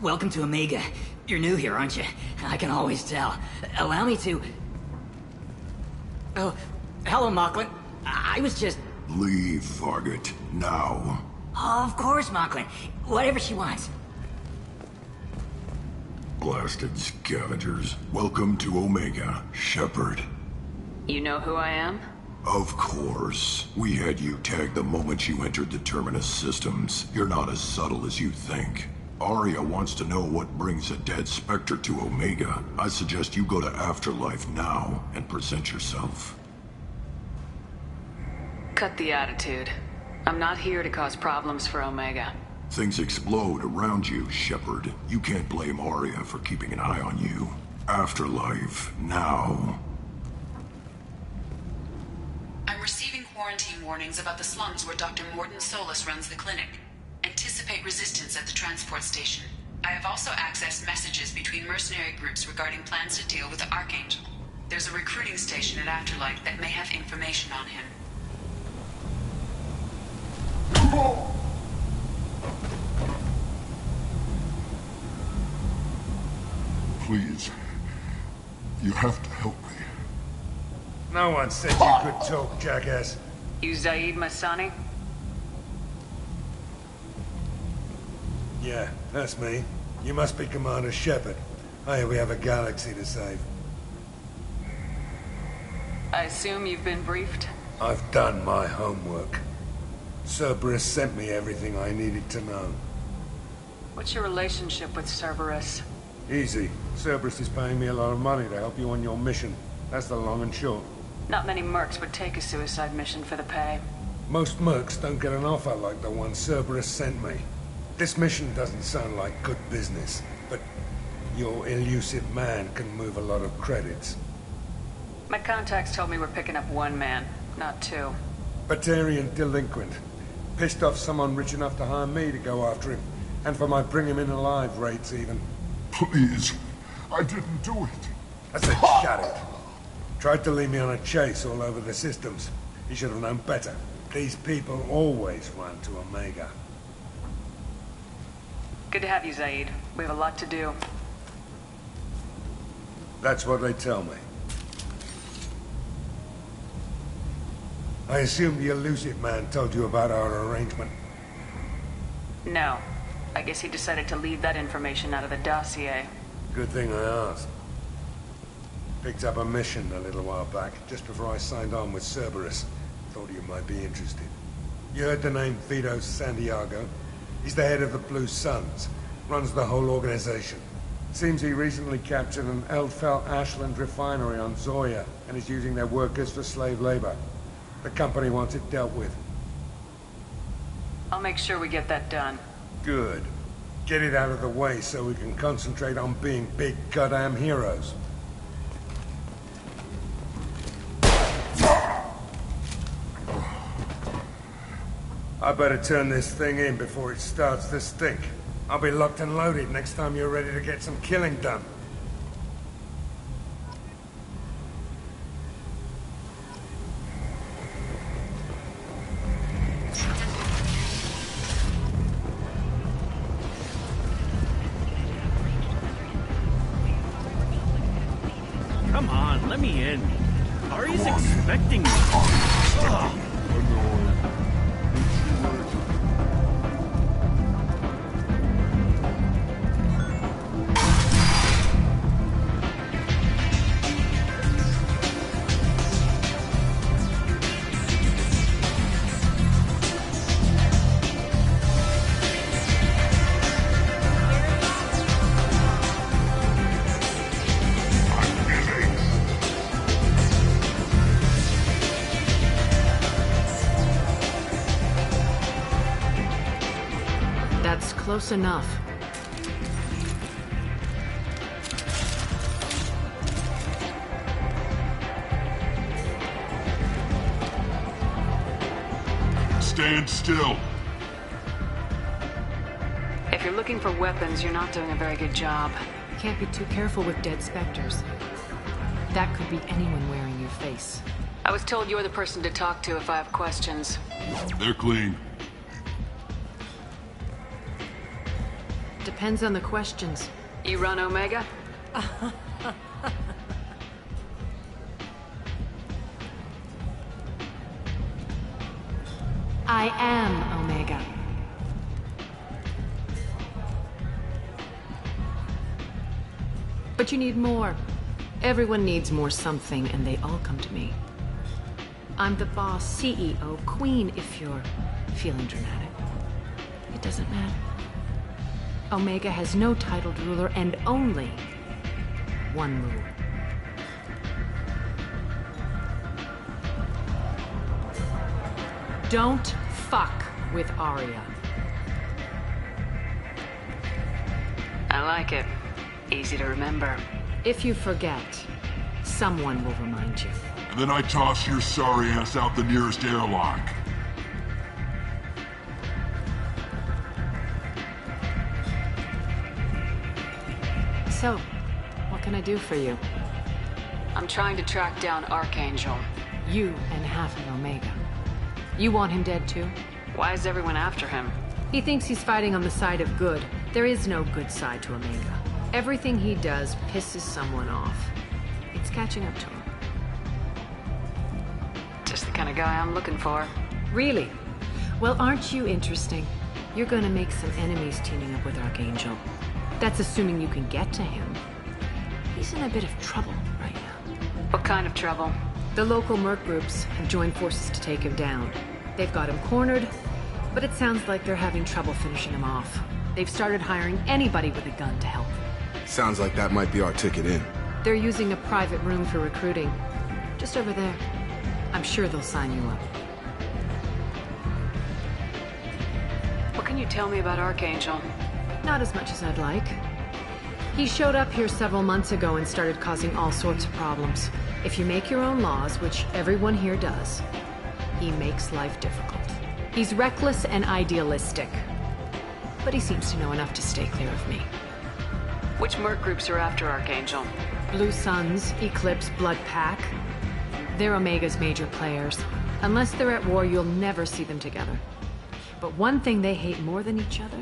Welcome to Omega. You're new here, aren't you? I can always tell. Allow me to... Oh, hello, Mocklin. I was just... Leave, Fargate. Now. Oh, of course, Mocklin. Whatever she wants. Blasted scavengers. Welcome to Omega, Shepard. You know who I am? Of course. We had you tagged the moment you entered the Terminus systems. You're not as subtle as you think. Aria wants to know what brings a dead Spectre to Omega. I suggest you go to Afterlife now and present yourself. Cut the attitude. I'm not here to cause problems for Omega. Things explode around you, Shepard. You can't blame Aria for keeping an eye on you. Afterlife, now. I'm receiving quarantine warnings about the slums where Dr. Mordin Solus runs the clinic. Anticipate resistance at the transport station. I have also accessed messages between mercenary groups regarding plans to deal with the Archangel. There's a recruiting station at Afterlife that may have information on him. Please. You have to help me. No one said you could talk, jackass. You Zaid Masani? Yeah, that's me. You must be Commander Shepard. Hey, we have a galaxy to save. I assume you've been briefed? I've done my homework. Cerberus sent me everything I needed to know. What's your relationship with Cerberus? Easy. Cerberus is paying me a lot of money to help you on your mission. That's the long and short. Not many mercs would take a suicide mission for the pay. Most mercs don't get an offer like the one Cerberus sent me. This mission doesn't sound like good business, but your elusive man can move a lot of credits. My contacts told me we're picking up one man, not two. Batarian delinquent. Pissed off someone rich enough to hire me to go after him. And for my bring him in alive rates even. Please. I didn't do it. I said shut it. Tried to lead me on a chase all over the systems. He should have known better. These people always run to Omega. Good to have you, Zaid. We have a lot to do. That's what they tell me. I assume the elusive man told you about our arrangement. No. I guess he decided to leave that information out of the dossier. Good thing I asked. Picked up a mission a little while back, just before I signed on with Cerberus. Thought you might be interested. You heard the name Vito Santiago? He's the head of the Blue Suns. Runs the whole organization. Seems he recently captured an Eldfell Ashland refinery on Zoya and is using their workers for slave labor. The company wants it dealt with. I'll make sure we get that done. Good. Get it out of the way so we can concentrate on being big goddamn heroes. I better turn this thing in before it starts to stink. I'll be locked and loaded next time you're ready to get some killing done. Come on, let me in. Ari's expecting me. Ugh. Close enough. Stand still. If you're looking for weapons, you're not doing a very good job. Can't be too careful with dead specters. That could be anyone wearing your face. I was told you're the person to talk to if I have questions. They're clean. Depends on the questions. You run Omega? I am Omega. But you need more. Everyone needs more something, and they all come to me. I'm the boss, CEO, queen, if you're feeling dramatic. It doesn't matter. Omega has no titled ruler and only one rule. Don't fuck with Aria. I like it. Easy to remember. If you forget, someone will remind you. And then I toss your sorry ass out the nearest airlock. So, what can I do for you? I'm trying to track down Archangel. You and half of Omega. You want him dead too? Why is everyone after him? He thinks he's fighting on the side of good. There is no good side to Omega. Everything he does pisses someone off. It's catching up to him. Just the kind of guy I'm looking for. Really? Well, aren't you interesting? You're gonna make some enemies teaming up with Archangel. That's assuming you can get to him. He's in a bit of trouble right now. What kind of trouble? The local merc groups have joined forces to take him down. They've got him cornered, but it sounds like they're having trouble finishing him off. They've started hiring anybody with a gun to help. Sounds like that might be our ticket in. They're using a private room for recruiting. Just over there. I'm sure they'll sign you up. What can you tell me about Archangel? Not as much as I'd like. He showed up here several months ago and started causing all sorts of problems. If you make your own laws, which everyone here does, he makes life difficult. He's reckless and idealistic. But he seems to know enough to stay clear of me. Which merc groups are after Archangel? Blue Suns, Eclipse, Blood Pack. They're Omega's major players. Unless they're at war, you'll never see them together. But one thing they hate more than each other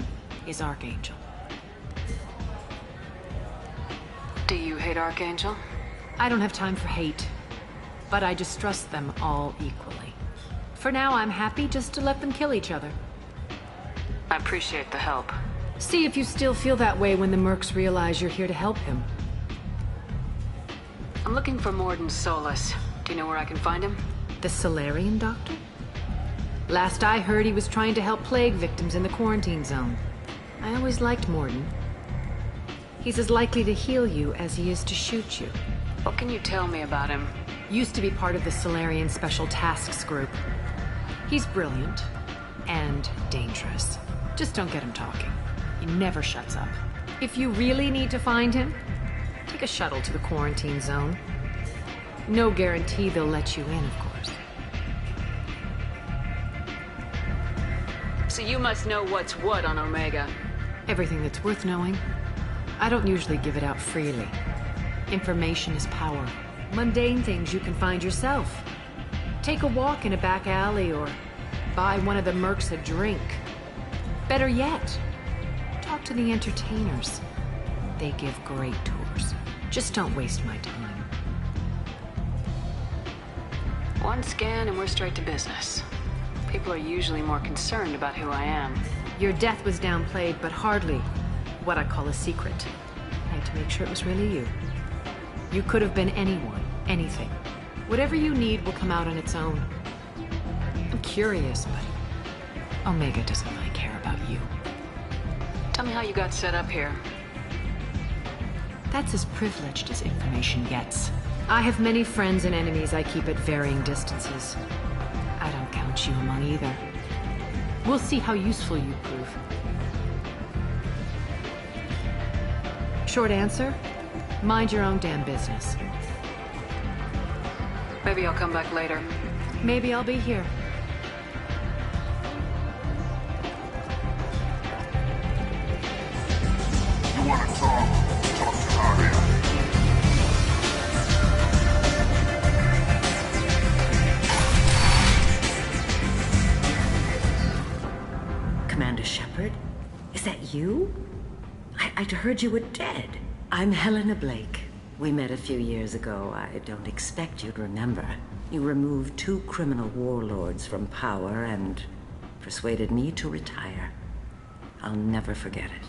is Archangel. Do you hate Archangel? I don't have time for hate, but I distrust them all equally. For now, I'm happy just to let them kill each other. I appreciate the help. See if you still feel that way when the mercs realize you're here to help him. I'm looking for Morden Solus. Do you know where I can find him? The Salarian doctor? Last I heard, he was trying to help plague victims in the quarantine zone. I always liked Morden. He's as likely to heal you as he is to shoot you. What can you tell me about him? Used to be part of the Salarian Special Tasks Group. He's brilliant and dangerous. Just don't get him talking. He never shuts up. If you really need to find him, take a shuttle to the quarantine zone. No guarantee they'll let you in, of course. So you must know what's what on Omega. Everything that's worth knowing. I don't usually give it out freely. Information is power. Mundane things you can find yourself. Take a walk in a back alley or buy one of the mercs a drink. Better yet, talk to the entertainers. They give great tours. Just don't waste my time. One scan and we're straight to business. People are usually more concerned about who I am. Your death was downplayed, but hardly what I call a secret. I had to make sure it was really you. You could have been anyone, anything. Whatever you need will come out on its own. I'm curious, but Omega doesn't really care about you. Tell me how you got set up here. That's as privileged as information gets. I have many friends and enemies I keep at varying distances. I don't count you among either. We'll see how useful you prove. Short answer? Mind your own damn business. Maybe I'll come back later. Maybe I'll be here. You want to talk? Talk to Aria. Commander Shepard? Is that you? I'd heard you were dead. I'm Helena Blake. We met a few years ago. I don't expect you'd remember. You removed 2 criminal warlords from power and persuaded me to retire. I'll never forget it.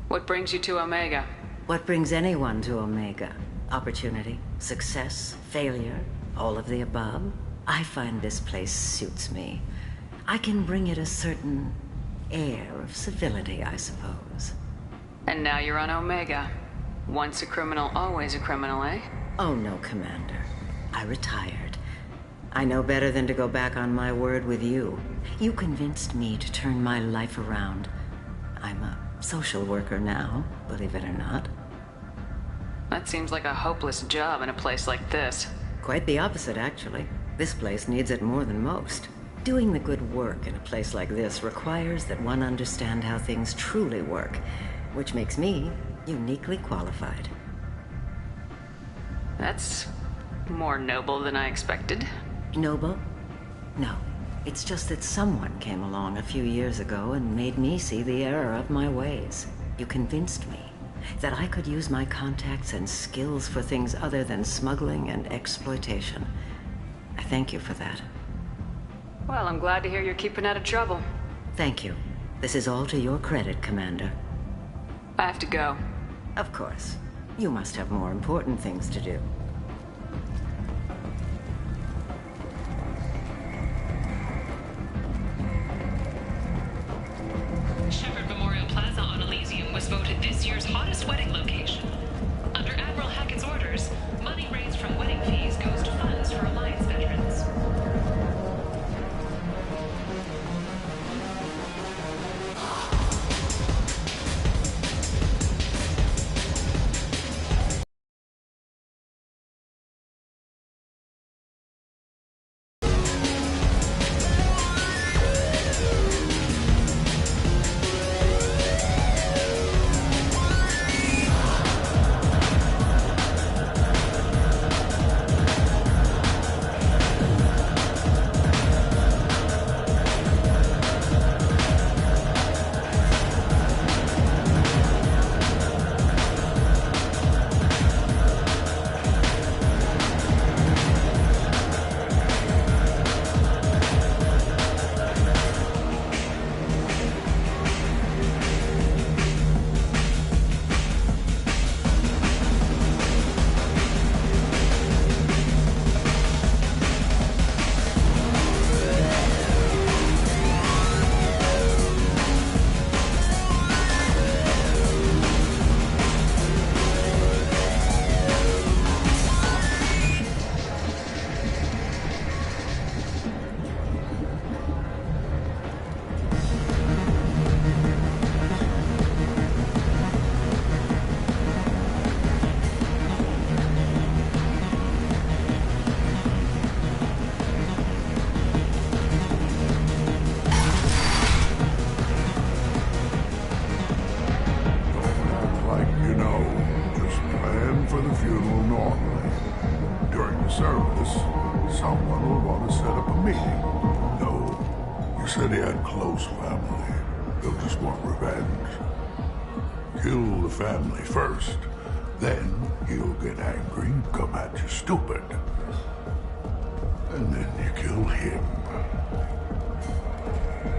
What brings you to Omega? What brings anyone to Omega? Opportunity, success, failure, all of the above? I find this place suits me. I can bring it a certain air of civility, I suppose. And now you're on Omega. Once a criminal, always a criminal, eh? Oh no, Commander. I retired. I know better than to go back on my word with you. You convinced me to turn my life around. I'm a social worker now, believe it or not. That seems like a hopeless job in a place like this. Quite the opposite, actually. This place needs it more than most. Doing the good work in a place like this requires that one understand how things truly work, which makes me uniquely qualified. That's more noble than I expected. Noble? No. It's just that someone came along a few years ago and made me see the error of my ways. You convinced me that I could use my contacts and skills for things other than smuggling and exploitation. I thank you for that. Well, I'm glad to hear you're keeping out of trouble. Thank you. This is all to your credit, Commander. I have to go. Of course. You must have more important things to do. Shepard Memorial Plaza on Elysium was voted this year's hottest wedding location. Under Admiral Hackett's orders, money raised from wedding fees goes to funds for Alliance veterans. Said he had close family. They'll just want revenge. Kill the family first. Then he'll get angry and come at you stupid. And then you kill him.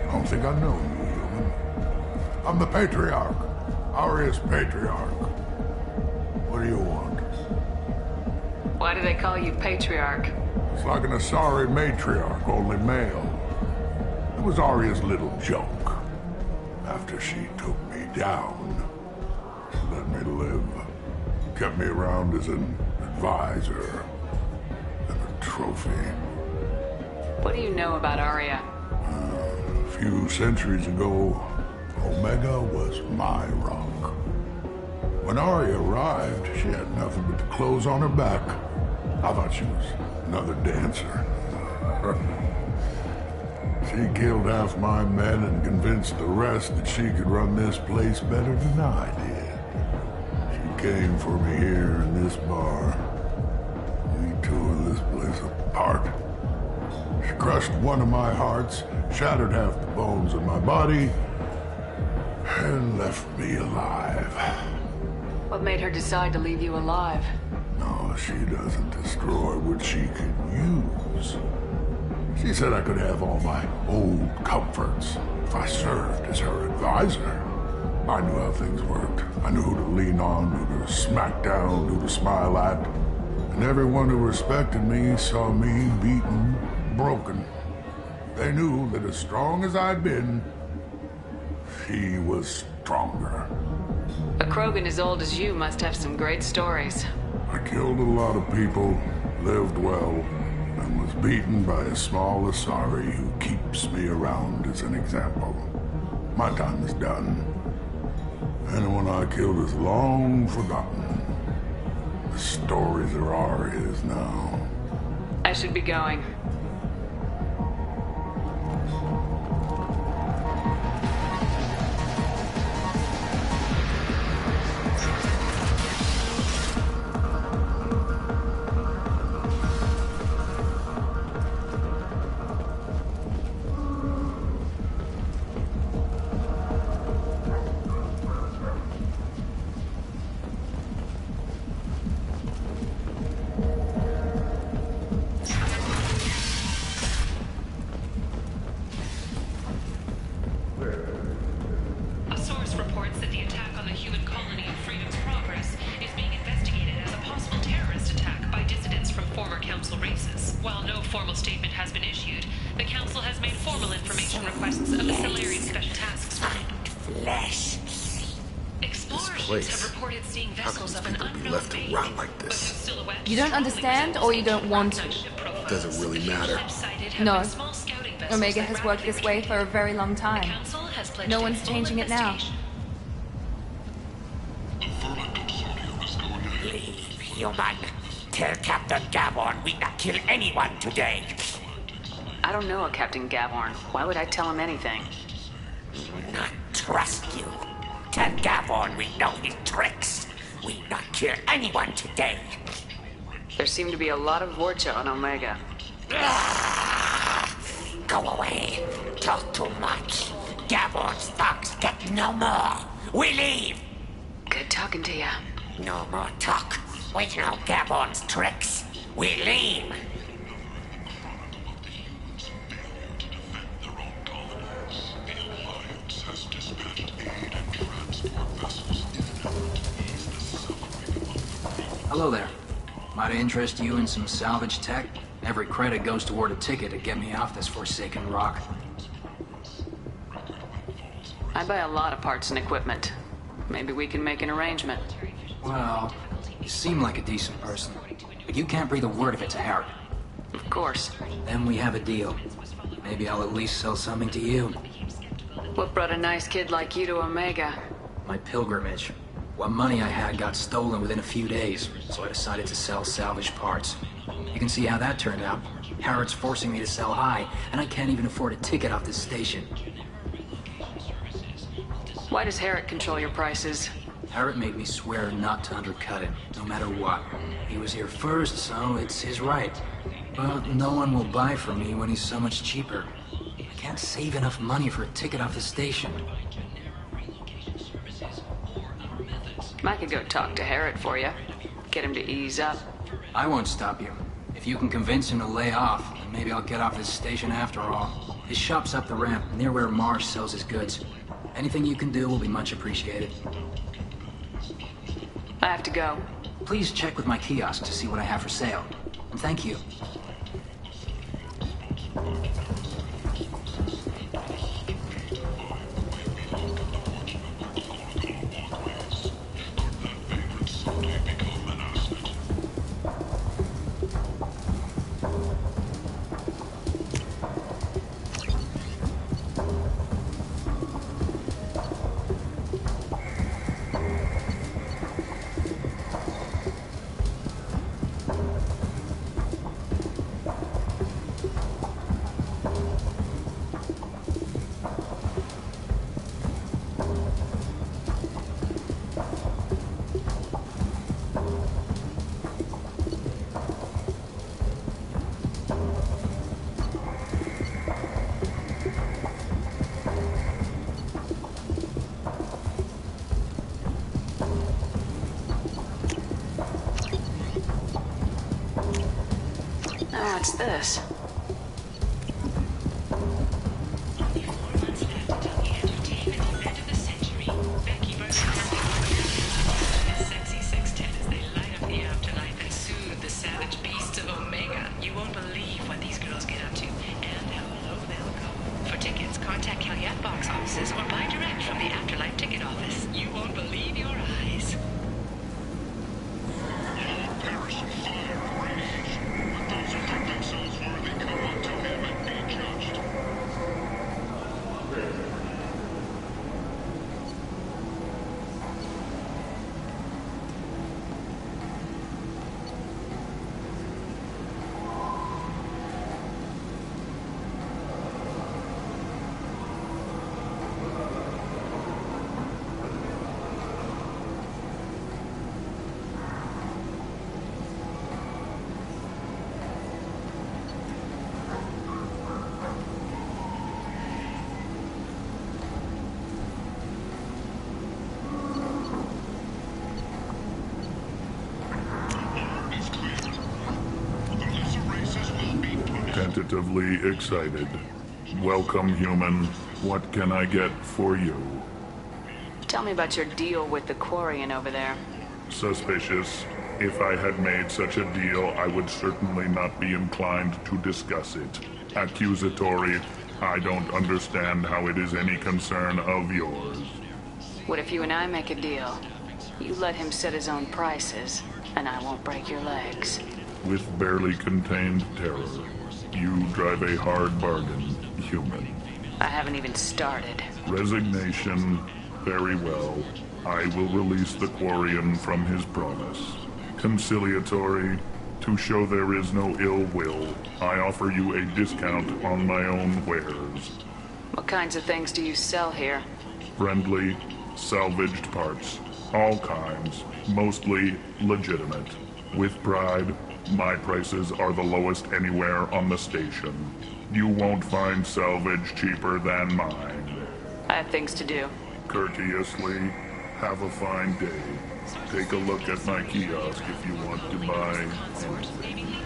I don't think I know you, human. I'm the Patriarch. Arius Patriarch. What do you want? Why do they call you Patriarch? It's like an Asari matriarch, only male. It was Arya's little joke. After she took me down, she let me live. Kept me around as an advisor and a trophy. What do you know about Arya? A few centuries ago, Omega was my rock. When Arya arrived, she had nothing but the clothes on her back. I thought she was another dancer. She killed half my men and convinced the rest that she could run this place better than I did. She came for me here in this bar. We tore this place apart. She crushed one of my hearts, shattered half the bones in my body. and left me alive. What made her decide to leave you alive? No, she doesn't destroy what she can use. She said I could have all my old comforts if I served as her advisor. I knew how things worked. I knew who to lean on, who to smack down, who to smile at. And everyone who respected me saw me beaten, broken. They knew that as strong as I'd been, she was stronger. A Krogan as old as you must have some great stories. I killed a lot of people, lived well, and was beaten by a small Asari who keeps me around as an example. My time is done. Anyone I killed is long forgotten. The stories are Aria's now. I should be going. You don't understand, or you don't want to? Doesn't really matter. No. Omega has worked this way for a very long time. No one's changing it now. Leave, human. Tell Captain Gavorn we not kill anyone today. I don't know a Captain Gavorn. Why would I tell him anything? Not trust you. Tell Gavorn we know his tricks. We not kill anyone today. There seem to be a lot of Vorcha on Omega. Go away. Talk too much. Gavorn's thugs get no more. We leave. Good talking to you. No more talk. We know Gavorn's tricks. We leave. Hello there. Might I interest you in some salvage tech? Every credit goes toward a ticket to get me off this forsaken rock. I buy a lot of parts and equipment. Maybe we can make an arrangement. Well, you seem like a decent person, but you can't breathe a word of it to Harrod. Of course. Then we have a deal. Maybe I'll at least sell something to you. What brought a nice kid like you to Omega? My pilgrimage. What money I had got stolen within a few days, so I decided to sell salvaged parts. You can see how that turned out. Harrod's forcing me to sell high, and I can't even afford a ticket off this station. Why does Harrod control your prices? Harrod made me swear not to undercut him, no matter what. He was here first, so it's his right. But no one will buy from me when he's so much cheaper. I can't save enough money for a ticket off the station. I could go talk to Harrod for you. Get him to ease up. I won't stop you. If you can convince him to lay off, then maybe I'll get off this station after all. His shop's up the ramp, near where Marsh sells his goods. Anything you can do will be much appreciated. I have to go. Please check with my kiosk to see what I have for sale. And thank you. What's this? Sexy sextet as they light up the afterlife and soothe the savage beasts of Omega. You won't believe what these girls get up to and how low they'll go. For tickets, contact Calyat box offices or buy direct from the Afterlife ticket office. You won't believe your eyes. Tentatively excited. Welcome, human. What can I get for you? Tell me about your deal with the Quarian over there. Suspicious. If I had made such a deal, I would certainly not be inclined to discuss it. Accusatory. I don't understand how it is any concern of yours. What if you and I make a deal? You let him set his own prices, and I won't break your legs. With barely contained terror. You drive a hard bargain, human. I haven't even started. Resignation. Very well. I will release the Quarian from his promise. Conciliatory. To show there is no ill will, I offer you a discount on my own wares. What kinds of things do you sell here? Friendly, salvaged parts. All kinds. Mostly legitimate. With pride. My prices are the lowest anywhere on the station. You won't find salvage cheaper than mine. I have things to do. Courteously, have a fine day. Take a look at my kiosk if you want to buy anything.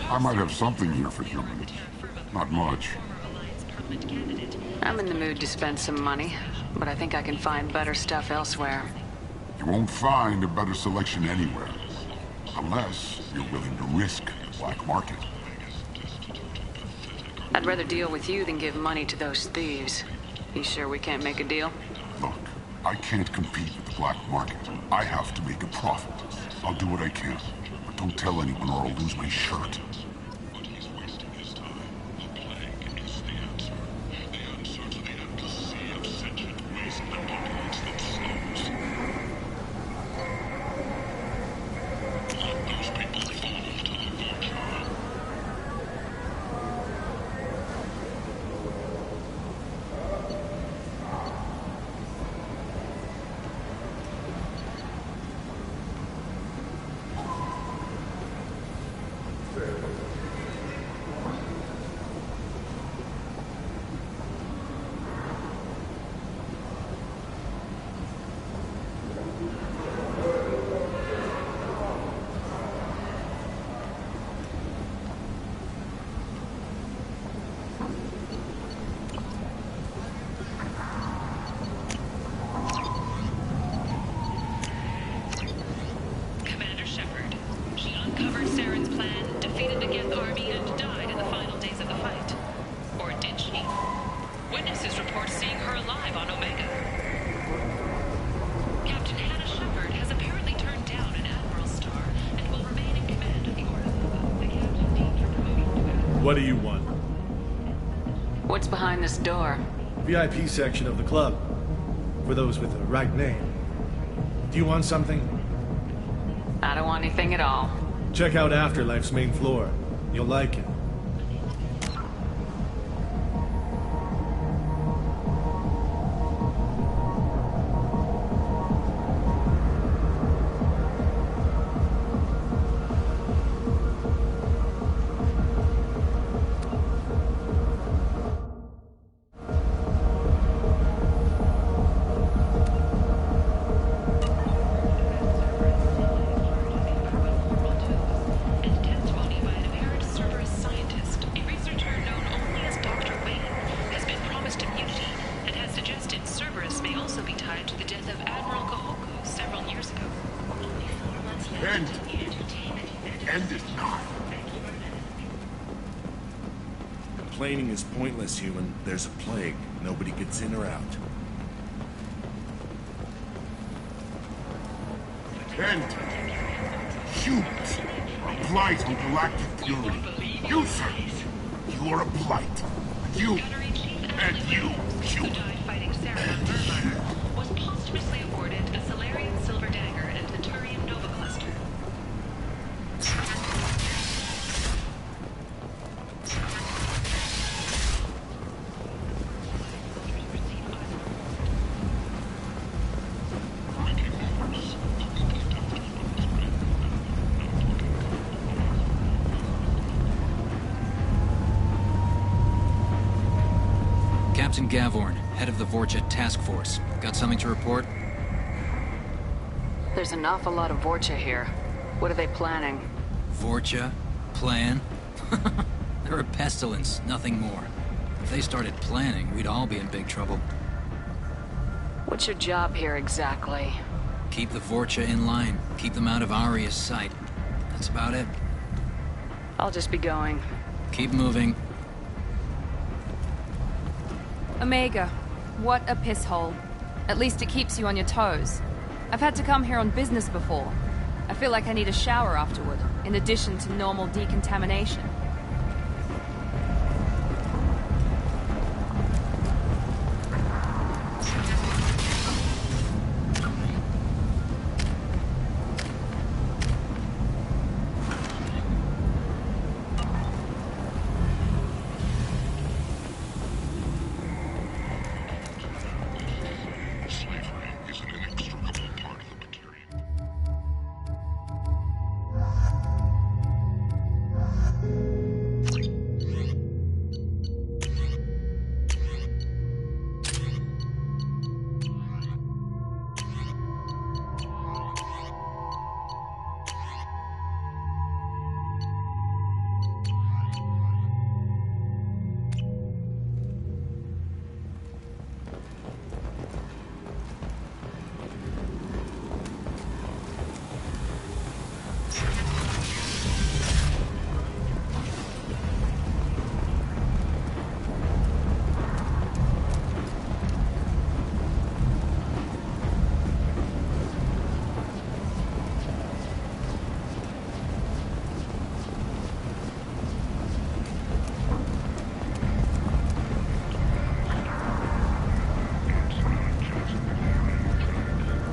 I might have something here for human. Not much. I'm in the mood to spend some money, but I think I can find better stuff elsewhere. You won't find a better selection anywhere. Unless you're willing to risk the black market. I'd rather deal with you than give money to those thieves. You sure we can't make a deal? Look, I can't compete with the black market. I have to make a profit. I'll do what I can. But don't tell anyone or I'll lose my shirt. What do you want? What's behind this door? VIP section of the club. For those with the right name. Do you want something? I don't want anything at all. Check out Afterlife's main floor. You'll like it. End it now. Complaining is pointless, human. There's a plague. Nobody gets in or out. End. Humans are a blight on galactic fury. You, sir, you are a blight. You and you, human. And you. Was posthumously awarded a Solarian Silver Dagger and the Turian Nova Cluster. Captain Gavorn, head of the Vorcha task force. Got something to report? There's an awful lot of Vorcha here. What are they planning? Vorcha? Plan? They're a pestilence, nothing more. If they started planning, we'd all be in big trouble. What's your job here exactly? Keep the Vorcha in line. Keep them out of Aria's sight. That's about it. I'll just be going. Keep moving. Omega, what a piss hole. At least it keeps you on your toes. I've had to come here on business before. I feel like I need a shower afterward, in addition to normal decontamination.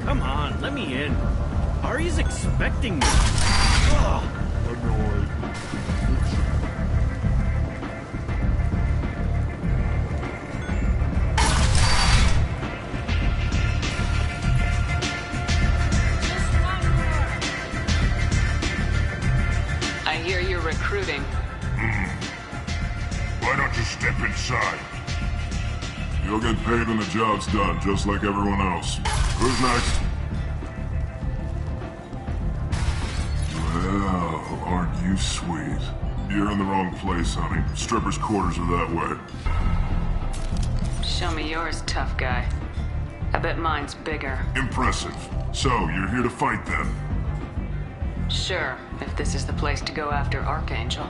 Come on, let me in. Ari's expecting me. Ugh. Annoyed. I hear you're recruiting. Why don't you step inside? You'll get paid when the job's done, just like everyone else. Who's next? Well, aren't you sweet? You're in the wrong place, honey. Strippers' quarters are that way. Show me yours, tough guy. I bet mine's bigger. Impressive. So, you're here to fight then? Sure, if this is the place to go after Archangel.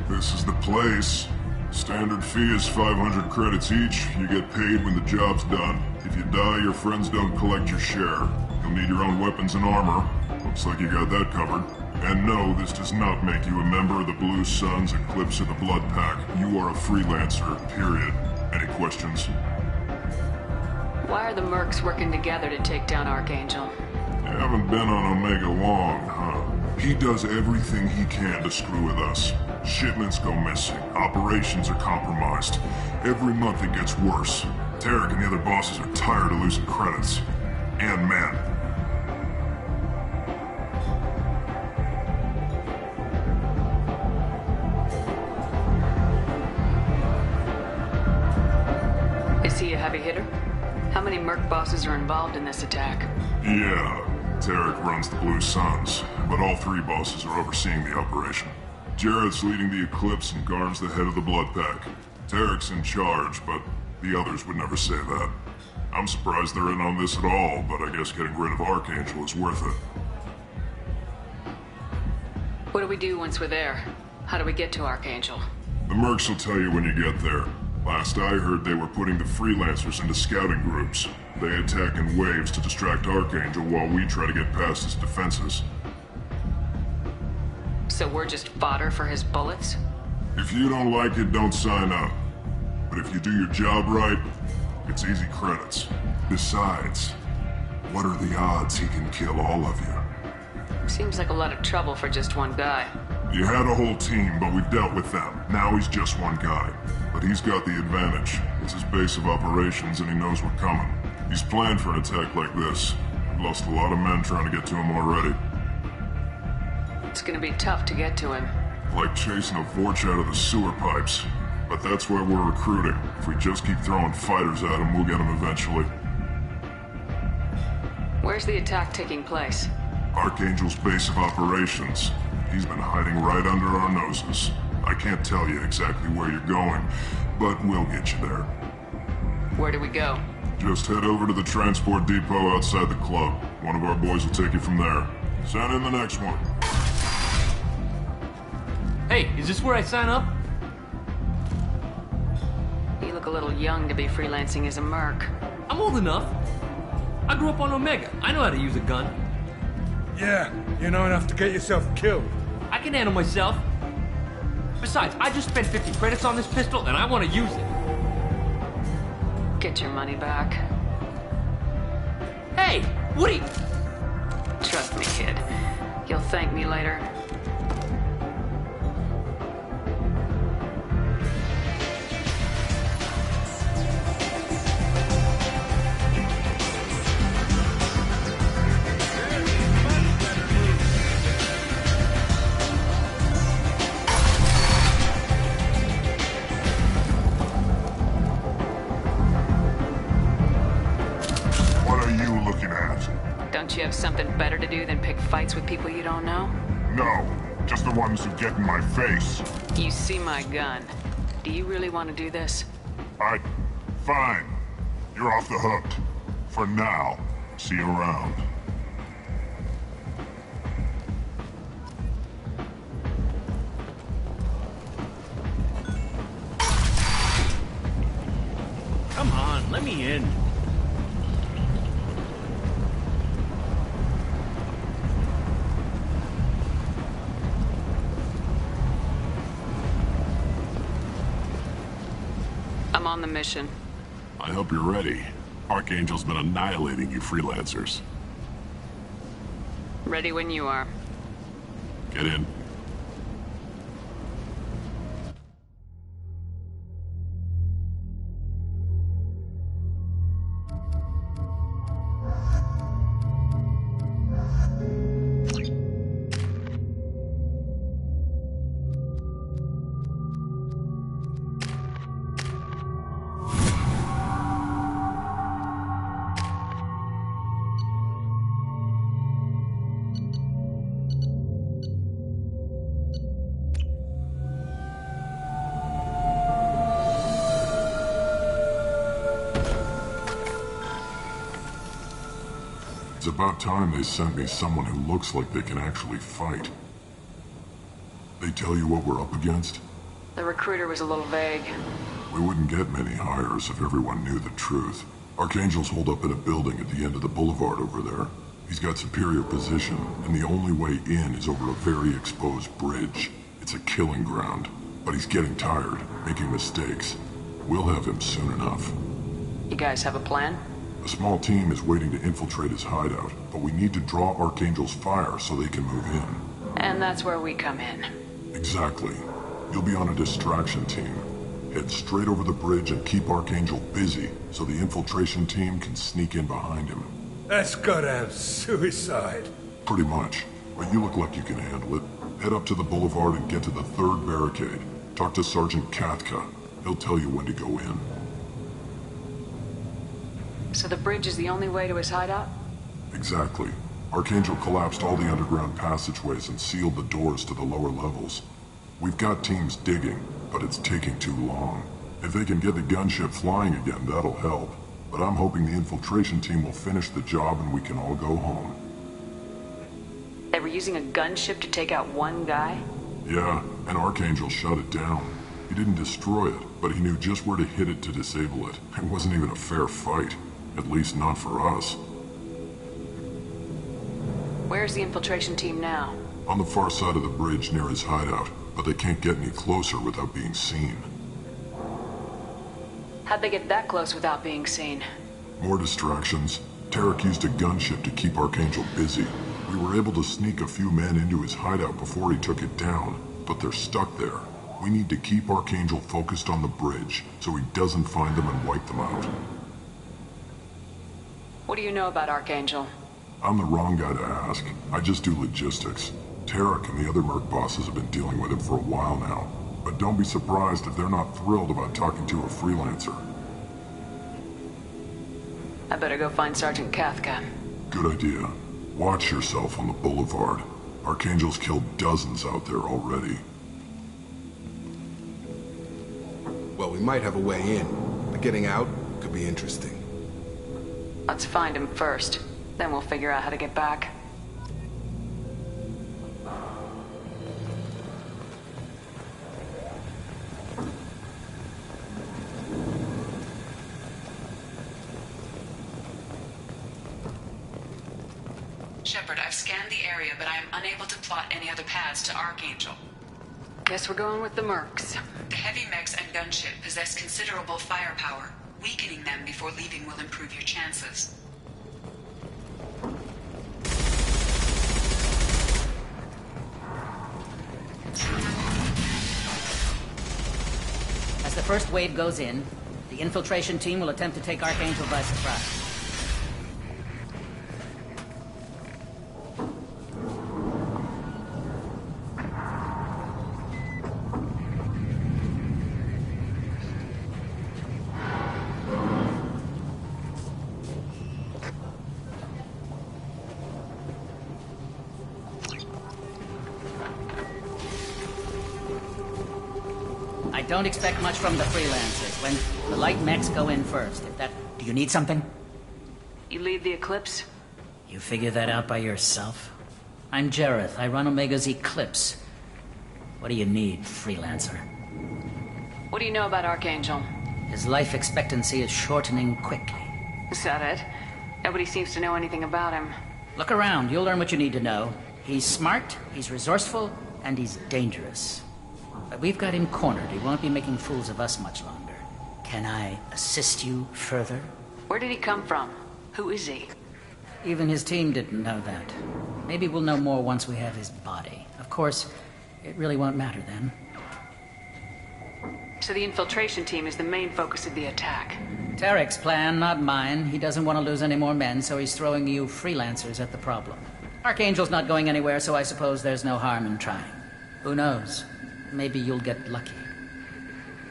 This is the place. Standard fee is 500 credits each. You get paid when the job's done. If you die, your friends don't collect your share. You'll need your own weapons and armor. Looks like you got that covered. And no, this does not make you a member of the Blue Suns, Eclipse, or the Blood Pack. You are a freelancer, period. Any questions? Why are the mercs working together to take down Archangel? You haven't been on Omega long, huh? He does everything he can to screw with us. Shipments go missing. Operations are compromised. Every month it gets worse. Tarek and the other bosses are tired of losing credits. And men. Is he a heavy hitter? How many merc bosses are involved in this attack? Yeah, Tarek runs the Blue Suns, but all three bosses are overseeing the operation. Jared's leading the Eclipse and Garn's the head of the Blood Pack. Tarek's in charge, but the others would never say that. I'm surprised they're in on this at all, but I guess getting rid of Archangel is worth it. What do we do once we're there? How do we get to Archangel? The mercs will tell you when you get there. Last I heard, they were putting the freelancers into scouting groups. They attack in waves to distract Archangel while we try to get past his defenses. So we're just fodder for his bullets? If you don't like it, don't sign up. But if you do your job right, it's easy credits. Besides, what are the odds he can kill all of you? Seems like a lot of trouble for just one guy. You had a whole team, but we dealt with them. Now he's just one guy. But he's got the advantage. It's his base of operations and he knows we're coming. He's planned for an attack like this. We've lost a lot of men trying to get to him already. It's gonna be tough to get to him. Like chasing a Vorch out of the sewer pipes. But that's why we're recruiting. If we just keep throwing fighters at him, we'll get him eventually. Where's the attack taking place? Archangel's base of operations. He's been hiding right under our noses. I can't tell you exactly where you're going, but we'll get you there. Where do we go? Just head over to the transport depot outside the club. One of our boys will take you from there. Send in the next one. Hey, is this where I sign up? You look a little young to be freelancing as a merc. I'm old enough. I grew up on Omega. I know how to use a gun. Yeah, you know enough to get yourself killed. I can handle myself. Besides, I just spent 50 credits on this pistol and I want to use it. Get your money back. Hey, Woody! Trust me, kid. You'll thank me later. Don't you have something better to do than pick fights with people you don't know? No, just the ones who get in my face. You see my gun. Do you really want to do this? Fine. You're off the hook. For now. See you around. Come on, let me in. I'm on the mission. I hope you're ready. Archangel's been annihilating you freelancers. Ready when you are. Get in. It's about time they sent me someone who looks like they can actually fight. They tell you what we're up against? The recruiter was a little vague. We wouldn't get many hires if everyone knew the truth. Archangel's holed up in a building at the end of the boulevard over there. He's got superior position, and the only way in is over a very exposed bridge. It's a killing ground, but he's getting tired, making mistakes. We'll have him soon enough. You guys have a plan? A small team is waiting to infiltrate his hideout, but we need to draw Archangel's fire so they can move in. And that's where we come in. Exactly. You'll be on a distraction team. Head straight over the bridge and keep Archangel busy so the infiltration team can sneak in behind him. That's goddamn suicide. Pretty much. But you look like you can handle it. Head up to the boulevard and get to the third barricade. Talk to Sergeant Katka. He'll tell you when to go in. So the bridge is the only way to his hideout? Exactly. Archangel collapsed all the underground passageways and sealed the doors to the lower levels. We've got teams digging, but it's taking too long. If they can get the gunship flying again, that'll help. But I'm hoping the infiltration team will finish the job and we can all go home. were using a gunship to take out one guy? Yeah, and Archangel shut it down. He didn't destroy it, but he knew just where to hit it to disable it. It wasn't even a fair fight. At least not for us. Where's the infiltration team now? On the far side of the bridge near his hideout, but they can't get any closer without being seen. How'd they get that close without being seen? More distractions. Tarek used a gunship to keep Archangel busy. We were able to sneak a few men into his hideout before he took it down, but they're stuck there. We need to keep Archangel focused on the bridge, so he doesn't find them and wipe them out. What do you know about Archangel? I'm the wrong guy to ask. I just do logistics. Tarek and the other merc bosses have been dealing with him for a while now. But don't be surprised if they're not thrilled about talking to a freelancer. I better go find Sergeant Kathka. Good idea. Watch yourself on the boulevard. Archangel's killed dozens out there already. Well, we might have a way in, but getting out could be interesting. Let's find him first. Then we'll figure out how to get back. Shepard, I've scanned the area, but I am unable to plot any other paths to Archangel. Guess we're going with the mercs. The heavy mechs and gunship possess considerable firepower. Weakening them before leaving will improve your chances. As the first wave goes in, the infiltration team will attempt to take Archangel by surprise. I don't expect much from the freelancers when the light mechs go in first. Do you need something? You lead the Eclipse? You figure that out by yourself? I'm Jareth. I run Omega's Eclipse. What do you need, freelancer? What do you know about Archangel? His life expectancy is shortening quickly. Is that it? Nobody seems to know anything about him. Look around. You'll learn what you need to know. He's smart, he's resourceful, and he's dangerous. But we've got him cornered. He won't be making fools of us much longer. Can I assist you further? Where did he come from? Who is he? Even his team didn't know that. Maybe we'll know more once we have his body. Of course, it really won't matter then. So the infiltration team is the main focus of the attack. Tarek's plan, not mine. He doesn't want to lose any more men, so he's throwing you freelancers at the problem. Archangel's not going anywhere, so I suppose there's no harm in trying. Who knows? Maybe you'll get lucky.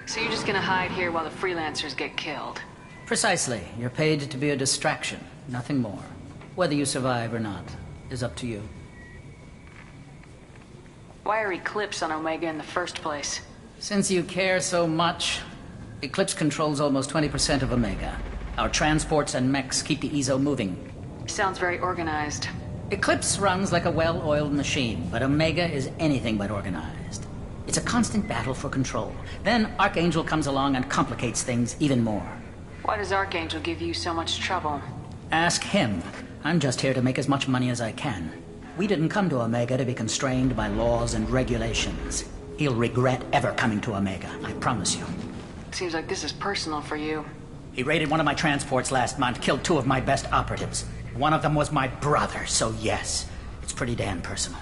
So you're just gonna hide here while the freelancers get killed? Precisely. You're paid to be a distraction, nothing more. Whether you survive or not is up to you. Why are Eclipse on Omega in the first place? Since you care so much, Eclipse controls almost 20% of Omega. Our transports and mechs keep the EZO moving. Sounds very organized. Eclipse runs like a well-oiled machine, but Omega is anything but organized. It's a constant battle for control. Then Archangel comes along and complicates things even more. Why does Archangel give you so much trouble? Ask him. I'm just here to make as much money as I can. We didn't come to Omega to be constrained by laws and regulations. He'll regret ever coming to Omega, I promise you. Seems like this is personal for you. He raided one of my transports last month, killed 2 of my best operatives. One of them was my brother, so yes, it's pretty damn personal.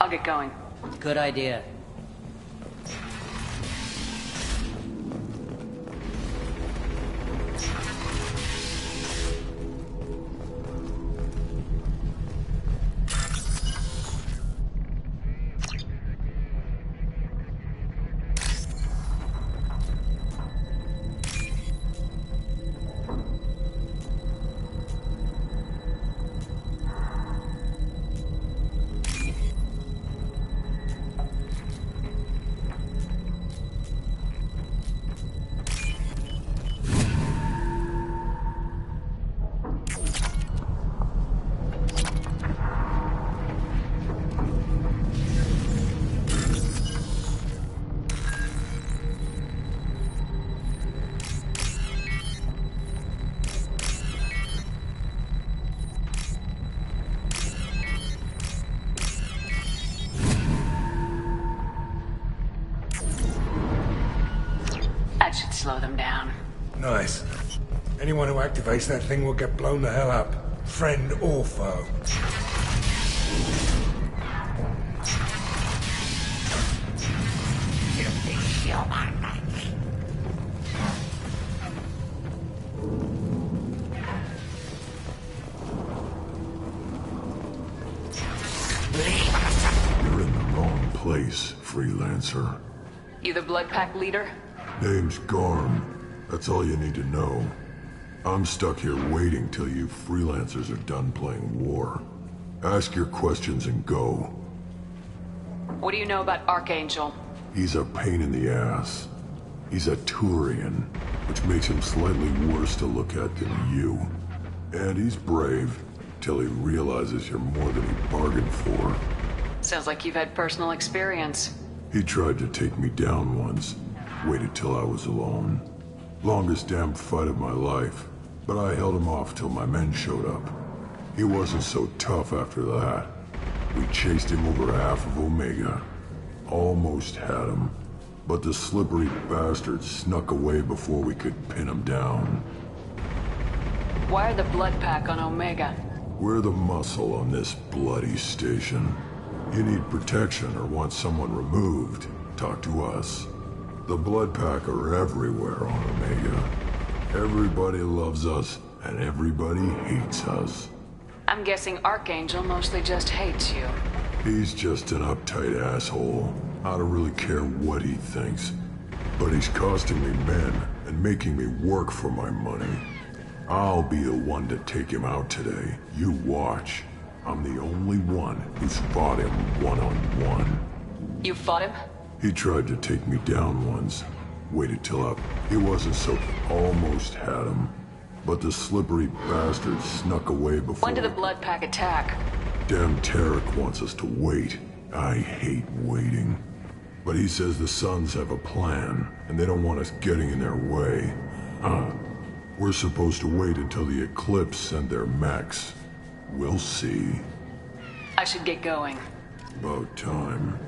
I'll get going. Good idea. slow them down. Nice. Anyone who activates that thing will get blown the hell up. Friend or foe. You're in the wrong place, freelancer. You the Blood Pack leader? Name's Garm. That's all you need to know. I'm stuck here waiting till you freelancers are done playing war. Ask your questions and go. What do you know about Archangel? He's a pain in the ass. He's a Turian, which makes him slightly worse to look at than you. And he's brave, till he realizes you're more than he bargained for. Sounds like you've had personal experience. He tried to take me down once. Waited till I was alone. Longest damn fight of my life. But I held him off till my men showed up. He wasn't so tough after that. We chased him over half of Omega. Almost had him. But the slippery bastard snuck away before we could pin him down. Why are the Blood Pack on Omega? We're the muscle on this bloody station. You need protection or want someone removed, talk to us. The Blood Pack are everywhere on Omega. Everybody loves us, and everybody hates us. I'm guessing Archangel mostly just hates you. He's just an uptight asshole. I don't really care what he thinks. But he's costing me men, and making me work for my money. I'll be the one to take him out today. You watch. I'm the only one who's fought him one-on-one. You fought him? He tried to take me down once. Waited till up. He wasn't so... Almost had him. But the slippery bastard snuck away before... When did the Blood Pack attack? Damn Tarek wants us to wait. I hate waiting. But he says the Suns have a plan, and they don't want us getting in their way. We're supposed to wait until the Eclipse send their mechs. We'll see. I should get going. About time.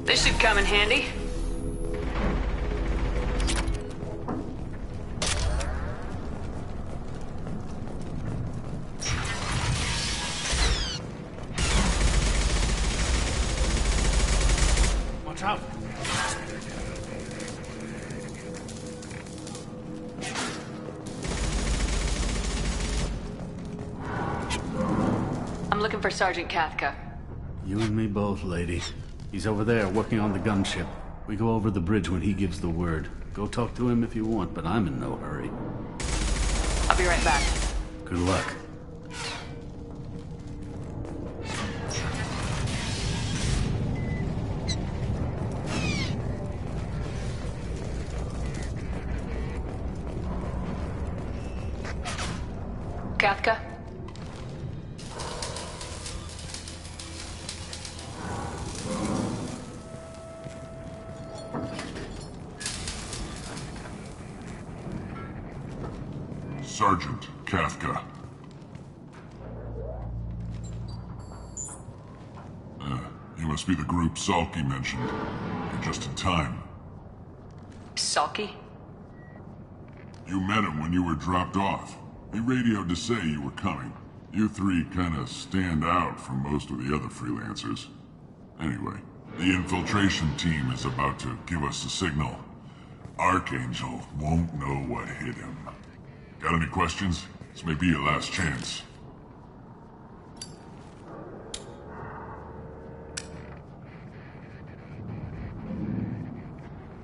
This should come in handy. Watch out! I'm looking for Sergeant Kathka. You and me both, lady. He's over there working on the gunship. We go over the bridge when he gives the word. Go talk to him if you want, but I'm in no hurry. I'll be right back. Good luck. Kathka? Sergeant Kathka. You must be the group Salky mentioned. You're just in time. Salky? You met him when you were dropped off. He radioed to say you were coming. You three kinda stand out from most of the other freelancers. Anyway, the infiltration team is about to give us a signal. Archangel won't know what hit him. Got any questions? This may be your last chance.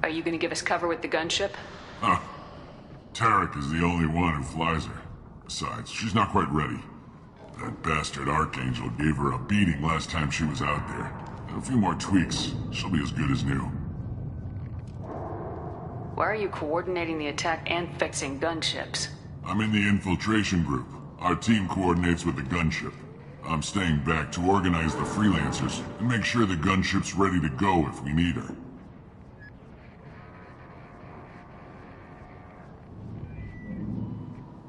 Are you gonna give us cover with the gunship? Huh. Tarek is the only one who flies her. Besides, she's not quite ready. That bastard Archangel gave her a beating last time she was out there. A few more tweaks, she'll be as good as new. Why are you coordinating the attack and fixing gunships? I'm in the infiltration group. Our team coordinates with the gunship. I'm staying back to organize the freelancers and make sure the gunship's ready to go if we need her.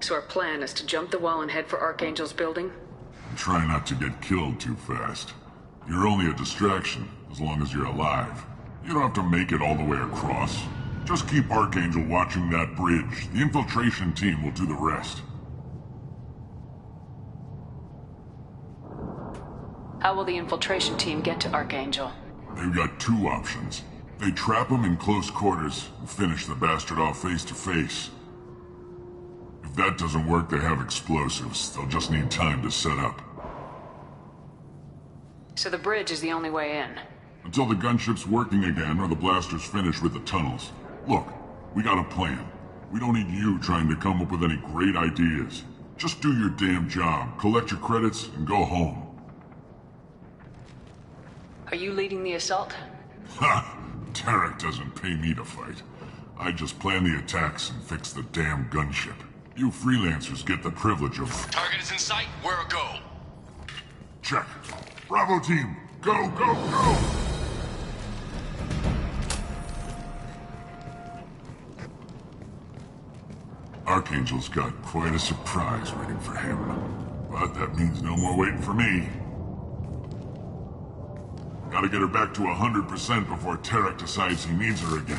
So our plan is to jump the wall and head for Archangel's building? Try not to get killed too fast. You're only a distraction, as long as you're alive. You don't have to make it all the way across. Just keep Archangel watching that bridge. The infiltration team will do the rest. How will the infiltration team get to Archangel? They've got two options. They trap him in close quarters and finish the bastard off face to face. If that doesn't work, they have explosives. They'll just need time to set up. So the bridge is the only way in? Until the gunship's working again or the blasters finish with the tunnels. Look, we got a plan. We don't need you trying to come up with any great ideas. Just do your damn job, collect your credits, and go home. Are you leading the assault? Ha! Tarek doesn't pay me to fight. I just plan the attacks and fix the damn gunship. You freelancers get the privilege of... Target is in sight. Where a go? Check. Bravo team, go, go, go! Archangel's got quite a surprise waiting for him. But that means no more waiting for me. Gotta get her back to 100% before Tarek decides he needs her again.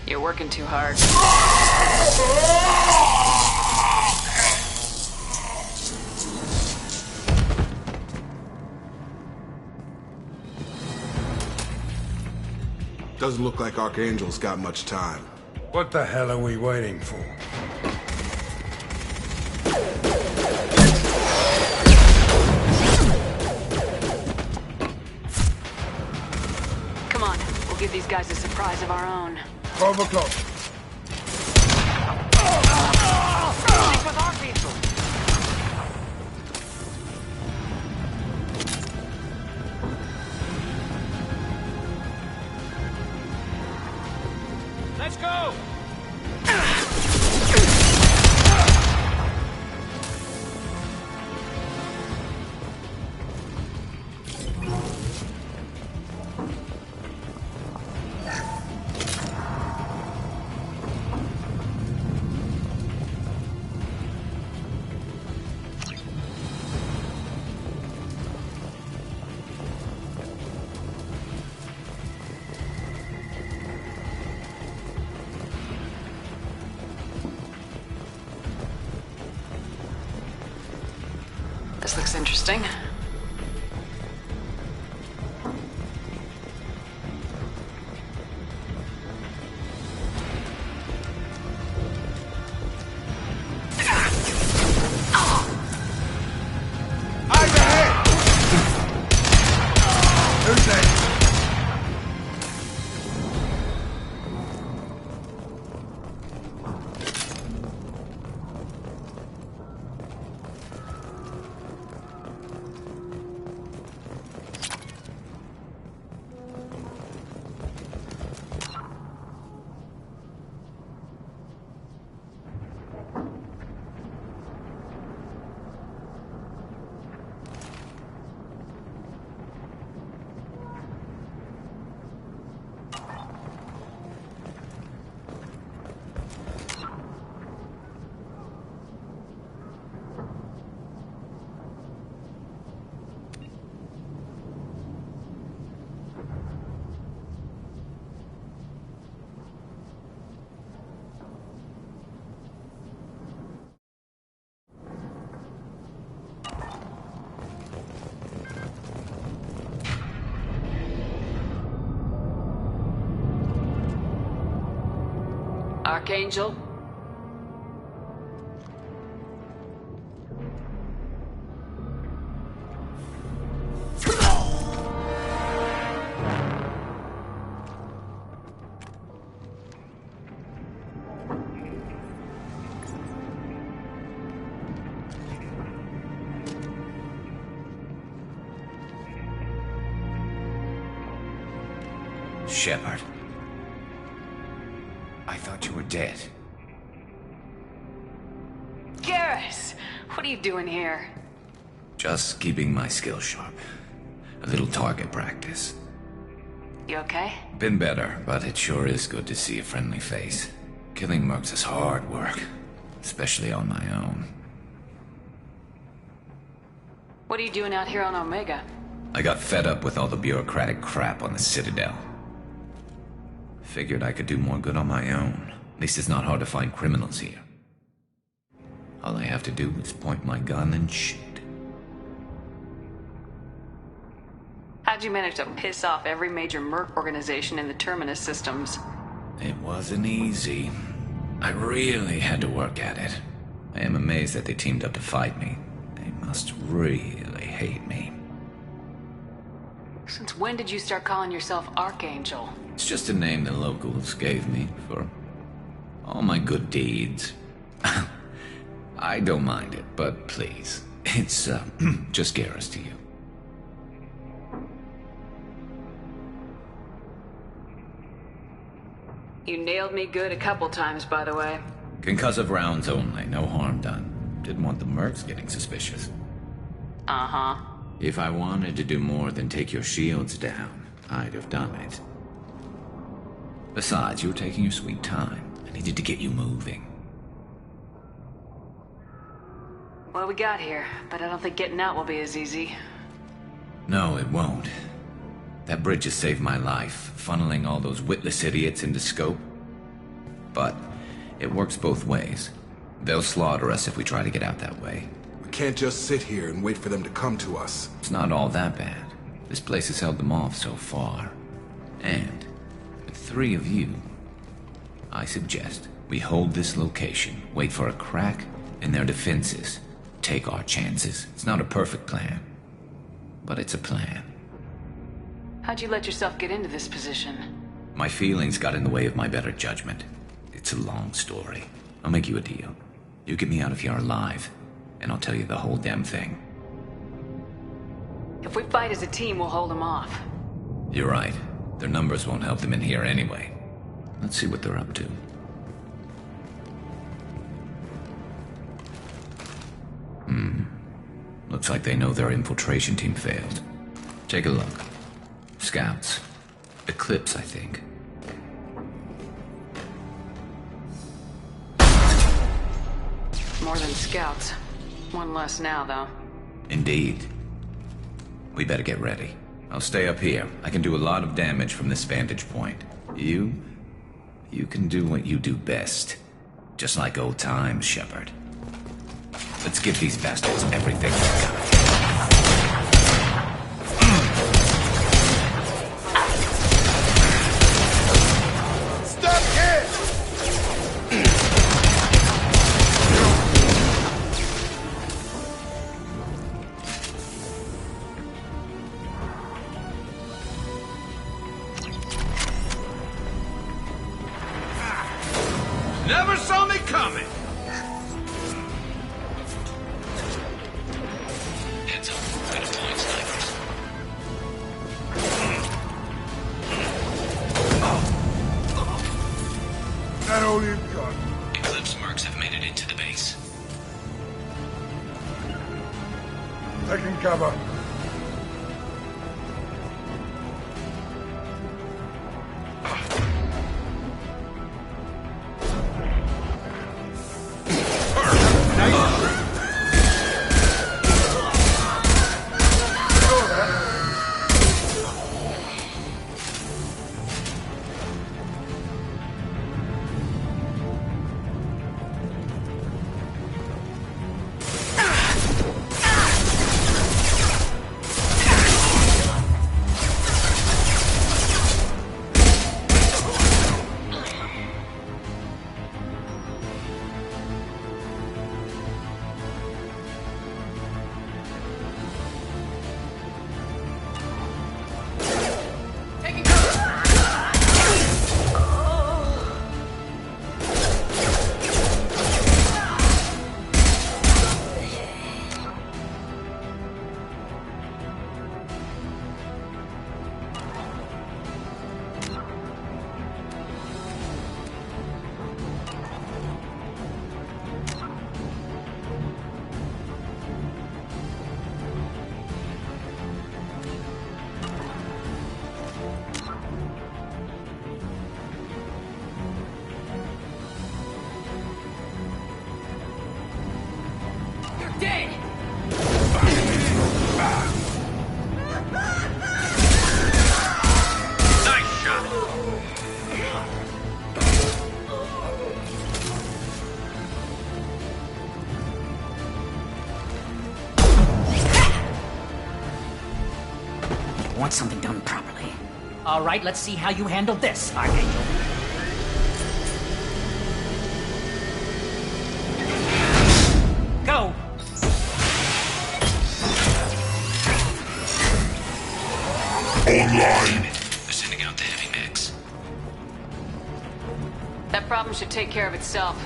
You're working too hard. Doesn't look like Archangel's got much time. What the hell are we waiting for? Come on, we'll give these guys a surprise of our own. 12 o'clock. Stick with Archangel. Let's go! This looks interesting. Archangel? Shepard. I thought you were dead. Garrus! What are you doing here? Just keeping my skills sharp. A little target practice. You okay? Been better, but it sure is good to see a friendly face. Killing mercs is hard work, especially on my own. What are you doing out here on Omega? I got fed up with all the bureaucratic crap on the Citadel. Figured I could do more good on my own. At least it's not hard to find criminals here. All I have to do is point my gun and shoot. How'd you manage to piss off every major merc organization in the Terminus systems? It wasn't easy. I really had to work at it. I am amazed that they teamed up to fight me. They must really hate me. Since when did you start calling yourself Archangel? It's just a name the locals gave me for all my good deeds. I don't mind it, but please, it's just Garrus to you. You nailed me good a couple times, by the way. Concussive rounds only, no harm done. Didn't want the mercs getting suspicious. Uh-huh. If I wanted to do more than take your shields down, I'd have done it. Besides, you were taking your sweet time. I needed to get you moving. Well, we got here, but I don't think getting out will be as easy. No, it won't. That bridge has saved my life, funneling all those witless idiots into scope. But it works both ways. They'll slaughter us if we try to get out that way. We can't just sit here and wait for them to come to us. It's not all that bad. This place has held them off so far. And with 3 of you, I suggest we hold this location, wait for a crack in their defenses, take our chances. It's not a perfect plan, but it's a plan. How'd you let yourself get into this position? My feelings got in the way of my better judgment. It's a long story. I'll make you a deal. You get me out of here alive, and I'll tell you the whole damn thing. If we fight as a team, we'll hold them off. You're right. Their numbers won't help them in here anyway. Let's see what they're up to. Looks like they know their infiltration team failed. Take a look. Scouts. Eclipse, I think. More than scouts. One less now, though. Indeed. We better get ready. I'll stay up here. I can do a lot of damage from this vantage point. You can do what you do best. Just like old times, Shepard. Let's give these bastards everything they've got. Stop here! Never saw me coming! Heads up, got deploying snipers. That all you got? Eclipse mercs have made it into the base. Taking cover. want something done properly. All right, let's see how you handle this, Archangel. Go! Online. They're sending out the heavy mix. That problem should take care of itself.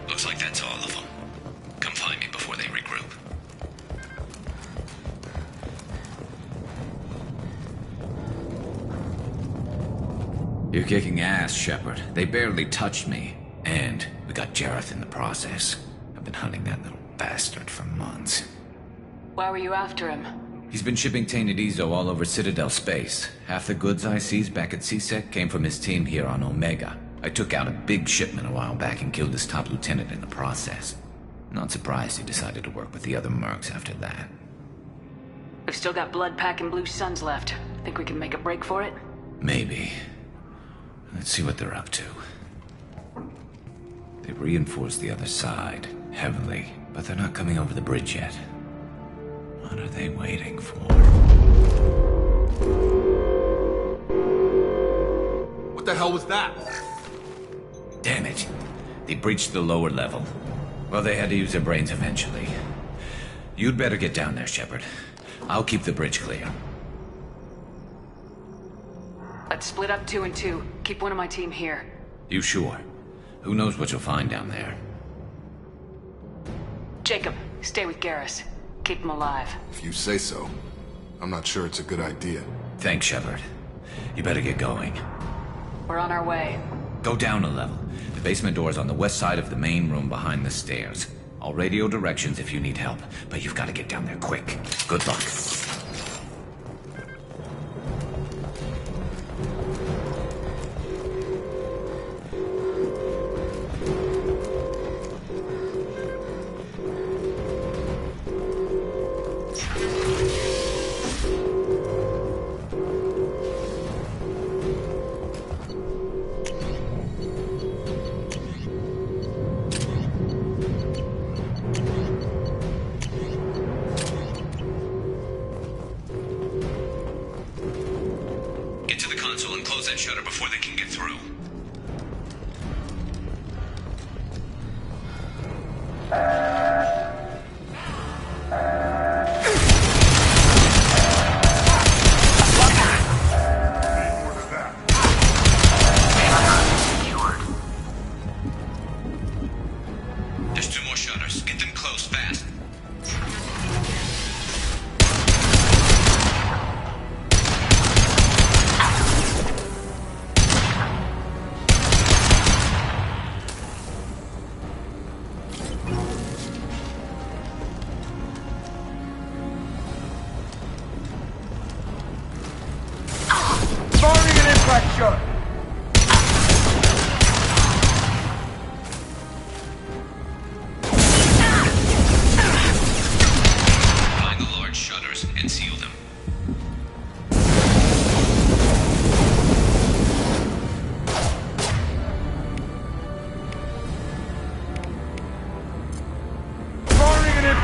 Looks like that's all of them. Come find me before they regroup. You're kicking ass, Shepard. They barely touched me. And we got Jareth in the process. I've been hunting that little bastard for months. Why were you after him? He's been shipping tainted Ezo all over Citadel space. Half the goods I seized back at CSEC came from his team here on Omega. I took out a big shipment a while back and killed his top lieutenant in the process. Not surprised he decided to work with the other mercs after that. We've still got Blood Pack and Blue Suns left. Think we can make a break for it? Maybe. Let's see what they're up to. They've reinforced the other side, heavily, but they're not coming over the bridge yet. What are they waiting for? What the hell was that? Damn it. They breached the lower level. Well, they had to use their brains eventually. You'd better get down there, Shepard. I'll keep the bridge clear. Let's split up 2 and 2. Keep one of my team here. You sure? Who knows what you'll find down there? Jacob, stay with Garrus. Keep him alive. If you say so. I'm not sure it's a good idea. Thanks, Shepard. You better get going. We're on our way. Go down a level. The basement door's on the west side of the main room behind the stairs. I'll radio directions if you need help, but you've got to get down there quick. Good luck. Shutter before they can get through.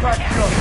impact shot!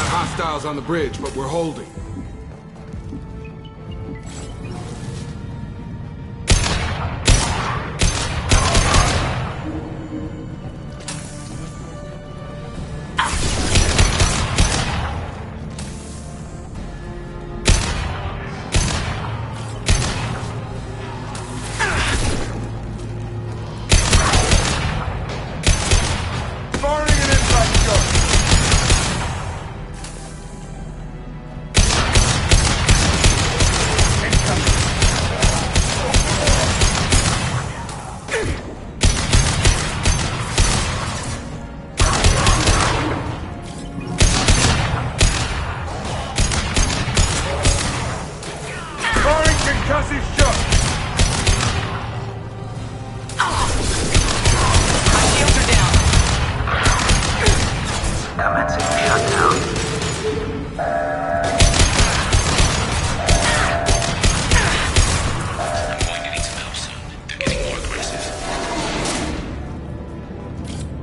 Hostiles on the bridge, but we're holding.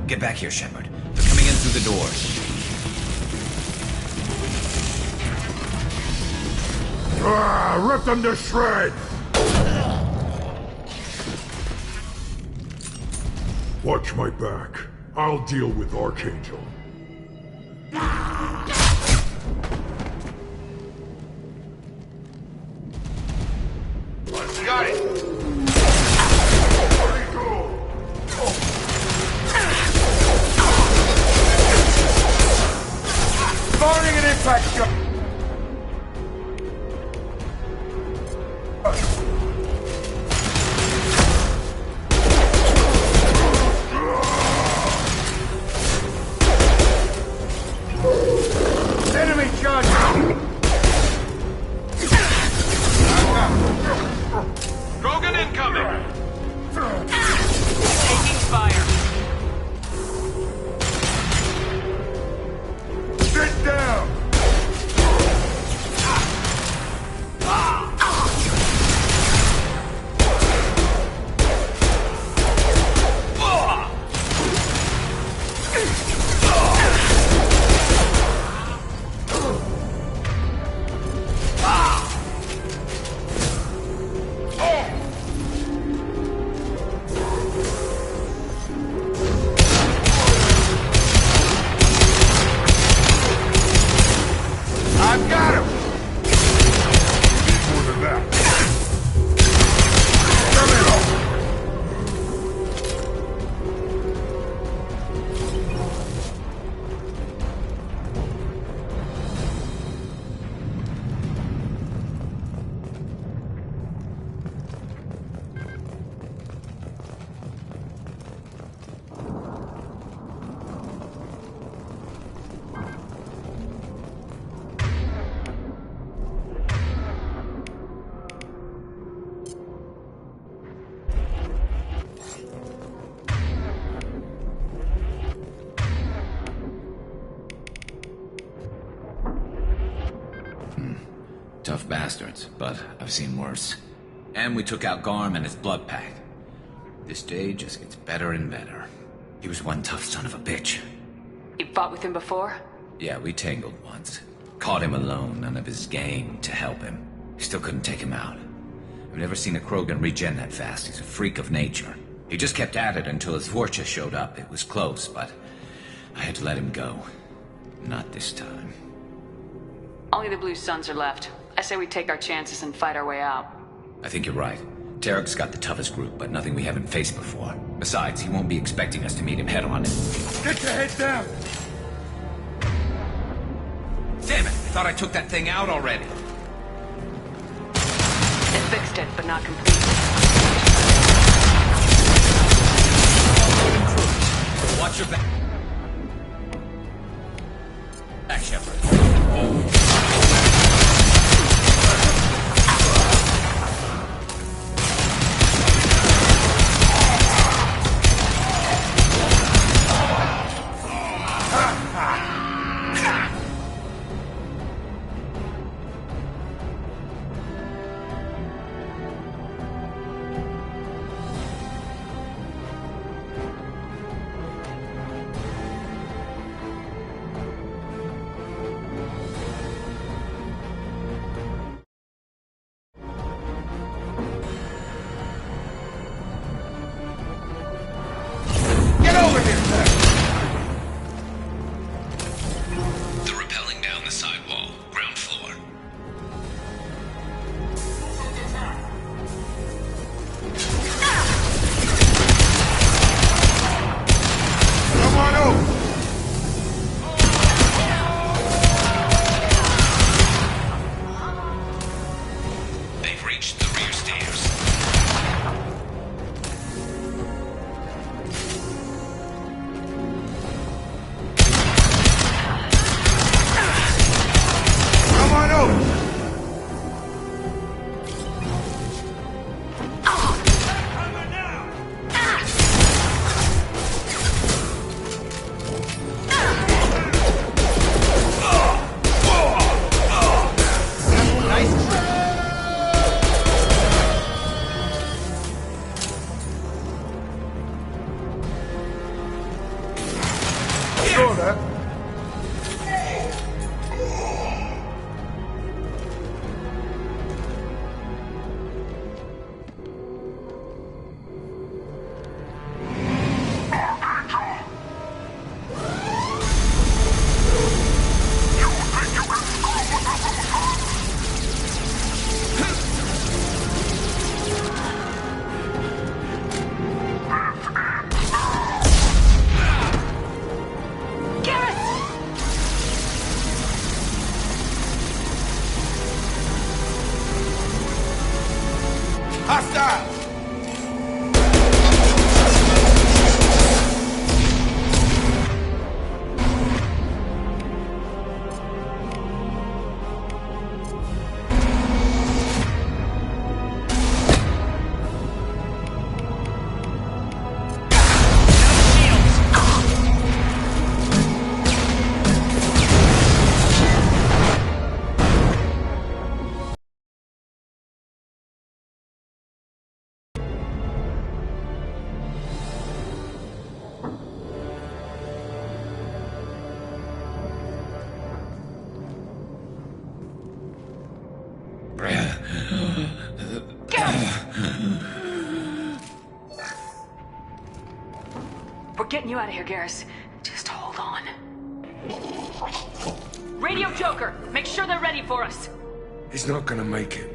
Get back here, Shepard. They're coming in through the doors. Rip them to shreds! Watch my back. I'll deal with Archangel. Got it! Firing an impact shot! Enemy charge! Krogan incoming! Taking fire. Sit down! tough bastards, but I've seen worse. And we took out Garm and his blood pack. This day just gets better and better. He was one tough son of a bitch. You fought with him before? Yeah, we tangled once. Caught him alone, none of his gang to help him. Still couldn't take him out. I've never seen a Krogan regen that fast. He's a freak of nature. He just kept at it until his Vorcha showed up. It was close, but I had to let him go. Not this time. Only the Blue Suns are left. I say we take our chances and fight our way out. I think you're right. Tarek's got the toughest group, but nothing we haven't faced before. Besides, he won't be expecting us to meet him head-on. Get your head down! Damn it! I thought I took that thing out already. It fixed it, but not completely. Watch your back. Back, Shepard. They're rappelling down the sidewall, ground floor. Come on over! They've reached the rear stairs. Come on over! Saw that. Hostile! We're getting you out of here, Garrus. Just hold on. Radio Joker! Make sure they're ready for us! He's not gonna make it.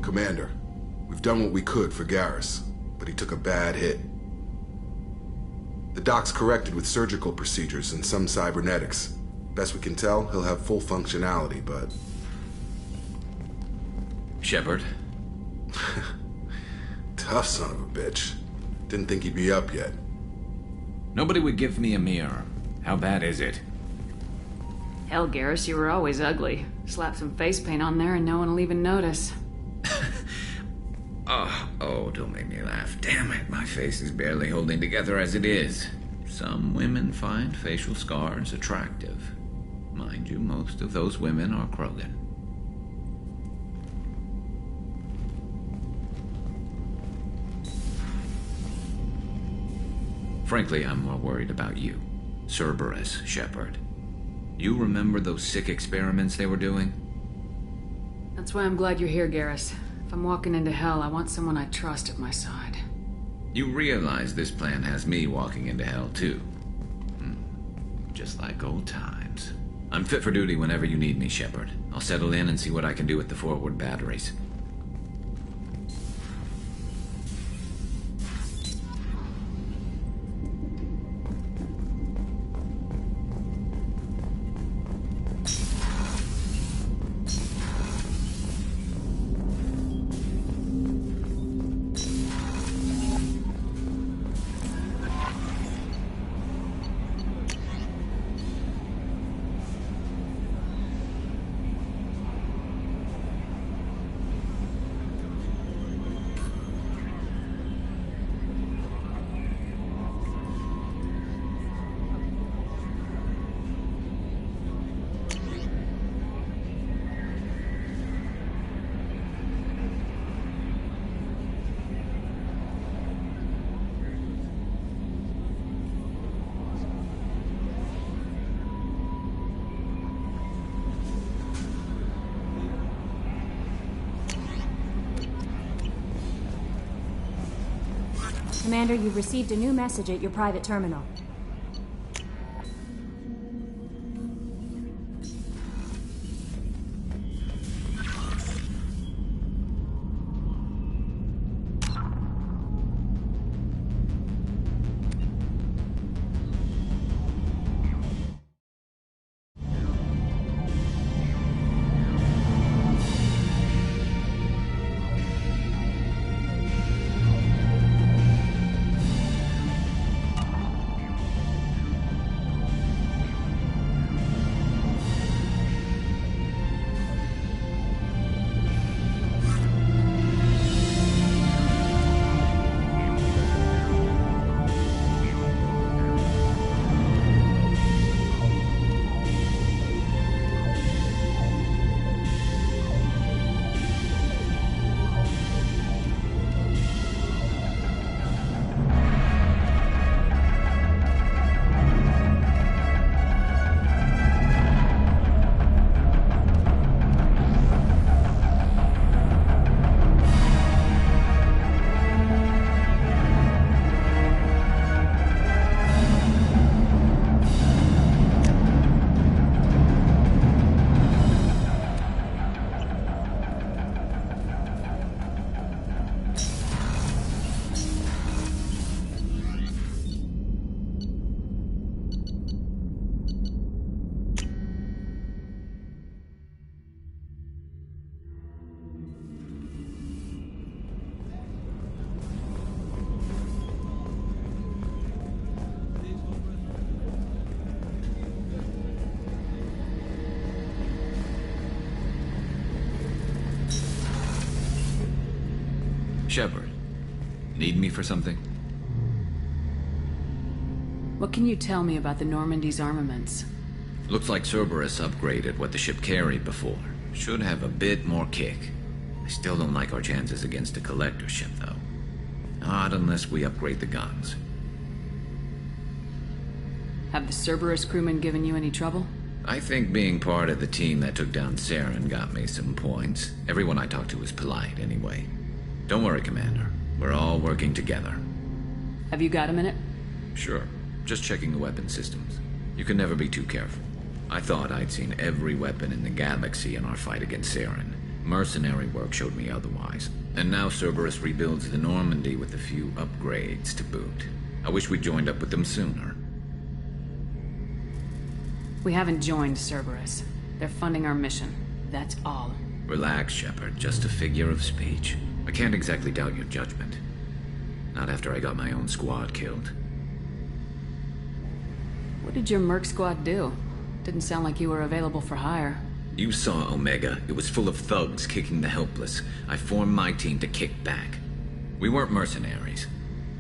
Commander, we've done what we could for Garrus, but he took a bad hit. The doc's corrected with surgical procedures and some cybernetics. Best we can tell, he'll have full functionality, but... Shepard? Tough son of a bitch. Didn't think he'd be up yet. Nobody would give me a mirror. How bad is it? Hell, Garrus, you were always ugly. Slap some face paint on there and no one will even notice. Oh, don't make me laugh. Damn it, my face is barely holding together as it is. Some women find facial scars attractive. Mind you, most of those women are Krogan. Frankly, I'm more worried about you. Cerberus, Shepard. You remember those sick experiments they were doing? That's why I'm glad you're here, Garrus. If I'm walking into hell, I want someone I trust at my side. You realize this plan has me walking into hell, too. Just like old times. I'm fit for duty whenever you need me, Shepard. I'll settle in and see what I can do with the forward batteries. Commander, you've received a new message at your private terminal. Shepard, need me for something? What can you tell me about the Normandy's armaments? Looks like Cerberus upgraded what the ship carried before. Should have a bit more kick. I still don't like our chances against a collector ship, though. Not unless we upgrade the guns. Have the Cerberus crewmen given you any trouble? I think being part of the team that took down Saren got me some points. Everyone I talked to was polite, anyway. Don't worry, Commander. We're all working together. Have you got a minute? Sure. Just checking the weapon systems. You can never be too careful. I thought I'd seen every weapon in the galaxy in our fight against Saren. Mercenary work showed me otherwise. And now Cerberus rebuilds the Normandy with a few upgrades to boot. I wish we'd joined up with them sooner. We haven't joined Cerberus. They're funding our mission. That's all. Relax, Shepard. Just a figure of speech. I can't exactly doubt your judgment. Not after I got my own squad killed. What did your merc squad do? Didn't sound like you were available for hire. You saw Omega. It was full of thugs kicking the helpless. I formed my team to kick back. We weren't mercenaries.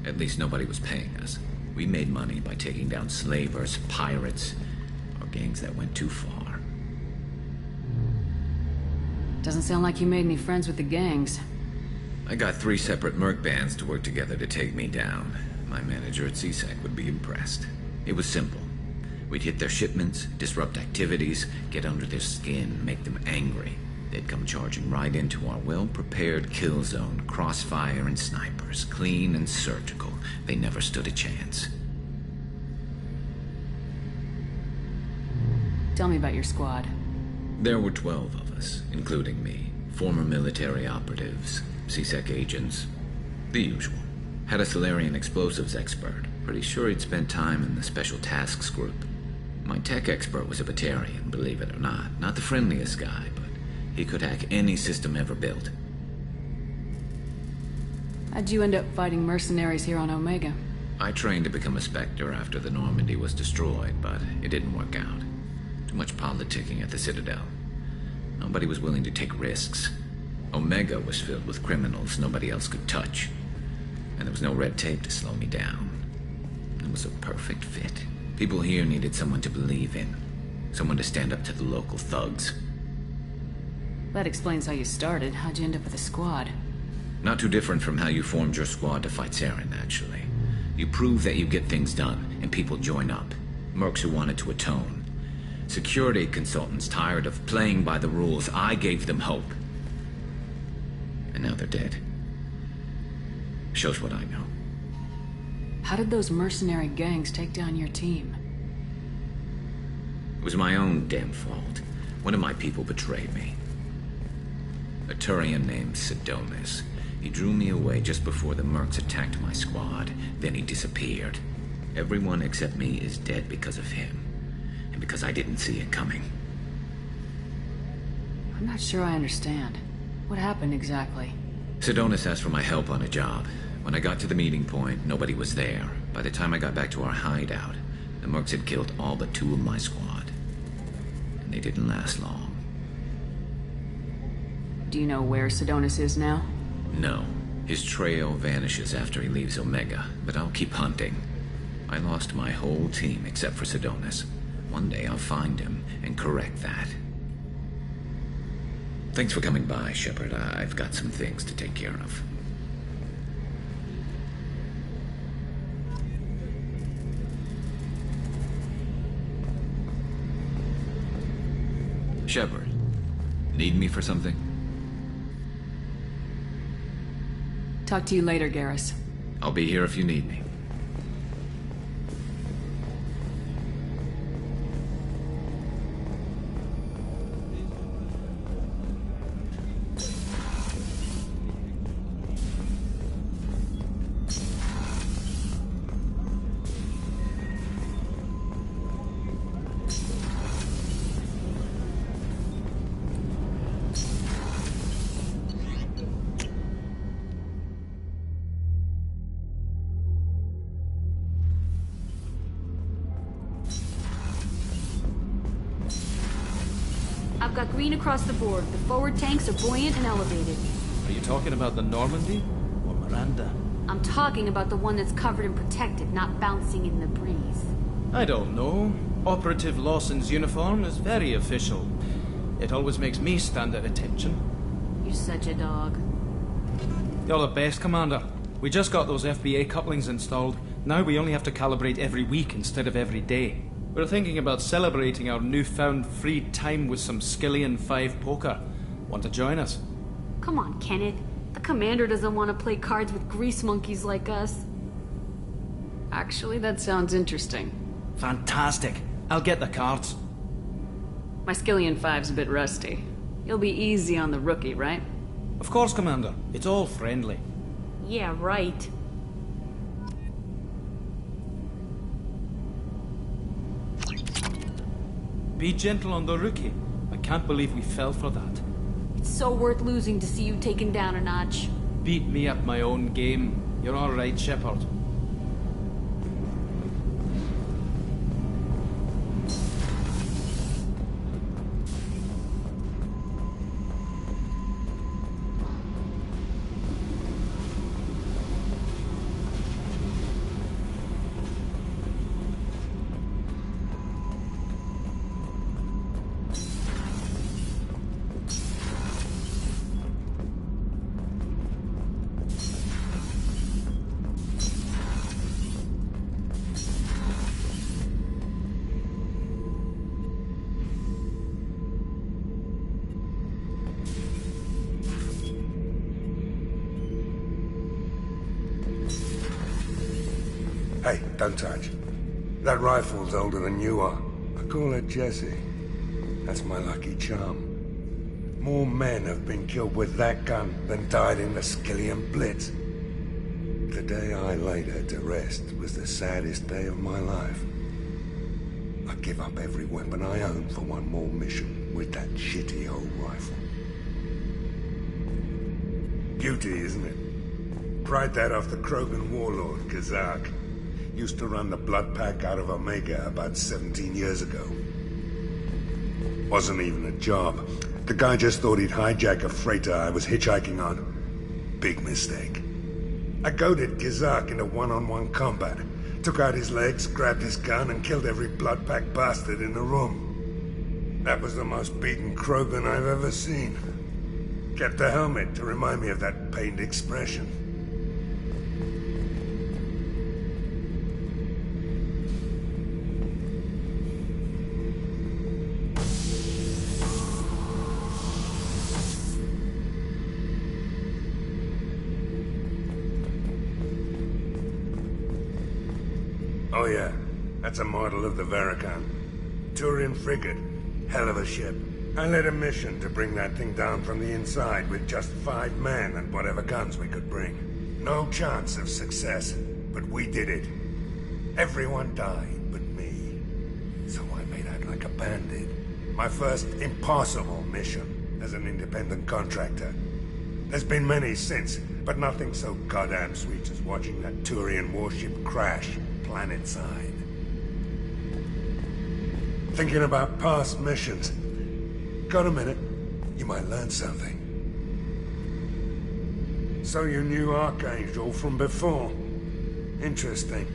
At least nobody was paying us. We made money by taking down slavers, pirates, or gangs that went too far. Doesn't sound like you made any friends with the gangs. I got 3 separate merc bands to work together to take me down. My manager at CSEC would be impressed. It was simple. We'd hit their shipments, disrupt activities, get under their skin, make them angry. They'd come charging right into our well-prepared kill zone, crossfire and snipers, clean and surgical. They never stood a chance. Tell me about your squad. There were 12 of us, including me. Former military operatives, CSEC agents, the usual. Had a Salarian explosives expert. Pretty sure he'd spent time in the Special Tasks Group. My tech expert was a Batarian, believe it or not. Not the friendliest guy, but he could hack any system ever built. How'd you end up fighting mercenaries here on Omega? I trained to become a Spectre after the Normandy was destroyed, but it didn't work out. Too much politicking at the Citadel. Nobody was willing to take risks. Omega was filled with criminals nobody else could touch. And there was no red tape to slow me down. It was a perfect fit. People here needed someone to believe in. Someone to stand up to the local thugs. That explains how you started. How'd you end up with a squad? Not too different from how you formed your squad to fight Saren, actually. You prove that you get things done, and people join up. Mercs who wanted to atone. Security consultants tired of playing by the rules. I gave them hope. And now they're dead. Shows what I know. How did those mercenary gangs take down your team? It was my own damn fault. One of my people betrayed me. A Turian named Sidonis. He drew me away just before the mercs attacked my squad. Then he disappeared. Everyone except me is dead because of him. And because I didn't see it coming. I'm not sure I understand. What happened exactly? Sidonis asked for my help on a job. When I got to the meeting point, nobody was there. By the time I got back to our hideout, the mercs had killed all but 2 of my squad. And they didn't last long. Do you know where Sidonis is now? No. His trail vanishes after he leaves Omega, but I'll keep hunting. I lost my whole team except for Sidonis. One day I'll find him and correct that. Thanks for coming by, Shepard. I've got some things to take care of. Shepard, need me for something? Talk to you later, Garrus. I'll be here if you need me. I've got green across the board. The forward tanks are buoyant and elevated. Are you talking about the Normandy? Or Miranda? I'm talking about the one that's covered and protected, not bouncing in the breeze. I don't know. Operative Lawson's uniform is very official. It always makes me stand at attention. You're such a dog. You're the best, Commander. We just got those FBA couplings installed. Now we only have to calibrate every week instead of every day. We're thinking about celebrating our newfound free time with some Skillian 5 poker. Want to join us? Come on, Kenneth. The commander doesn't want to play cards with grease monkeys like us. Actually, that sounds interesting. Fantastic. I'll get the cards. My Skillian 5's a bit rusty. You'll be easy on the rookie, right? Of course, Commander. It's all friendly. Yeah, right. Be gentle on the rookie. I can't believe we fell for that. It's so worth losing to see you taken down a notch. Beat me at my own game. You're all right, Shepard. Hey, don't touch. That rifle's older than you are. I call it Jesse. That's my lucky charm. More men have been killed with that gun than died in the Skillian Blitz. The day I laid her to rest was the saddest day of my life. I give up every weapon I own for one more mission with that shitty old rifle. Guilty, isn't it? Pried that off the Krogan warlord, Kazak. Used to run the Blood Pack out of Omega about 17 years ago. Wasn't even a job. The guy just thought he'd hijack a freighter I was hitchhiking on. Big mistake. I goaded Kazak into one-on-one combat. Took out his legs, grabbed his gun, and killed every Blood Pack bastard in the room. That was the most beaten Krogan I've ever seen. Kept a helmet to remind me of that pained expression. Oh yeah, that's a model of the Verikan. Turian frigate. Hell of a ship. I led a mission to bring that thing down from the inside with just 5 men and whatever guns we could bring. No chance of success, but we did it. Everyone died but me. So I made out like a bandit. My first impossible mission as an independent contractor. There's been many since, but nothing so goddamn sweet as watching that Turian warship crash planet-side. Thinking about past missions. Got a minute? You might learn something. So you knew Archangel from before? Interesting.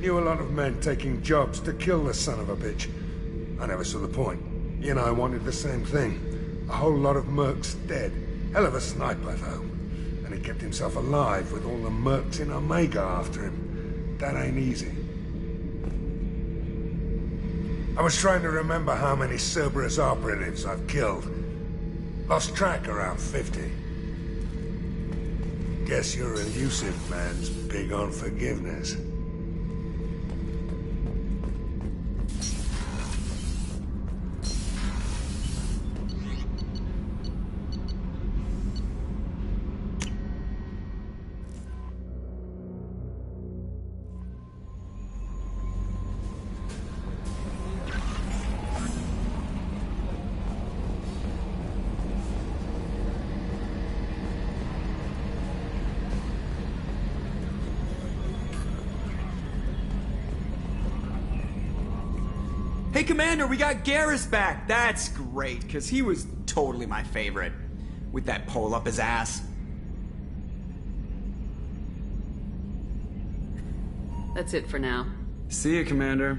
Knew a lot of men taking jobs to kill the son of a bitch. I never saw the point. He and I wanted the same thing. A whole lot of mercs dead. Hell of a sniper, though. And he kept himself alive with all the mercs in Omega after him. That ain't easy. I was trying to remember how many Cerberus operatives I've killed. Lost track around 50. Guess your elusive man's big on forgiveness. Hey, Commander, we got Garrus back. That's great, because he was totally my favorite. With that pole up his ass. That's it for now. See you, Commander.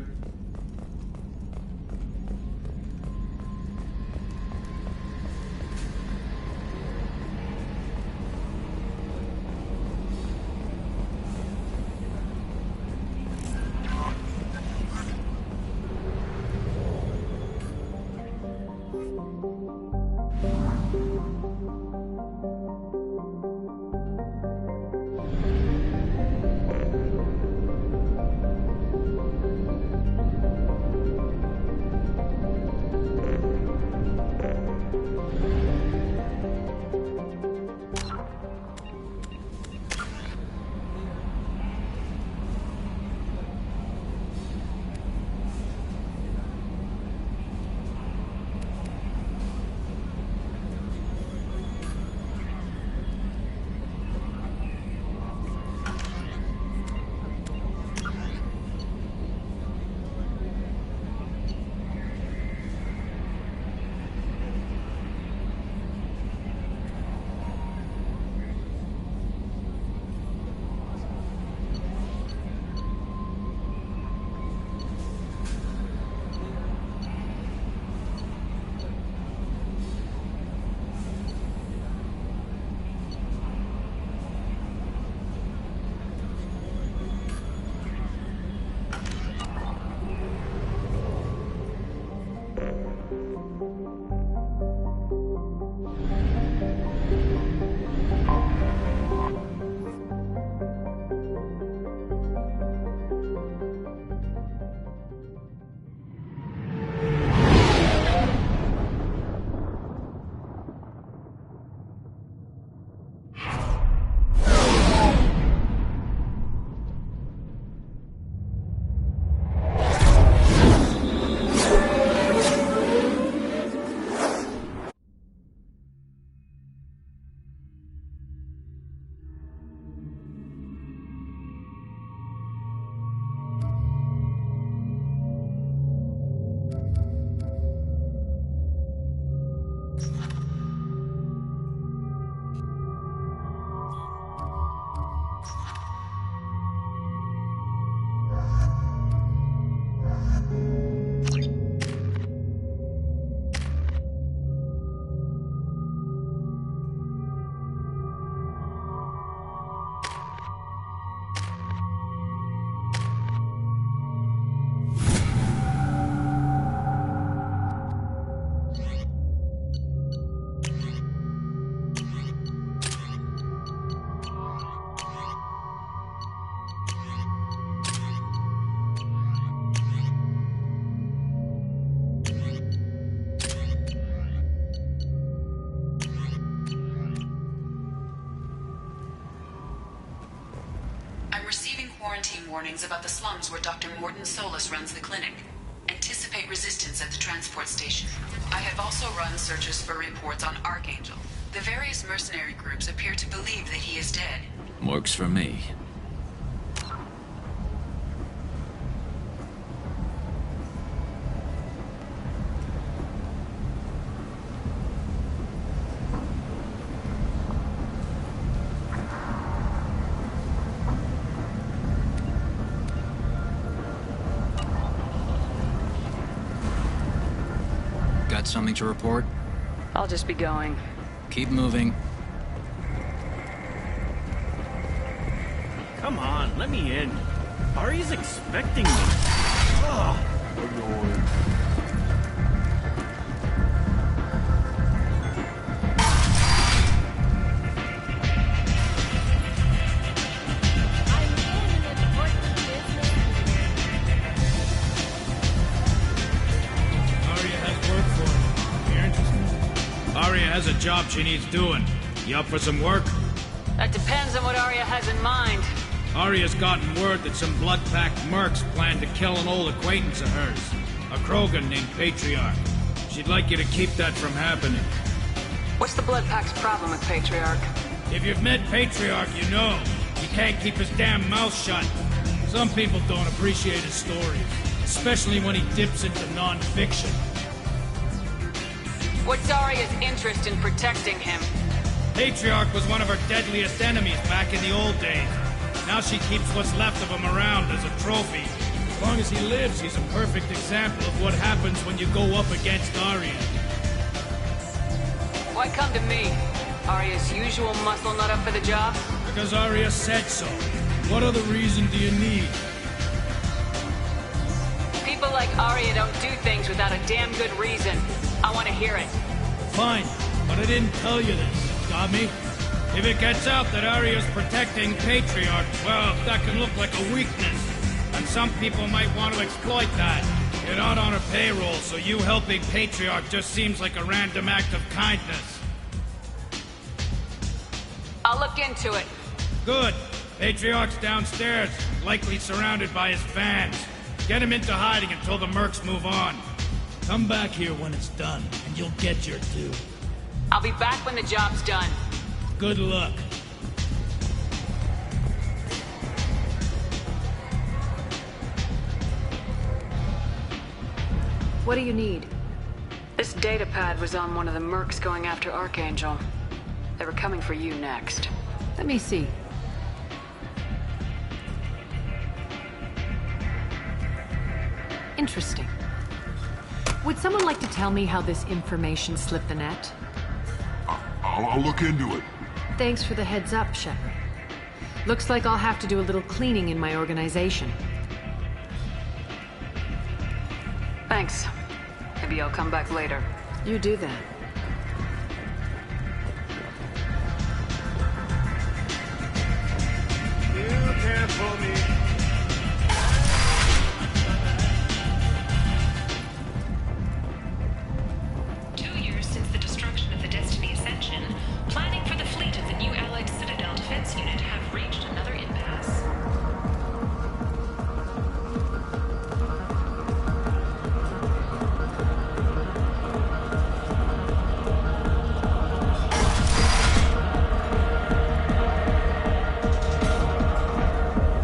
quarantine warnings about the slums where Dr. Morden Solus runs the clinic. Anticipate resistance at the transport station. I have also run searches for reports on Archangel. The various mercenary groups appear to believe that he is dead. Works for me. Got something to report? I'll just be going. Keep moving. Come on, let me in. Ari's expecting me. Ugh. Annoying. Aria has a job she needs doing. You up for some work? That depends on what Arya has in mind. Aria's gotten word that some blood-packed mercs plan to kill an old acquaintance of hers. A Krogan named Patriarch. She'd like you to keep that from happening. What's the Blood Pack's problem with Patriarch? If you've met Patriarch, you know. He can't keep his damn mouth shut. Some people don't appreciate his stories. Especially when he dips into non-fiction. What's Arya's interest in protecting him? Patriarch was one of her deadliest enemies back in the old days. Now she keeps what's left of him around as a trophy. As long as he lives, he's a perfect example of what happens when you go up against Arya. Why come to me? Arya's usual muscle not up for the job? Because Arya said so. What other reason do you need? People like Arya don't do things without a damn good reason. I want to hear it. Fine, but I didn't tell you this. Got me? If it gets out that Arya's protecting Patriarch, well, that can look like a weakness. And some people might want to exploit that. You're not on her payroll, so you helping Patriarch just seems like a random act of kindness. I'll look into it. Good. Patriarch's downstairs, likely surrounded by his fans. Get him into hiding until the mercs move on. Come back here when it's done, and you'll get your due. I'll be back when the job's done. Good luck. What do you need? This data pad was on one of the mercs going after Archangel. They were coming for you next. Let me see. Interesting. Would someone like to tell me how this information slipped the net? I'll look into it. Thanks for the heads up, Shepard. Looks like I'll have to do a little cleaning in my organization. Thanks. Maybe I'll come back later. You do that. You can't pull me. Planning for the fleet of the new Allied Citadel Defense Unit have reached another impasse.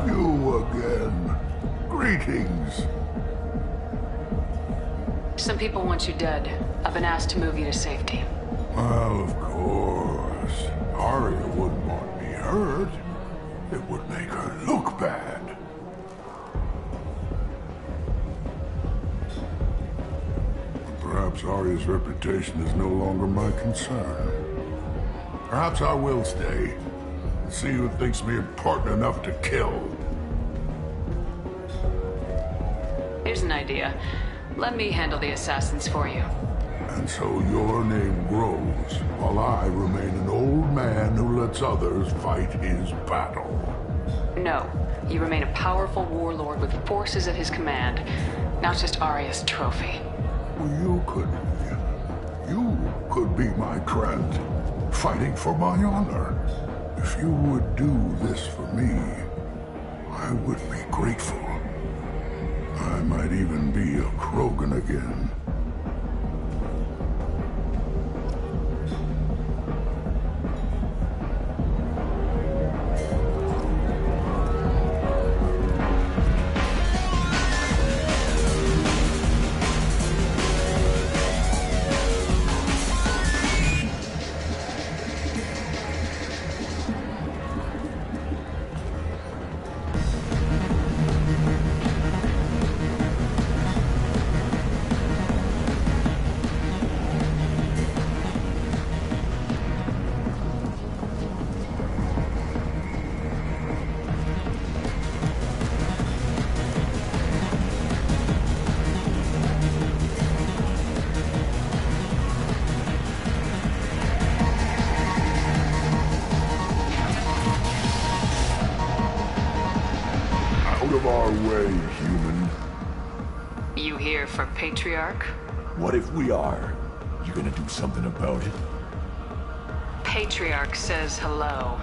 You again. Greetings. Some people want you dead. I've been asked to move you to safety. Well, of course. Arya wouldn't want me hurt. It would make her look bad. Perhaps Arya's reputation is no longer my concern. Perhaps I will stay and see who thinks me important enough to kill. Here's an idea. Let me handle the assassins for you. And so your name grows, while I remain an old man who lets others fight his battle. No. You remain a powerful warlord with forces at his command, not just Arya's trophy. You could be my Trent, fighting for my honor. If you would do this for me, I I would be grateful. I might even be a Krogan again. Out of our way, human. You here for Patriarch? What if we are? You gonna do something about it? Patriarch says hello.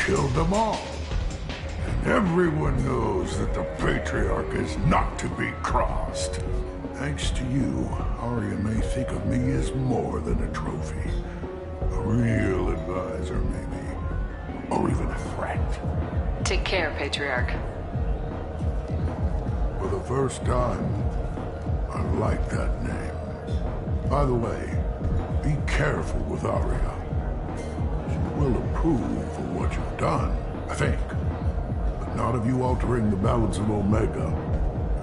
Killed them all. And everyone knows that the Patriarch is not to be crossed. Thanks to you, Arya may think of me as more than a trophy. A real advisor, maybe. Or even a threat. Take care, Patriarch. For the first time, I like that name. By the way, be careful with Arya. She will approve of what you've done, I think. But not of you altering the balance of Omega.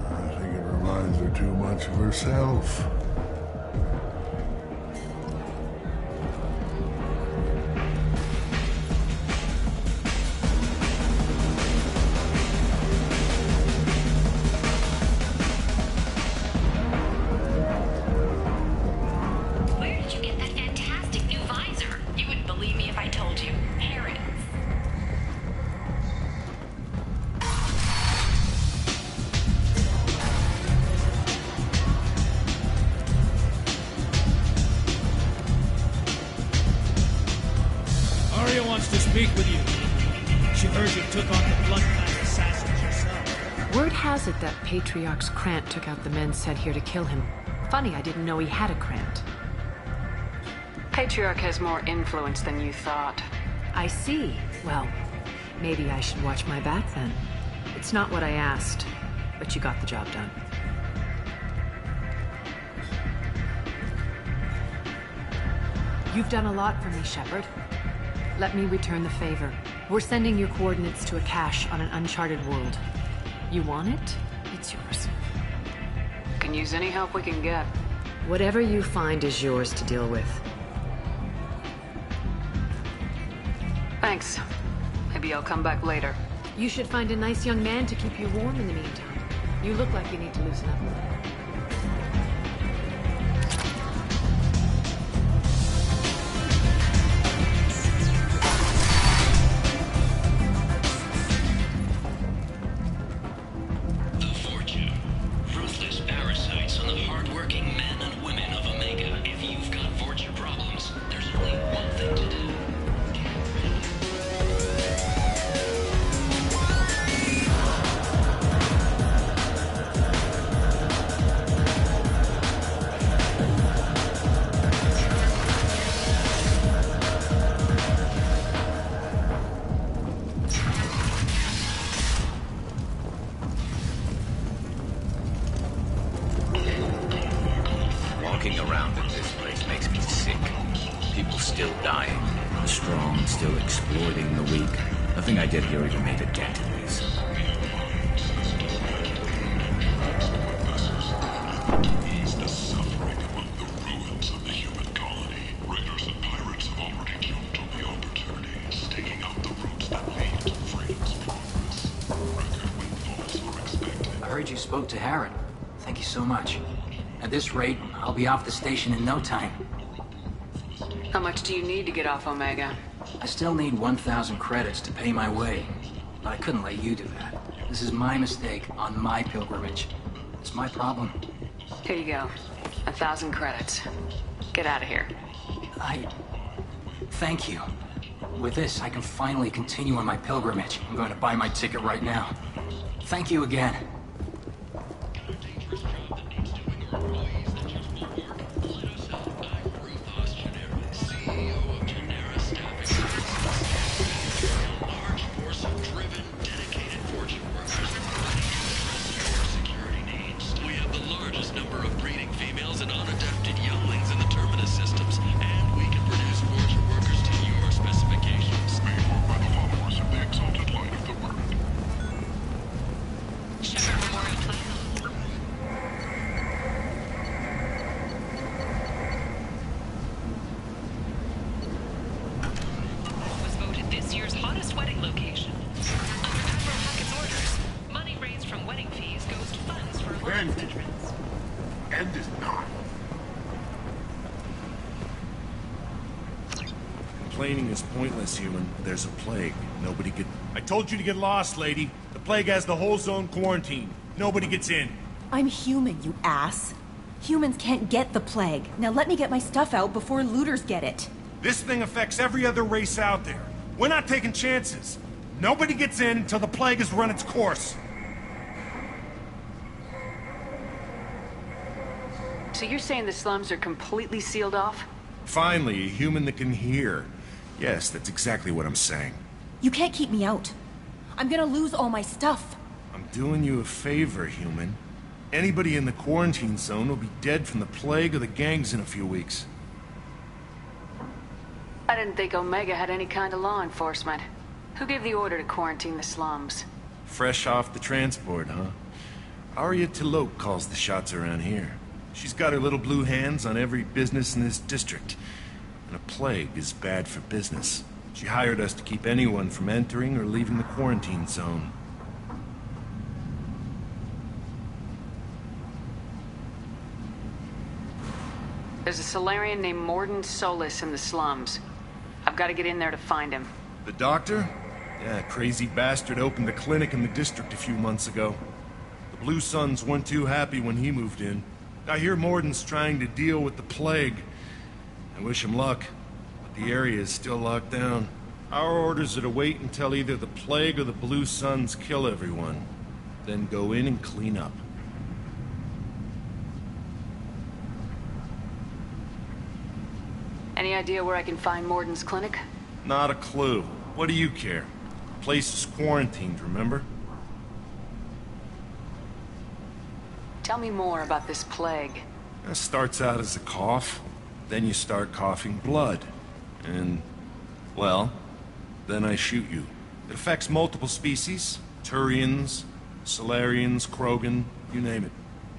I think it reminds her too much of herself. Where did you get that fantastic new visor? You wouldn't believe me if I told you. Harry. Arya wants to speak with you. She heard you took on the Bloodclan assassins yourself. Word has it that Patriarch's Krant took out the men sent here to kill him. Funny, I didn't know he had a Krant. Patriarch has more influence than you thought. I see. Well, maybe I should watch my back then. It's not what I asked, but you got the job done. You've done a lot for me, Shepard. Let me return the favor. We're sending your coordinates to a cache on an uncharted world. You want it? It's yours. Can use any help we can get. Whatever you find is yours to deal with. Thanks. Maybe I'll come back later. You should find a nice young man to keep you warm in the meantime. You look like you need to loosen up. The Fortune. Ruthless parasites on the hardworking men and women of Omega. If you've got Vorcha problems, there's only one thing to do. Walking around in this place makes me sick. People still dying, the strong still exploiting the weak. Nothing I did here even made a dent in this. Ease the suffering among the ruins of the human colony. Raiders and pirates have already jumped on the opportunities, taking out the routes that lead to freedom's progress. Record windfalls are expected. I heard you spoke to Harren. Thank you so much. At this rate, I'll be off the station in no time. How much do you need to get off Omega? I still need 1,000 credits to pay my way, but I couldn't let you do that. This is my mistake on my pilgrimage. It's my problem. Here you go. 1,000 credits. Get out of here. Thank you. With this, I can finally continue on my pilgrimage. I'm going to buy my ticket right now. Thank you again. Complaining is pointless, human. There's a plague. Nobody could... I told you to get lost, lady. The plague has the whole zone quarantined. Nobody gets in. I'm human, you ass. Humans can't get the plague. Now let me get my stuff out before looters get it. This thing affects every other race out there. We're not taking chances. Nobody gets in until the plague has run its course. So you're saying the slums are completely sealed off? Finally, a human that can hear. Yes, that's exactly what I'm saying. You can't keep me out. I'm gonna lose all my stuff. I'm doing you a favor, human. Anybody in the quarantine zone will be dead from the plague or the gangs in a few weeks. I didn't think Omega had any kind of law enforcement. Who gave the order to quarantine the slums? Fresh off the transport, huh? Arya T'Loak calls the shots around here. She's got her little blue hands on every business in this district. And a plague is bad for business. She hired us to keep anyone from entering or leaving the quarantine zone. There's a Salarian named Mordin Solus in the slums. I've got to get in there to find him. The doctor? Yeah, crazy bastard opened a clinic in the district a few months ago. The Blue Suns weren't too happy when he moved in. I hear Mordin's trying to deal with the plague. I wish him luck, but the area is still locked down. Our orders are to wait until either the plague or the Blue Suns kill everyone, then go in and clean up. Any idea where I can find Mordin's clinic? Not a clue. What do you care? The place is quarantined, remember? Tell me more about this plague. It starts out as a cough, then you start coughing blood. And, well, then I shoot you. It affects multiple species. Turians, Salarians, Krogan, you name it.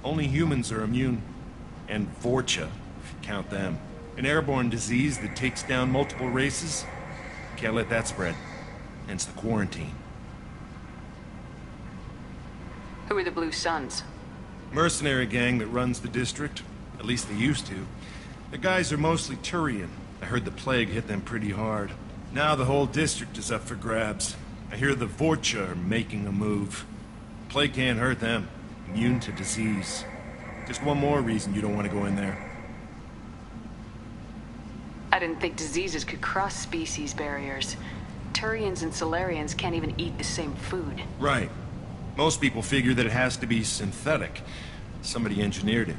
Only humans are immune. And Vorcha, if you count them. An airborne disease that takes down multiple races. Can't let that spread. Hence the quarantine. Who are the Blue Suns? Mercenary gang that runs the district. At least they used to. The guys are mostly Turian. I heard the plague hit them pretty hard. Now the whole district is up for grabs. I hear the Vorcha are making a move. Plague can't hurt them. Immune to disease. Just one more reason you don't want to go in there. I didn't think diseases could cross species barriers. Turians and Salarians can't even eat the same food. Right. Most people figure that it has to be synthetic. Somebody engineered it.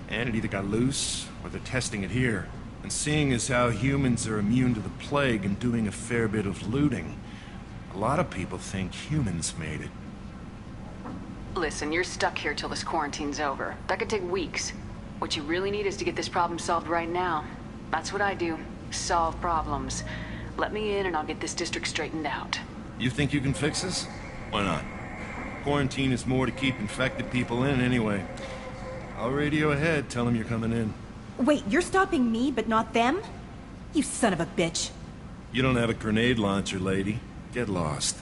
And it either got loose, or they're testing it here. And seeing as how humans are immune to the plague and doing a fair bit of looting, a lot of people think humans made it. Listen, you're stuck here till this quarantine's over. That could take weeks. What you really need is to get this problem solved right now. That's what I do. Solve problems. Let me in and I'll get this district straightened out. You think you can fix this? Why not? Quarantine is more to keep infected people in anyway. I'll radio ahead, tell them you're coming in. Wait, you're stopping me, but not them? You son of a bitch. You don't have a grenade launcher, lady. Get lost.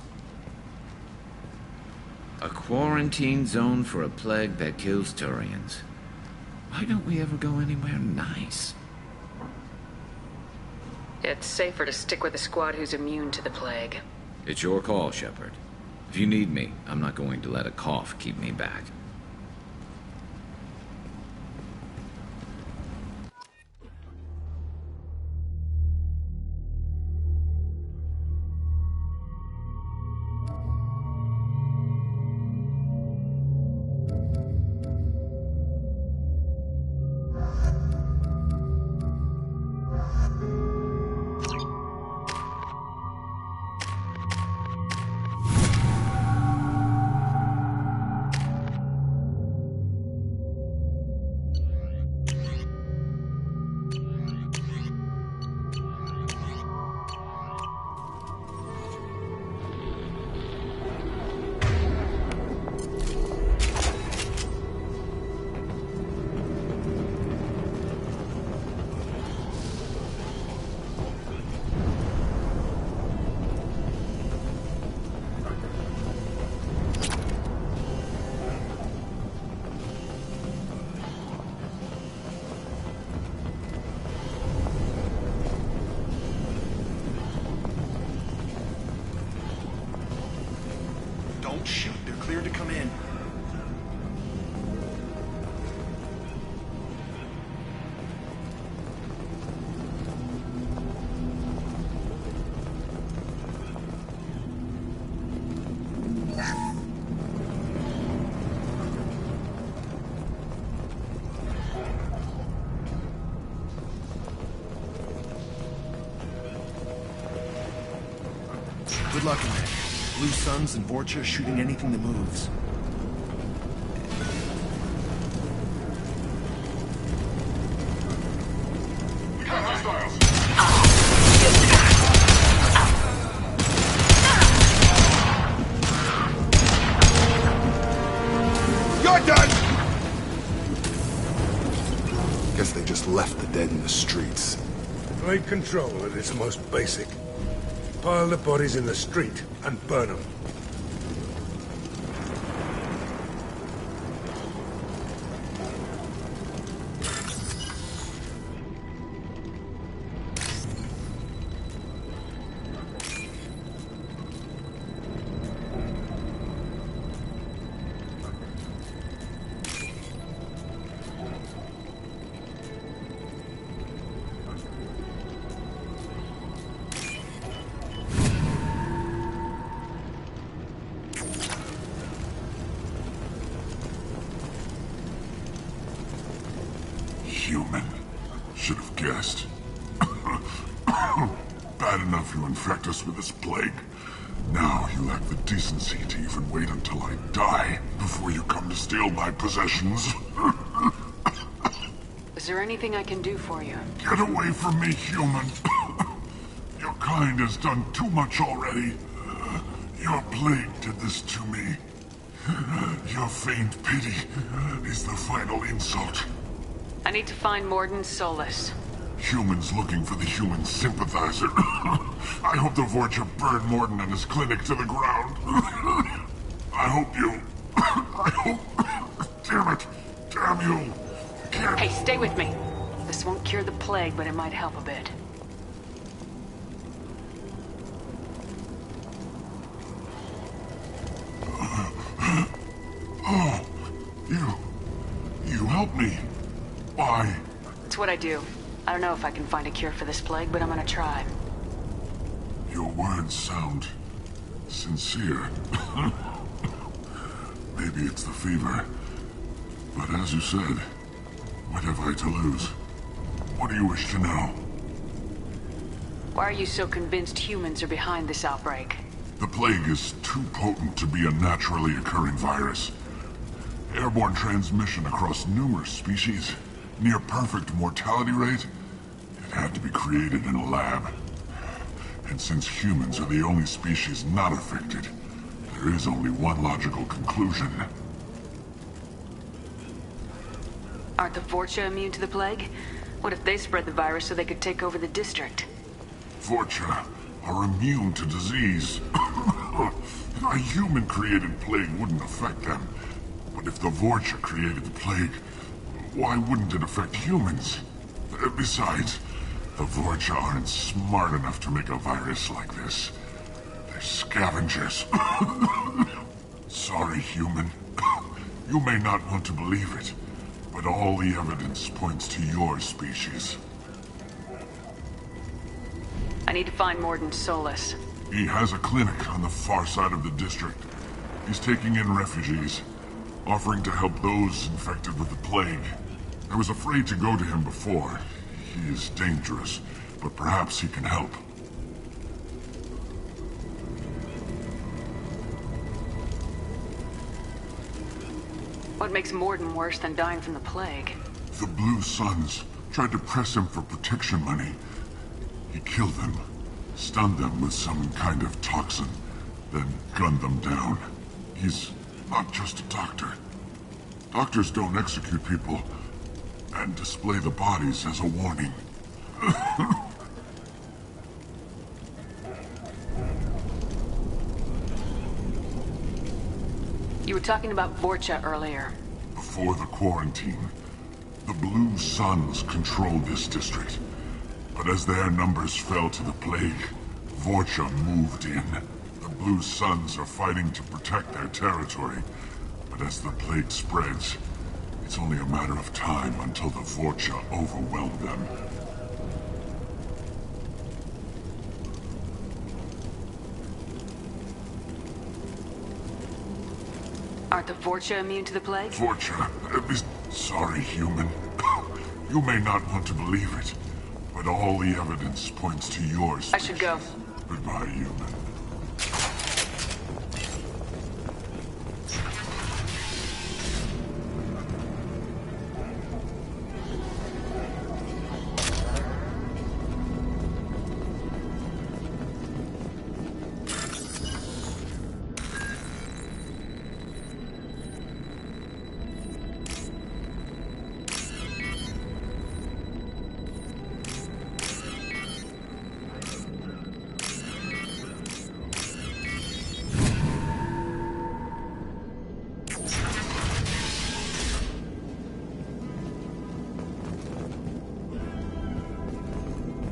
A quarantine zone for a plague that kills Turians. Why don't we ever go anywhere nice? It's safer to stick with a squad who's immune to the plague. It's your call, Shepard. If you need me, I'm not going to let a cough keep me back. Shoot, they're cleared to come in. Good luck, man. Blue Suns and Vorcha shooting anything that moves. You're done! Guess they just left the dead in the streets. Plague control at its most basic. Pile the bodies in the street and burn them. Human. Should have guessed. Bad enough you infect us with this plague. Now you lack the decency to even wait until I die before you come to steal my possessions. Is there anything I can do for you? Get away from me, human. Your kind has done too much already. Your plague did this to me. Your feigned pity is the final insult. I need to find Mordin Solus. Humans looking for the human sympathizer. I hope the Vorcha burn Mordin and his clinic to the ground. I hope you... I hope... Damn it! Damn you! Can't... Hey, stay with me. This won't cure the plague, but it might help a bit. Oh, you helped me. Why? It's what I do. I don't know if I can find a cure for this plague, but I'm gonna try. Your words sound sincere. Maybe it's the fever. But as you said, what have I to lose? What do you wish to know? Why are you so convinced humans are behind this outbreak? The plague is too potent to be a naturally occurring virus. Airborne transmission across numerous species, near perfect mortality rate. It had to be created in a lab. And since humans are the only species not affected, there is only one logical conclusion. Aren't the Vorcha immune to the plague? What if they spread the virus so they could take over the district? Vorcha are immune to disease. A human-created plague wouldn't affect them. But if the Vorcha created the plague, why wouldn't it affect humans? Besides, the Vorcha aren't smart enough to make a virus like this. They're scavengers. Sorry, human. You may not want to believe it, but all the evidence points to your species. I need to find Morden Solis. He has a clinic on the far side of the district. He's taking in refugees, offering to help those infected with the plague. I was afraid to go to him before. He is dangerous, but perhaps he can help. What makes Morden worse than dying from the plague? The Blue Suns tried to press him for protection money. He killed them, stunned them with some kind of toxin, then gunned them down. He's not just a doctor. Doctors don't execute people and display the bodies as a warning. You were talking about Vorcha earlier. Before the quarantine, the Blue Suns controlled this district. But as their numbers fell to the plague, Vorcha moved in. The Blue Suns are fighting to protect their territory. But as the plague spreads, it's only a matter of time until the Vorcha overwhelm them. Aren't the Vorcha immune to the plague? Vorcha? Sorry, human. You may not want to believe it, but all the evidence points to your species. I should go. Goodbye, human.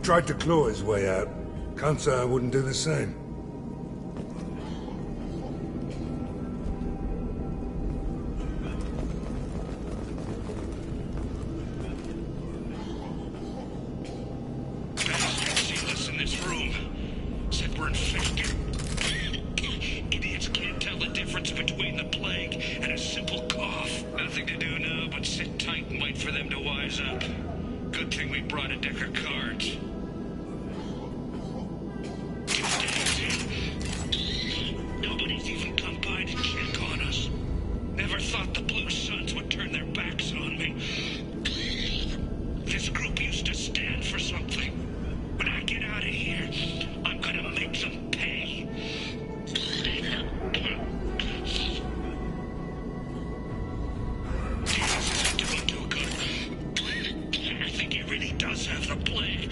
Tried to claw his way out. Can't say I wouldn't do the same. See us in this room. Said we're infected. Idiots can't tell the difference between the plague and a simple cough. Nothing to do now but sit tight and wait for them to wise up. Good thing we brought a deck of cards. Nobody's even come by to check on us. Never thought the Blue Suns would turn their backs on me. This group used to stand for something. When I get out of here, I'm gonna make them pay. Jesus isn't doing too good. I think he really does have the plague.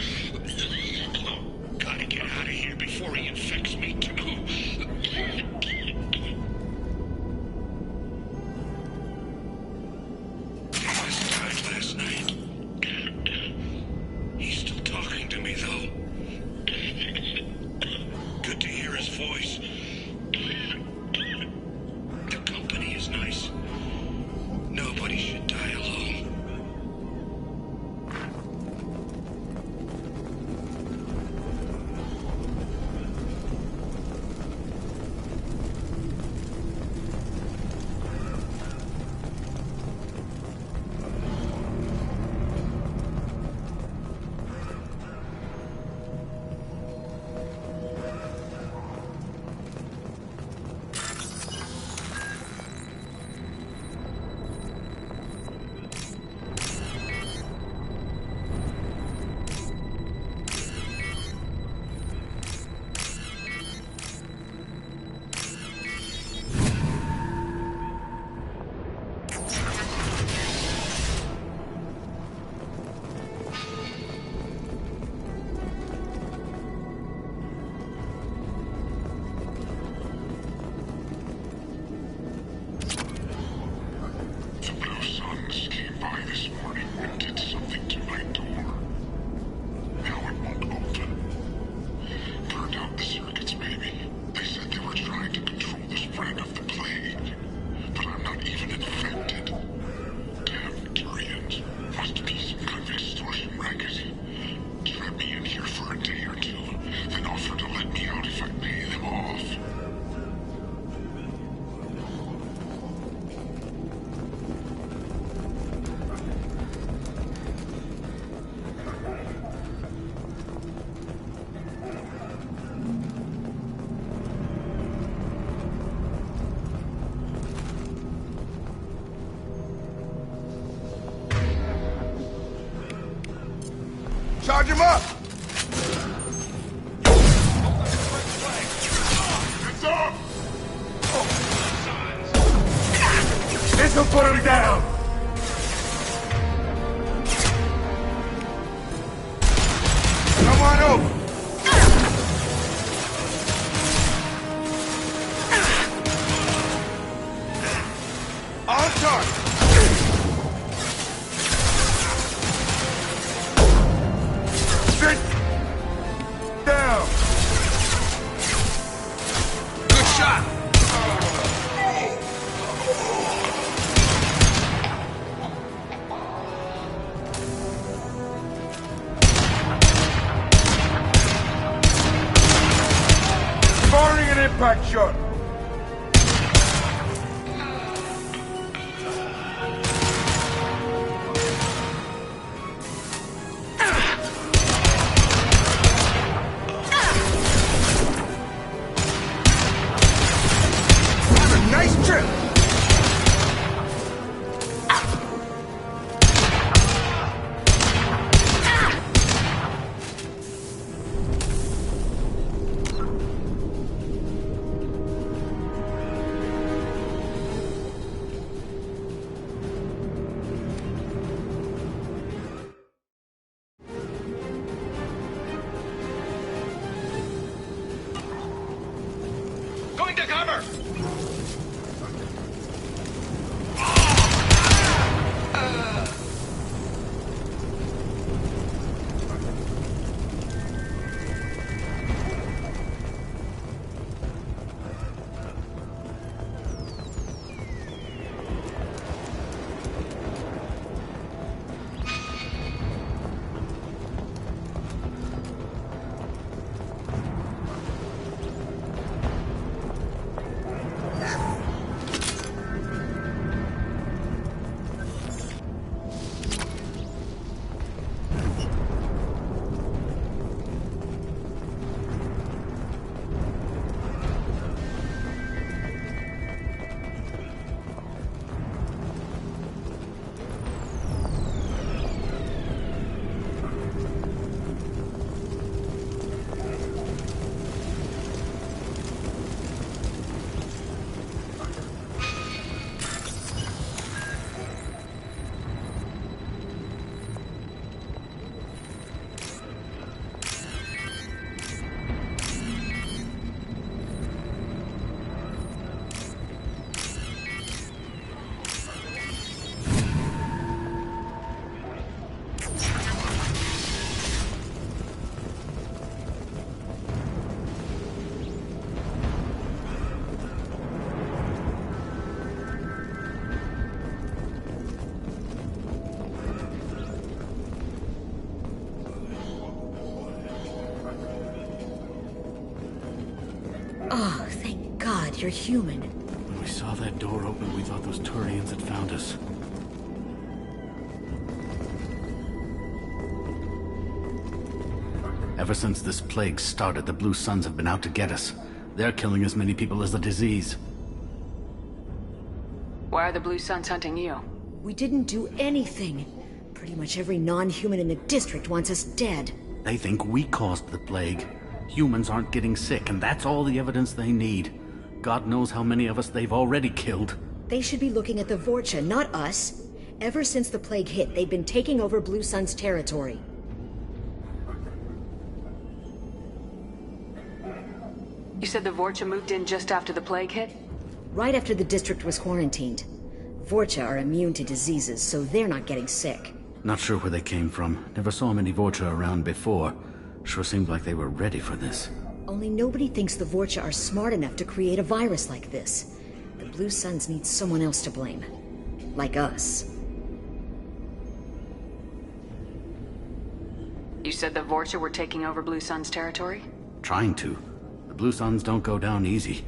Gotta get out of here before he infects me too. Last night. He's still talking to me, though. Good to hear his voice. The company is nice. Nobody should die alone. and did something to my door. Now it won't open. Turned out the circuits, maybe. They said they were trying to control the spread of the plague. But I'm not even infected. Damn Turians. Must be some kind of extortion racket. Trap me in here for a day or two, then offer to let me out if I pay them off. Charge him up! It's up! This'll put him down! Come on over! On target! Sit down! Good shot! Firing an impact shot! Nice trip! Going to cover! Oh, thank God you're human. When we saw that door open, we thought those Turians had found us. Ever since this plague started, the Blue Suns have been out to get us. They're killing as many people as the disease. Why are the Blue Suns hunting you? We didn't do anything. Pretty much every non-human in the district wants us dead. They think we caused the plague. Humans aren't getting sick, and that's all the evidence they need. God knows how many of us they've already killed. They should be looking at the Vorcha, not us. Ever since the plague hit, they've been taking over Blue Sun's territory. You said the Vorcha moved in just after the plague hit? Right after the district was quarantined. Vorcha are immune to diseases, so they're not getting sick. Not sure where they came from. Never saw many Vorcha around before. Sure seemed like they were ready for this. Only nobody thinks the Vorcha are smart enough to create a virus like this. The Blue Suns need someone else to blame. Like us. You said the Vorcha were taking over Blue Sun's territory? Trying to. The Blue Suns don't go down easy.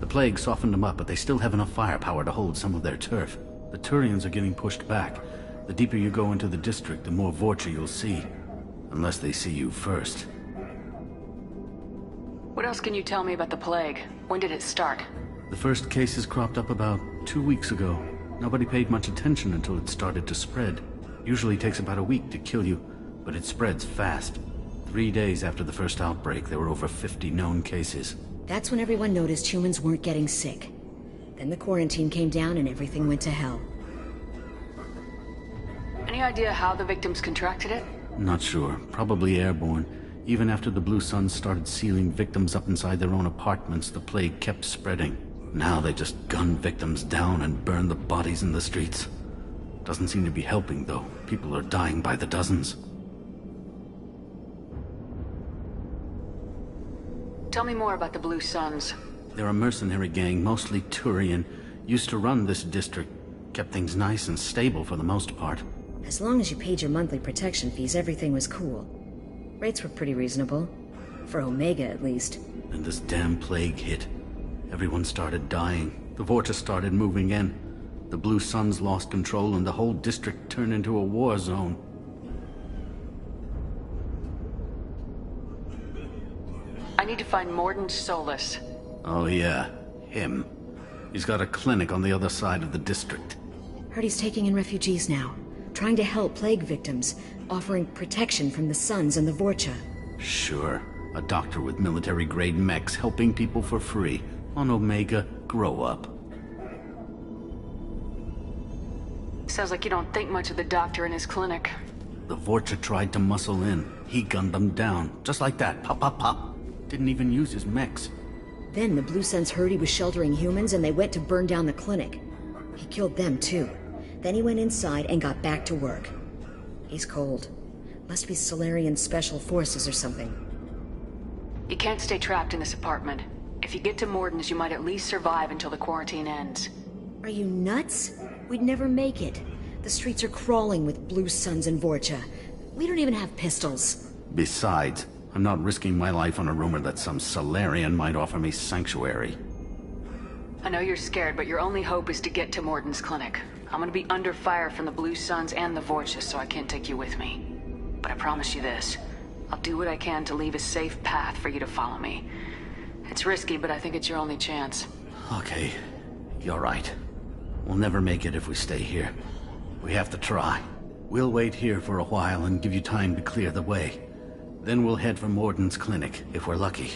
The plague softened them up, but they still have enough firepower to hold some of their turf. The Turians are getting pushed back. The deeper you go into the district, the more Vorcha you'll see. Unless they see you first. What else can you tell me about the plague? When did it start? The first cases cropped up about 2 weeks ago. Nobody paid much attention until it started to spread. Usually takes about a week to kill you, but it spreads fast. 3 days after the first outbreak, there were over 50 known cases. That's when everyone noticed humans weren't getting sick. Then the quarantine came down and everything went to hell. Any idea how the victims contracted it? Not sure. Probably airborne. Even after the Blue Suns started sealing victims up inside their own apartments, the plague kept spreading. Now they just gun victims down and burn the bodies in the streets. Doesn't seem to be helping, though. People are dying by the dozens. Tell me more about the Blue Suns. They're a mercenary gang, mostly Turian. Used to run this district. Kept things nice and stable for the most part. As long as you paid your monthly protection fees, everything was cool. Rates were pretty reasonable. For Omega, at least. And this damn plague hit. Everyone started dying. The Vorcha started moving in. The Blue Suns lost control and the whole district turned into a war zone. I need to find Mordin Solus. Oh yeah, him. He's got a clinic on the other side of the district. Heard he's taking in refugees now. Trying to help plague victims. Offering protection from the Suns and the Vorcha. Sure. A doctor with military-grade mechs helping people for free. On Omega, grow up. Sounds like you don't think much of the doctor in his clinic. The Vorcha tried to muscle in. He gunned them down. Just like that. Pop, pop, pop. Didn't even use his mechs. Then the Blue Suns heard he was sheltering humans and they went to burn down the clinic. He killed them too. Then he went inside and got back to work. He's cold. Must be Solarian Special Forces or something. You can't stay trapped in this apartment. If you get to Mordin's, you might at least survive until the quarantine ends. Are you nuts? We'd never make it. The streets are crawling with Blue Suns and Vorcha. We don't even have pistols. Besides, I'm not risking my life on a rumor that some Solarian might offer me sanctuary. I know you're scared, but your only hope is to get to Mordin's clinic. I'm gonna be under fire from the Blue Suns and the Vorcha, so I can't take you with me. But I promise you this. I'll do what I can to leave a safe path for you to follow me. It's risky, but I think it's your only chance. Okay, you're right. We'll never make it if we stay here. We have to try. We'll wait here for a while and give you time to clear the way. Then we'll head for Mordin's clinic, if we're lucky.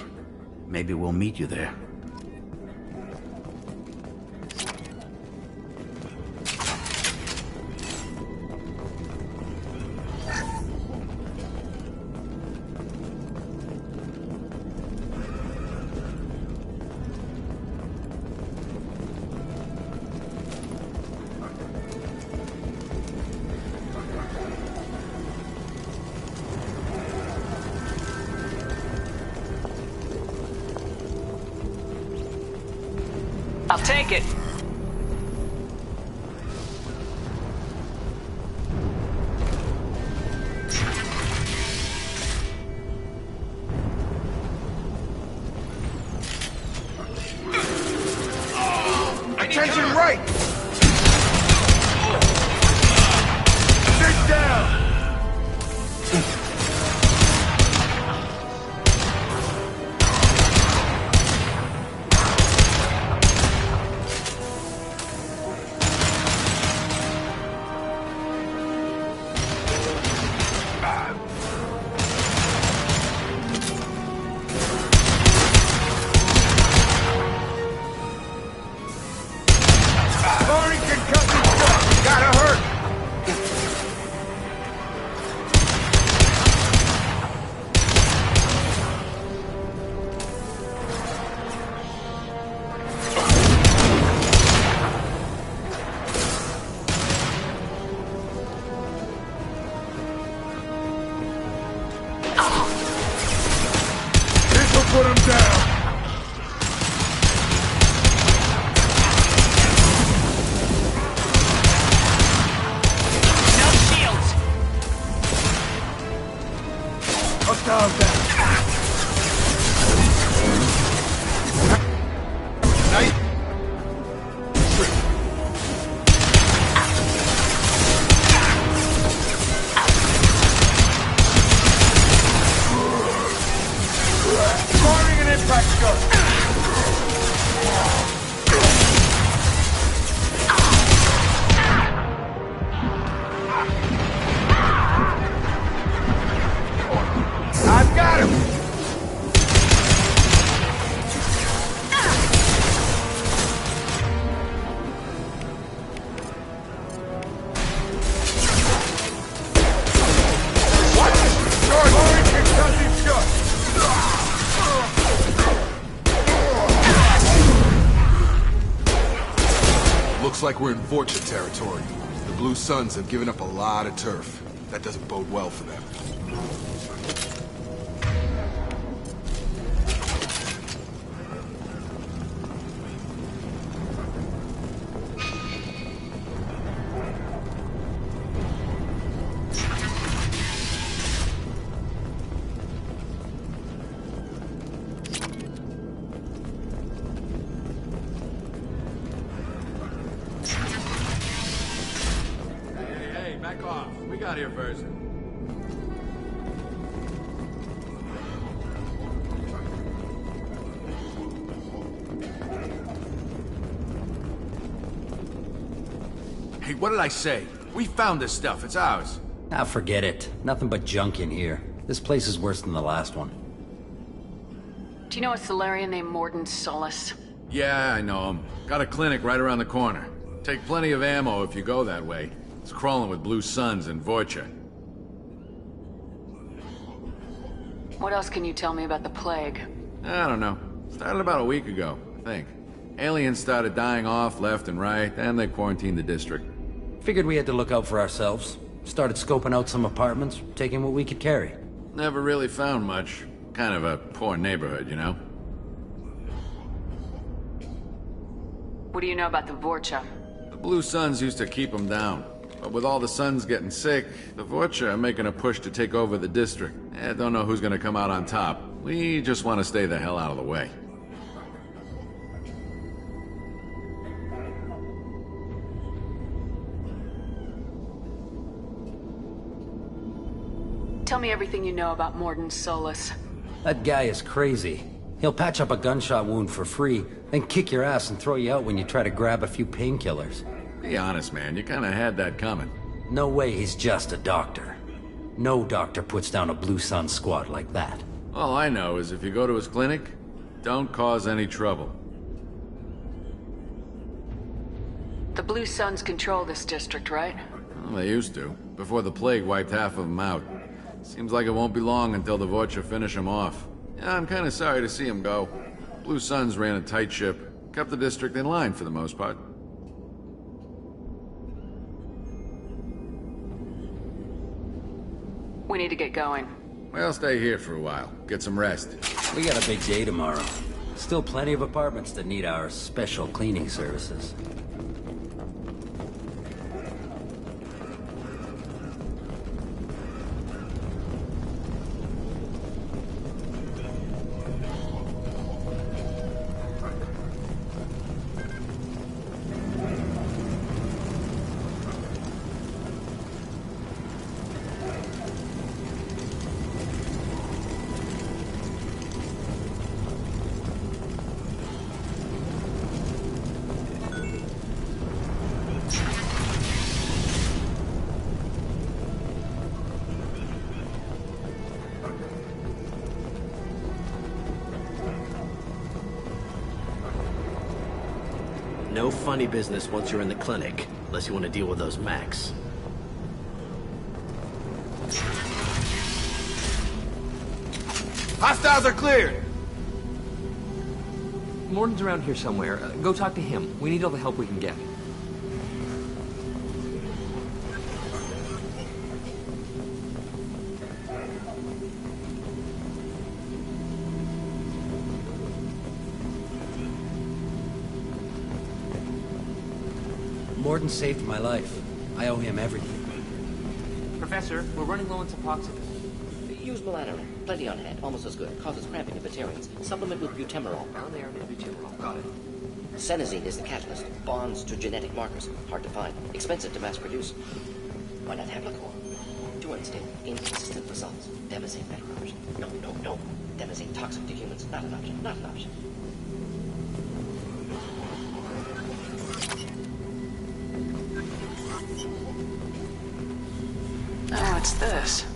Maybe we'll meet you there. I'll take it. Attention right! Sit down! solve that. Firing an impact shot. I've got him! What? George, explosive shot! Looks like we're in Vorcha territory. The Blue Suns have given up a lot of turf. That doesn't bode well for them. Hey, back off. We got here first. Hey, what did I say? We found this stuff. It's ours. Ah, forget it. Nothing but junk in here. This place is worse than the last one. Do you know a Solarian named Mordin Solus? Yeah, I know him. Got a clinic right around the corner. Take plenty of ammo if you go that way. It's crawling with Blue Suns and Vorcha. What else can you tell me about the plague? I don't know. Started about a week ago, I think. Aliens started dying off left and right, and they quarantined the district. Figured we had to look out for ourselves. Started scoping out some apartments, taking what we could carry. Never really found much. Kind of a poor neighborhood, you know? What do you know about the Vorcha? The Blue Suns used to keep them down. But with all the Suns getting sick, the Vorcha are making a push to take over the district. Don't know who's gonna come out on top. We just want to stay the hell out of the way. Tell me everything you know about Mordin Solus. That guy is crazy. He'll patch up a gunshot wound for free, then kick your ass and throw you out when you try to grab a few painkillers. Be honest, man. You kinda had that coming. No way he's just a doctor. No doctor puts down a Blue Sun squad like that. All I know is if you go to his clinic, don't cause any trouble. The Blue Suns control this district, right? Well, they used to, before the plague wiped half of them out. Seems like it won't be long until the Vorcha finish them off. Yeah, I'm kinda sorry to see them go. Blue Suns ran a tight ship, kept the district in line for the most part. We need to get going. We'll stay here for a while, get some rest. We got a big day tomorrow. Still plenty of apartments that need our special cleaning services. No funny business once you're in the clinic, unless you want to deal with those mechs. Hostiles are cleared! Mordin's around here somewhere. Go talk to him. We need all the help we can get. Mordin saved my life. I owe him everything. Professor, we're running low on Suboxone. Use melatonin. Plenty on hand. Almost as good. Causes cramping in Batarians. Supplement with butemerol. Down there, butemerol. Got it. Senesine is the catalyst. Bonds to genetic markers. Hard to find. Expensive to mass produce. Why not Haplicor? Too unstable. Inconsistent results. Demazine better option. No. Demazine toxic to humans. Not an option. Not an option. Oh, what's this?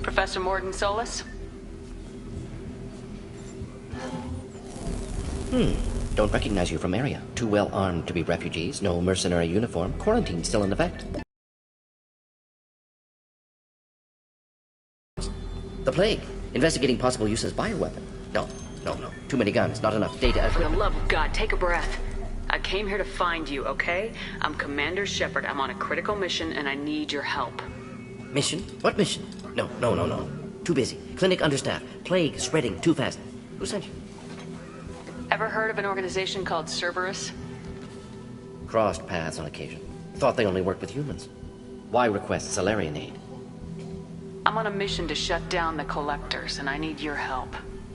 Professor Mordin Solus? Don't recognize you from area. Too well armed to be refugees. No mercenary uniform. Quarantine still in effect. The plague. Investigating possible use as bioweapon. No. Too many guns. Not enough data. For the love of God, take a breath. I came here to find you, okay? I'm Commander Shepard. I'm on a critical mission and I need your help. Mission? What mission? No. Too busy. Clinic understaffed. Plague spreading too fast. Who sent you? Ever heard of an organization called Cerberus? Crossed paths on occasion. Thought they only worked with humans. Why request Salarian aid? I'm on a mission to shut down the Collectors, and I need your help.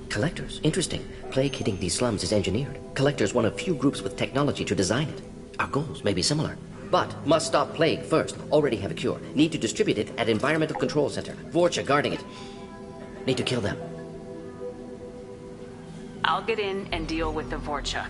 Collectors? Interesting. Plague hitting these slums is engineered. Collectors one of few groups with technology to design it. Our goals may be similar. But must stop plague first. Already have a cure. Need to distribute it at Environmental Control Center. Vorcha guarding it. Need to kill them. I'll get in and deal with the Vorcha.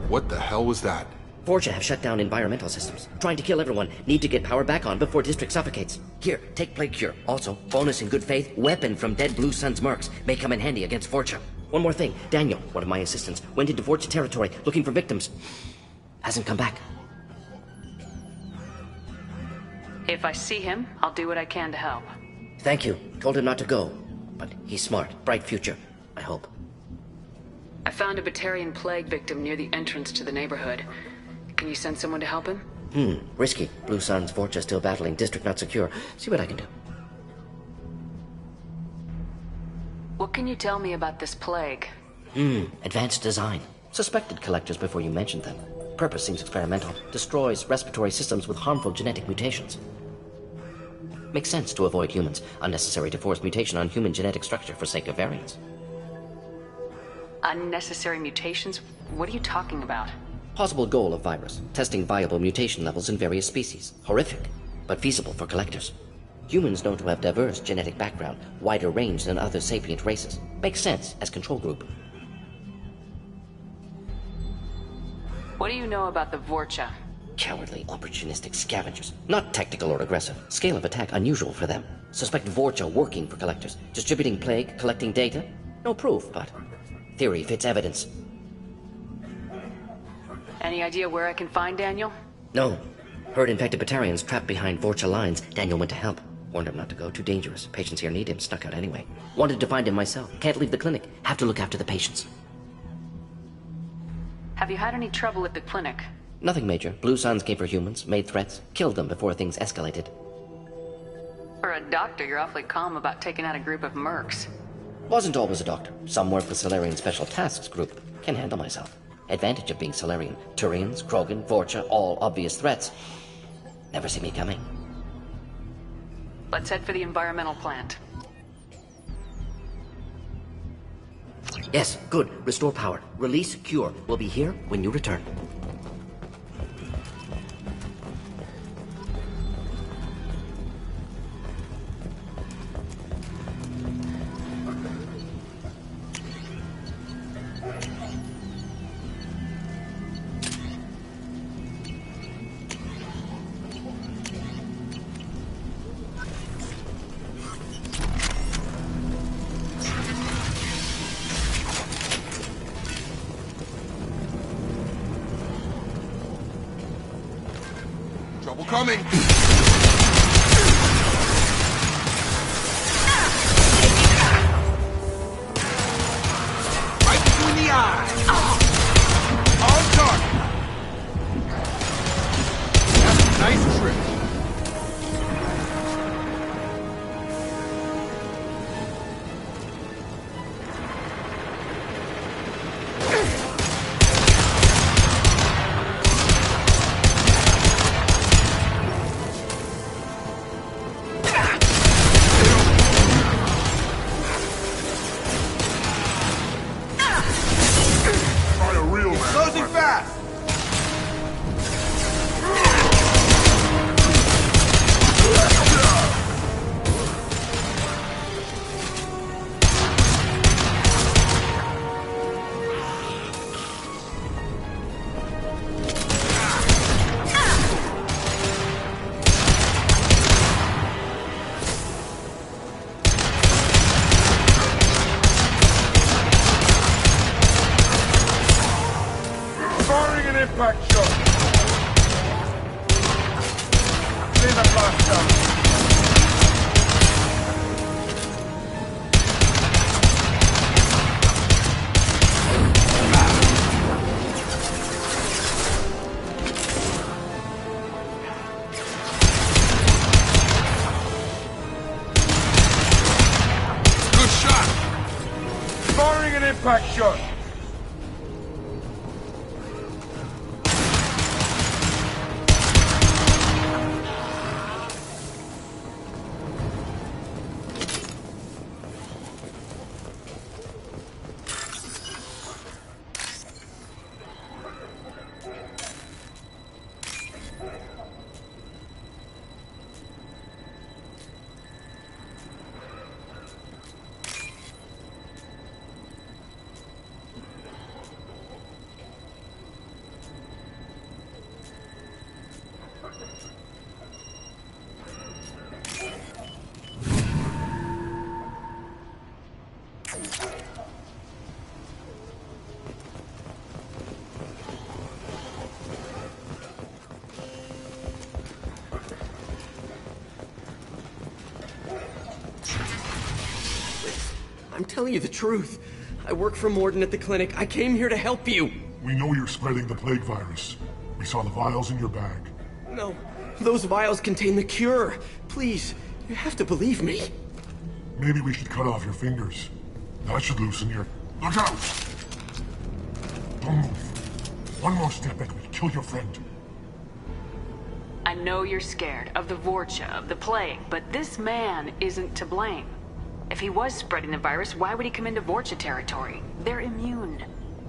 What the hell was that? Vorcha have shut down environmental systems. Trying to kill everyone. Need to get power back on before District suffocates. Here, take Plague Cure. Also, bonus in good faith, weapon from dead Blue Sun's mercs. May come in handy against Vorcha. One more thing. Daniel, one of my assistants, went into Vorcha territory looking for victims. Hasn't come back. If I see him, I'll do what I can to help. Thank you. Told him not to go. But he's smart. Bright future. I hope. I found a Batarian plague victim near the entrance to the neighborhood. Can you send someone to help him? Risky. Blue Sun's Vorcha still battling. District not secure. See what I can do. What can you tell me about this plague? Advanced design. Suspected collectors before you mentioned them. Purpose seems experimental. Destroys respiratory systems with harmful genetic mutations. Makes sense to avoid humans. Unnecessary to force mutation on human genetic structure for sake of variants. Unnecessary mutations? What are you talking about? Possible goal of virus. Testing viable mutation levels in various species. Horrific, but feasible for collectors. Humans known to have diverse genetic background, wider range than other sapient races. Makes sense as control group. What do you know about the Vorcha? Cowardly, opportunistic scavengers. Not tactical or aggressive. Scale of attack unusual for them. Suspect Vorcha working for collectors. Distributing plague, collecting data. No proof, but theory fits evidence. Any idea where I can find Daniel? No. Heard infected Batarians trapped behind Vorcha lines. Daniel went to help. Warned him not to go. Too dangerous. Patients here need him. Snuck out anyway. Wanted to find him myself. Can't leave the clinic. Have to look after the patients. Have you had any trouble at the clinic? Nothing major. Blue Suns came for humans, made threats, killed them before things escalated. For a doctor, you're awfully calm about taking out a group of mercs. Wasn't always a doctor. Some work with Salarian Special Tasks Group. Can handle myself. Advantage of being Salarian. Turians, Krogan, Vorcha, all obvious threats. Never see me coming. Let's head for the environmental plant. Yes, good. Restore power. Release cure. We'll be here when you return. Trouble coming! impact shot. Clear the blast zone. Impact shot! I'm telling you the truth. I work for Mordin at the clinic. I came here to help you. We know you're spreading the plague virus. We saw the vials in your bag. No, those vials contain the cure. Please, you have to believe me. Maybe we should cut off your fingers. That should loosen your... Look out! Don't move. One more step and we'll kill your friend. I know you're scared of the Vorcha, of the plague, but this man isn't to blame. If he was spreading the virus, why would he come into Vorcha territory? They're immune.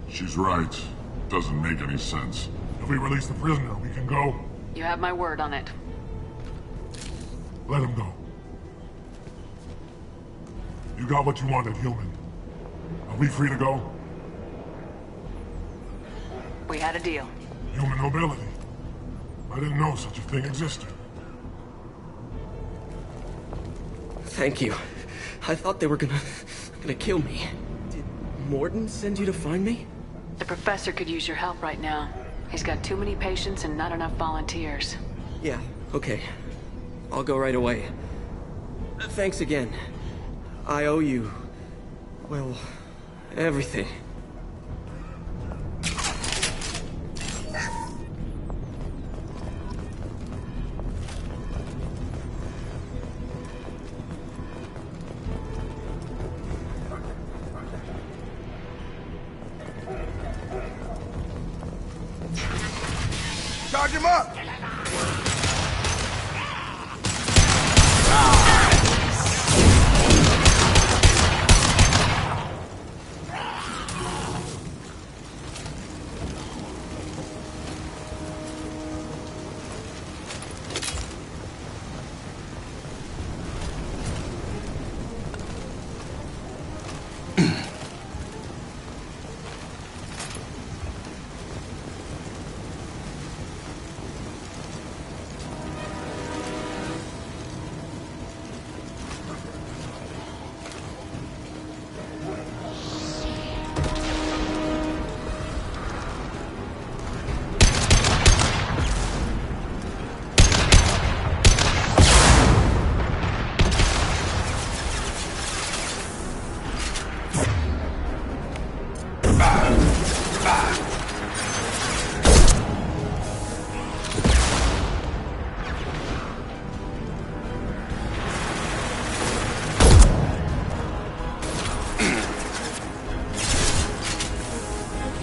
She's right. Doesn't make any sense. If we release the prisoner, we can go. You have my word on it. Let him go. You got what you wanted, human. Are we free to go? We had a deal. Human nobility. I didn't know such a thing existed. Thank you. I thought they were gonna kill me. Did Mordin send you to find me? The professor could use your help right now. He's got too many patients and not enough volunteers. Yeah, okay. I'll go right away. Thanks again. I owe you... well, everything. Charge him up!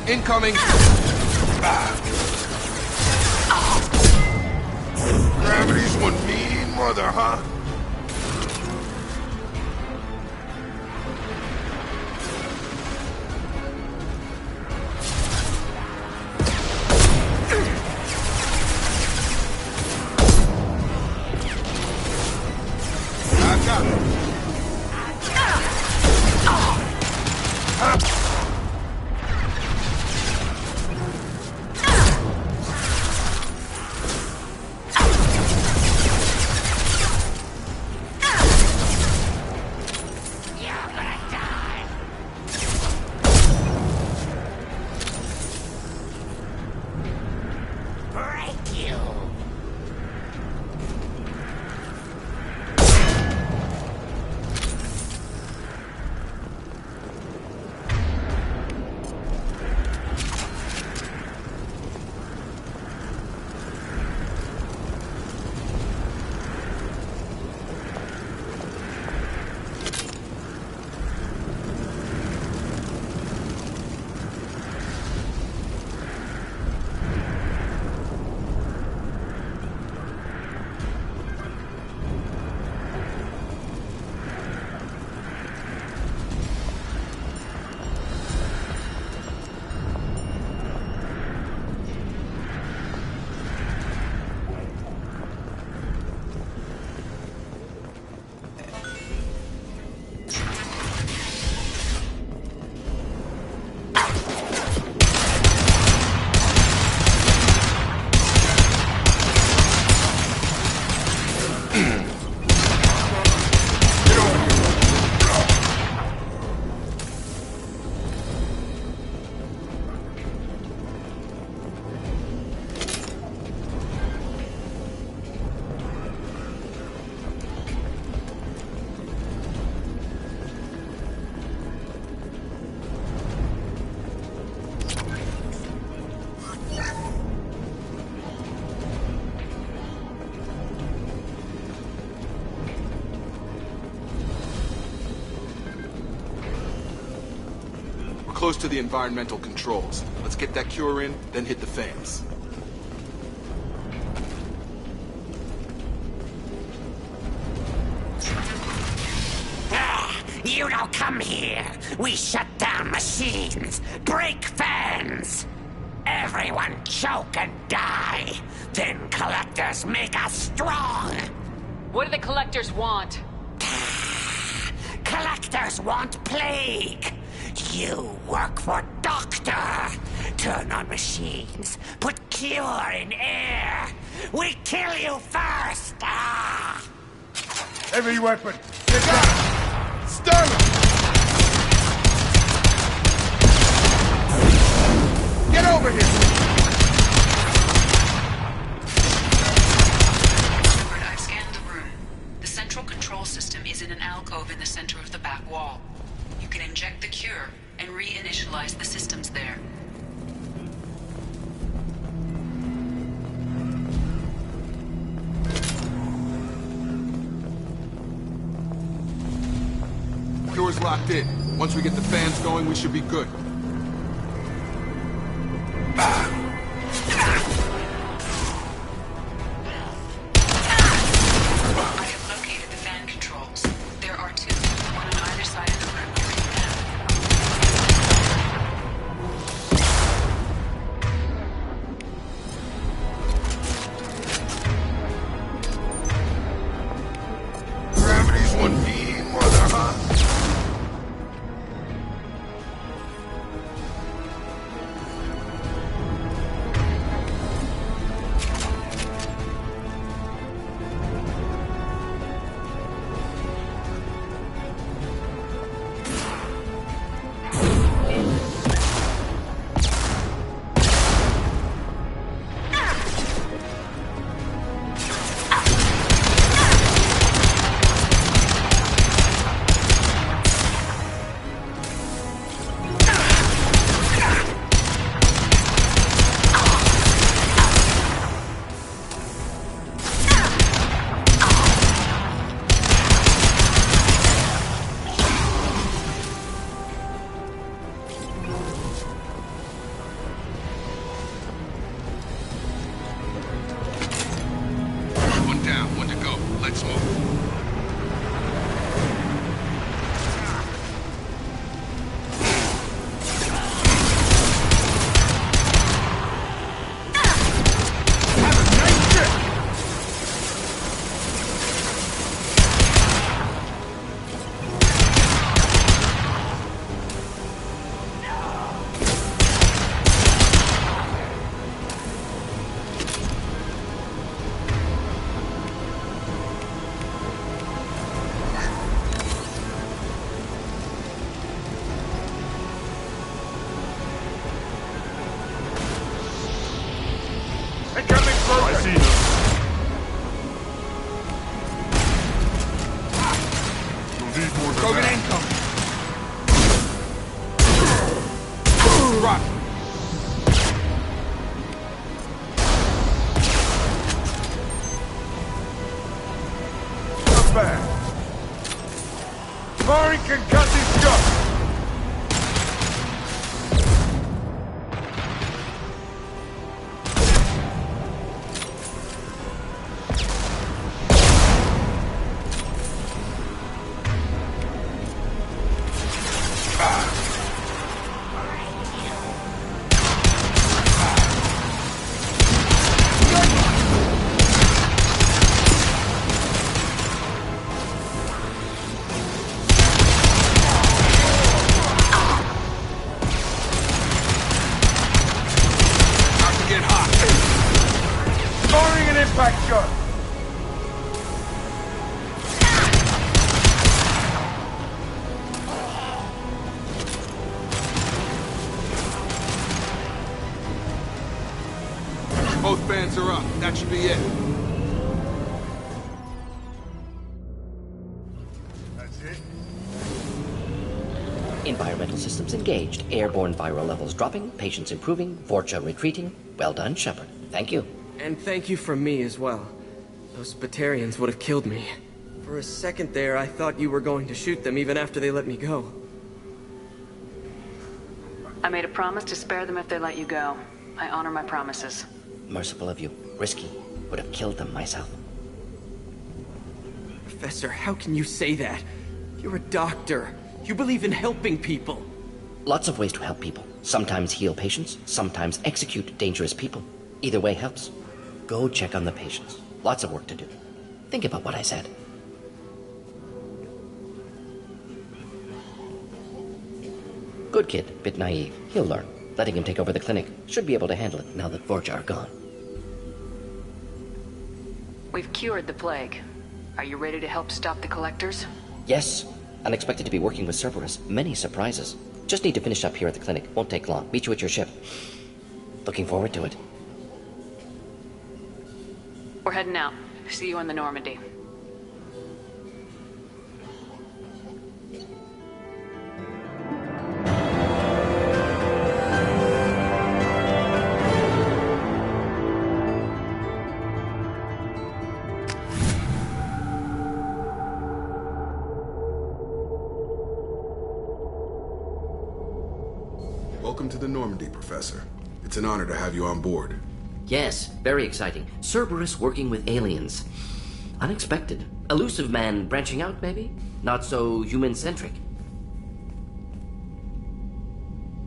Incoming! Gravity's one mean mother, huh? I got it. close to the environmental controls. Let's get that cure in, then hit the fans. You don't come here. We shut down machines, break fans. Everyone choke and die. Then collectors make us strong. What do the collectors want? Collectors want plague. You work for Doctor. Turn on machines. Put cure in air. We kill you first. Ah. Heavy weapon. Get down. Stun him. Get over here. I've scanned the room. The central control system is in an alcove in the center of the back wall. You can inject the cure and reinitialize the systems there. Cure's locked in. Once we get the fans going, we should be good. I have located the fan controls. There are two, one on either side of the room you're in now. Gravity's 1B, mother, huh? I see him. You'll need more than Krogan that. incoming. Rock. Not bad. Firing concussive shot. Impact shot! Both fans are up. That should be it. That's it? Environmental systems engaged. Airborne viral levels dropping. Patients improving. Vorcha retreating. Well done, Shepard. Thank you. And thank you from me as well. Those Batarians would have killed me. For a second there, I thought you were going to shoot them even after they let me go. I made a promise to spare them if they let you go. I honor my promises. Merciful of you. Risky. Would have killed them myself. Professor, how can you say that? You're a doctor. You believe in helping people. Lots of ways to help people. Sometimes heal patients, sometimes execute dangerous people. Either way helps. Go check on the patients. Lots of work to do. Think about what I said. Good kid, bit naive. He'll learn. Letting him take over the clinic. Should be able to handle it now that Vorcha are gone. We've cured the plague. Are you ready to help stop the collectors? Yes. Unexpected to be working with Cerberus. Many surprises. Just need to finish up here at the clinic. Won't take long. Meet you at your ship. Looking forward to it. We're heading out. See you on the Normandy. Welcome to the Normandy, Professor. It's an honor to have you on board. Yes, very exciting. Cerberus working with aliens. Unexpected. Elusive man branching out, maybe? Not so human-centric.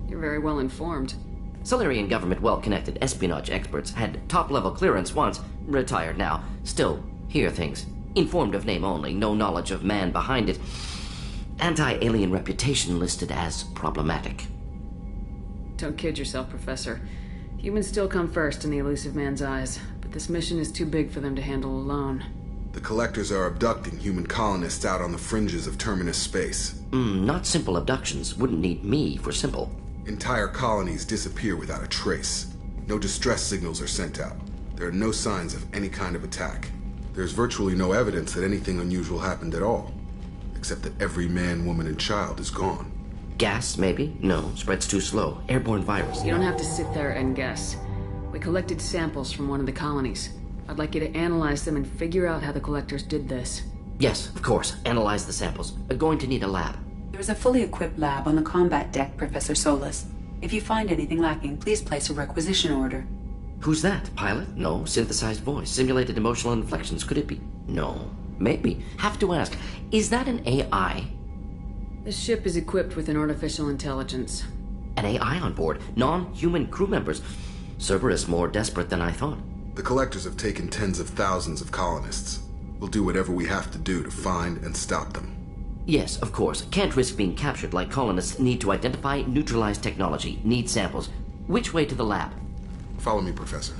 You're very well informed. Solarian government well-connected espionage experts had top-level clearance once, retired now. Still, hear things. Informed of name only, no knowledge of man behind it. Anti-alien reputation listed as problematic. Don't kid yourself, Professor. Humans still come first in the elusive man's eyes, but this mission is too big for them to handle alone. The Collectors are abducting human colonists out on the fringes of Terminus space. Not simple abductions. Wouldn't need me for simple. Entire colonies disappear without a trace. No distress signals are sent out. There are no signs of any kind of attack. There's virtually no evidence that anything unusual happened at all, except that every man, woman, and child is gone. Gas, maybe? No, spreads too slow. Airborne virus. You don't have to sit there and guess. We collected samples from one of the colonies. I'd like you to analyze them and figure out how the Collectors did this. Yes, of course. Analyze the samples. Going to need a lab. There's a fully equipped lab on the combat deck, Professor Solis. If you find anything lacking, please place a requisition order. Who's that? Pilot? No. Synthesized voice. Simulated emotional inflections. Could it be? No. Maybe. Have to ask. Is that an AI? This ship is equipped with an artificial intelligence. An AI on board? Non-human crew members? Cerberus more desperate than I thought. The Collectors have taken tens of thousands of colonists. We'll do whatever we have to do to find and stop them. Yes, of course. Can't risk being captured like colonists need to identify, neutralize technology, need samples. Which way to the lab? Follow me, Professor.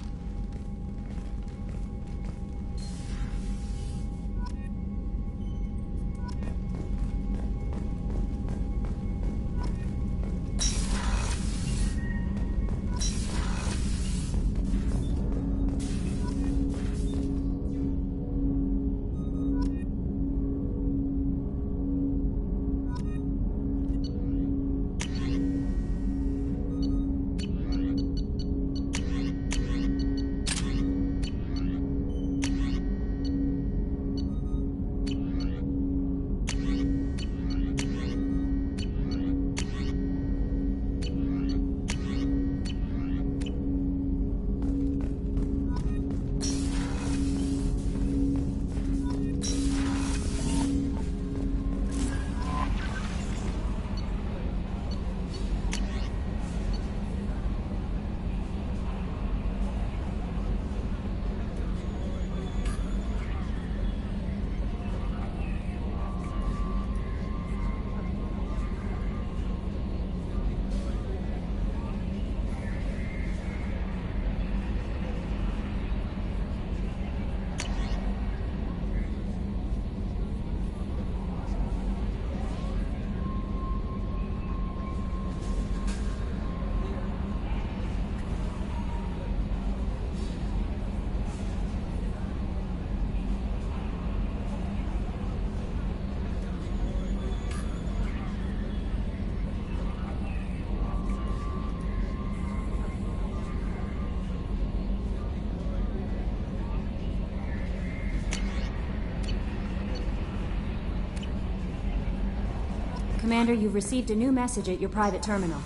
Commander, you've received a new message at your private terminal.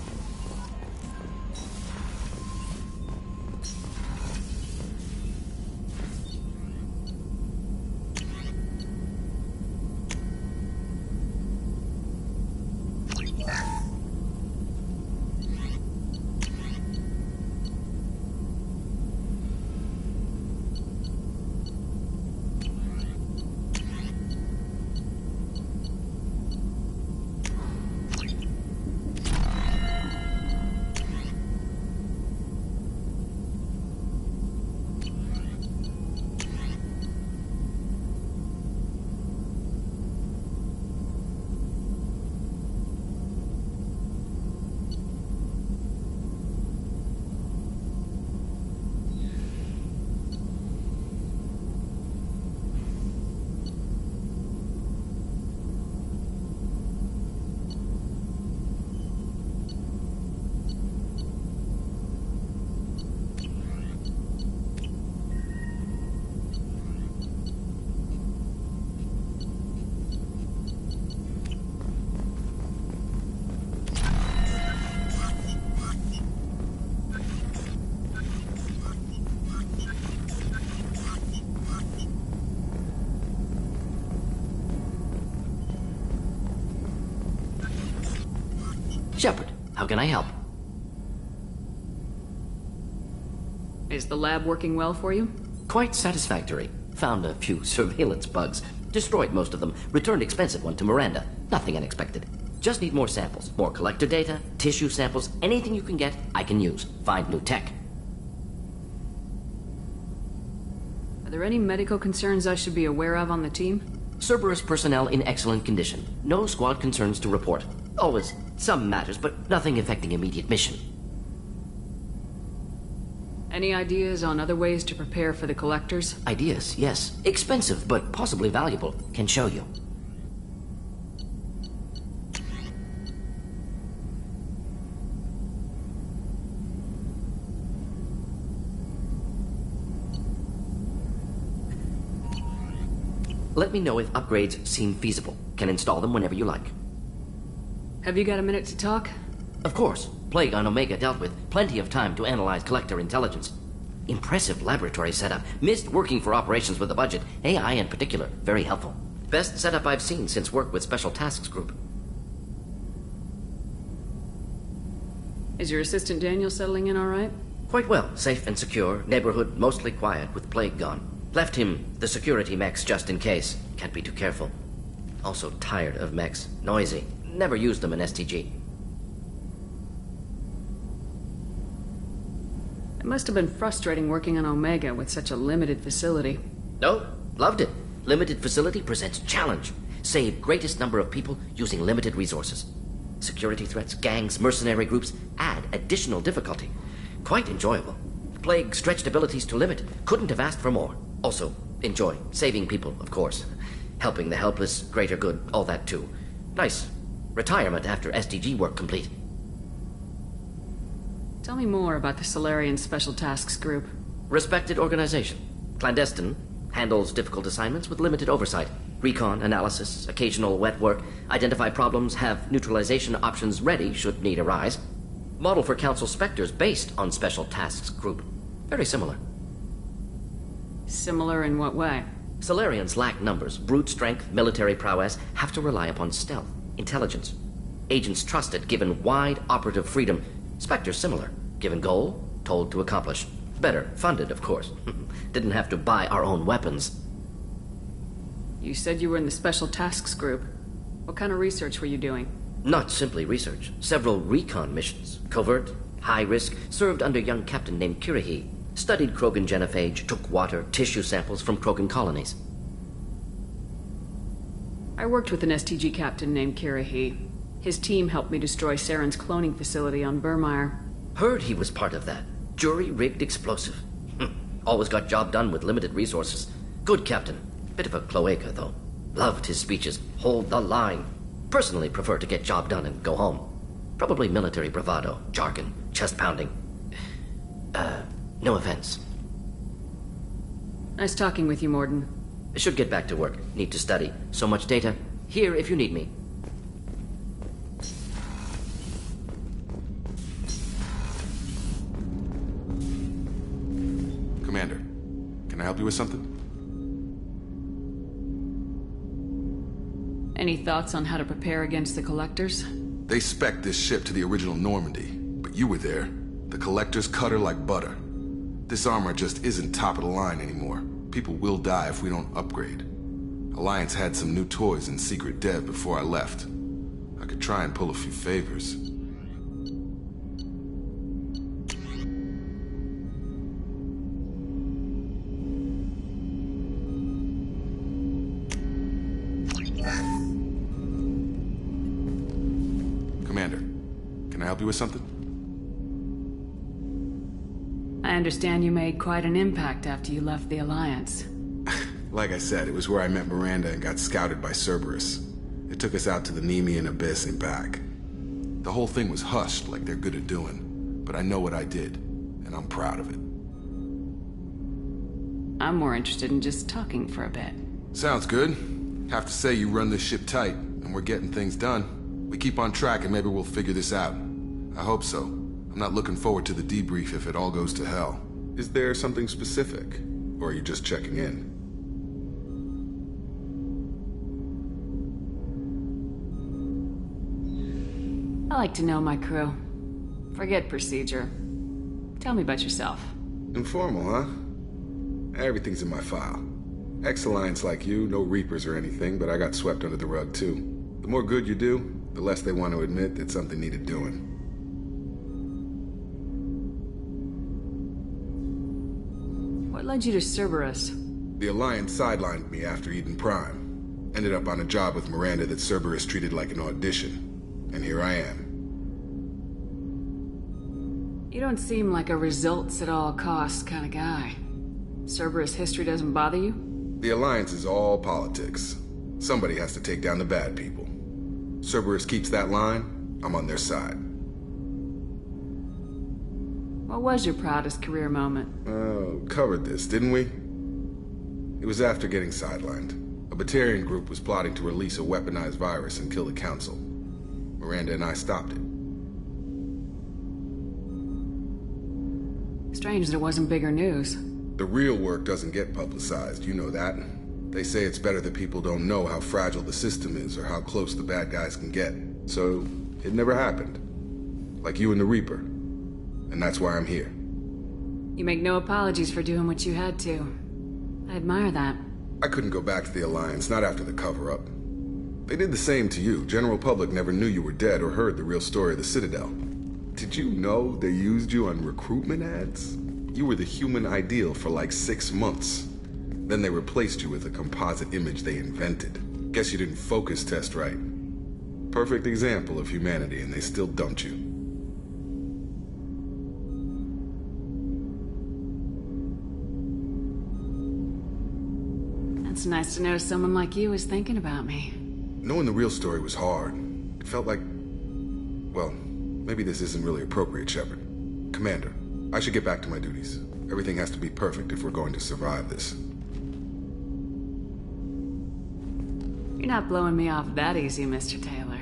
Shepard, how can I help? Is the lab working well for you? Quite satisfactory. Found a few surveillance bugs. Destroyed most of them. Returned expensive one to Miranda. Nothing unexpected. Just need more samples. More collector data, tissue samples, anything you can get, I can use. Find new tech. Are there any medical concerns I should be aware of on the team? Cerberus personnel in excellent condition. No squad concerns to report. Always some matters, but nothing affecting immediate mission. Any ideas on other ways to prepare for the collectors? Ideas, yes. Expensive, but possibly valuable. Can show you. Let me know if upgrades seem feasible. Can install them whenever you like. Have you got a minute to talk? Of course. Plague on Omega dealt with. Plenty of time to analyze collector intelligence. Impressive laboratory setup. Missed working for operations with a budget. AI in particular. Very helpful. Best setup I've seen since work with Special Tasks Group. Is your assistant Daniel settling in all right? Quite well. Safe and secure. Neighborhood mostly quiet with Plague gone. Left him the security mechs just in case. Can't be too careful. Also tired of mechs. Noisy. Never used them in STG. It must have been frustrating working on Omega with such a limited facility. No, loved it. Limited facility presents challenge. Save greatest number of people using limited resources. Security threats, gangs, mercenary groups add additional difficulty. Quite enjoyable. Plague stretched abilities to limit. Couldn't have asked for more. Also, enjoy. Saving people, of course. Helping the helpless, greater good, all that too. Nice. Retirement after SDG work complete. Tell me more about the Salarian Special Tasks Group. Respected organization. Clandestine. Handles difficult assignments with limited oversight. Recon, analysis, occasional wet work. Identify problems, have neutralization options ready should need arise. Model for Council Spectres based on Special Tasks Group. Very similar. Similar in what way? Salarians lack numbers, brute strength, military prowess, have to rely upon stealth, intelligence. Agents trusted, given wide operative freedom. Spectres similar, given goal, told to accomplish. Better, funded, of course. Didn't have to buy our own weapons. You said you were in the Special Tasks Group. What kind of research were you doing? Not simply research. Several recon missions. Covert, high risk, served under a young captain named Kirahi. Studied Krogan genophage, took water, tissue samples from Krogan colonies. I worked with an STG captain named Kirahi. His team helped me destroy Saren's cloning facility on Burmire. Heard he was part of that. Jury-rigged explosive. Always got job done with limited resources. Good captain. Bit of a cloaca, though. Loved his speeches. Hold the line. Personally prefer to get job done and go home. Probably military bravado, jargon, chest pounding. No offense. Nice talking with you, Morden. Should get back to work. Need to study. So much data. Here if you need me. Commander, can I help you with something? Any thoughts on how to prepare against the Collectors? They spec'd this ship to the original Normandy, but you were there. The Collectors cut her like butter. This armor just isn't top of the line anymore. People will die if we don't upgrade. Alliance had some new toys in secret dev before I left. I could try and pull a few favors. Commander, can I help you with something? I understand you made quite an impact after you left the Alliance. Like I said, it was where I met Miranda and got scouted by Cerberus. It took us out to the Nemean Abyss and back. The whole thing was hushed like they're good at doing, but I know what I did, and I'm proud of it. I'm more interested in just talking for a bit. Sounds good. Have to say you run this ship tight, and we're getting things done. We keep on track and maybe we'll figure this out. I hope so. I'm not looking forward to the debrief if it all goes to hell. Is there something specific? Or are you just checking in? I like to know my crew. Forget procedure. Tell me about yourself. Informal, huh? Everything's in my file. Ex-Alliance like you, no Reapers or anything, but I got swept under the rug too. The more good you do, the less they want to admit that something needed doing. What led you to Cerberus? The Alliance sidelined me after Eden Prime. Ended up on a job with Miranda that Cerberus treated like an audition. And here I am. You don't seem like a results-at-all-costs kind of guy. Cerberus history doesn't bother you? The Alliance is all politics. Somebody has to take down the bad people. Cerberus keeps that line, I'm on their side. What was your proudest career moment? Covered this, didn't we? It was after getting sidelined. A Batarian group was plotting to release a weaponized virus and kill the Council. Miranda and I stopped it. Strange that it wasn't bigger news. The real work doesn't get publicized, you know that. They say it's better that people don't know how fragile the system is or how close the bad guys can get. So, it never happened. Like you and the Reaper. And that's why I'm here. You make no apologies for doing what you had to. I admire that. I couldn't go back to the Alliance, not after the cover-up. They did the same to you. General public never knew you were dead or heard the real story of the Citadel. Did you know they used you on recruitment ads? You were the human ideal for like 6 months. Then they replaced you with a composite image they invented. Guess you didn't focus test right. Perfect example of humanity, and they still dumped you. It's nice to know someone like you is thinking about me. Knowing the real story was hard. It felt like... Well, maybe this isn't really appropriate, Shepard. Commander, I should get back to my duties. Everything has to be perfect if we're going to survive this. You're not blowing me off that easy, Mr. Taylor.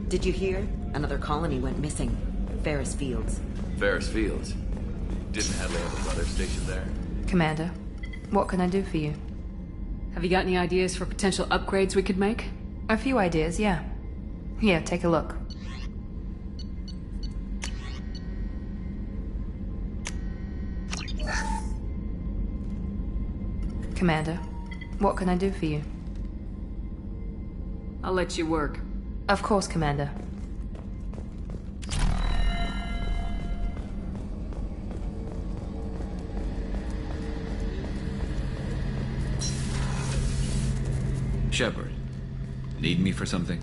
Did you hear? Another colony went missing. Ferris Fields. Ferris Fields? Didn't Hadley have a brother stationed there? Commander, what can I do for you? Have you got any ideas for potential upgrades we could make? A few ideas, yeah. Here, take a look. Commander, what can I do for you? I'll let you work. Of course, Commander. Shepard, need me for something?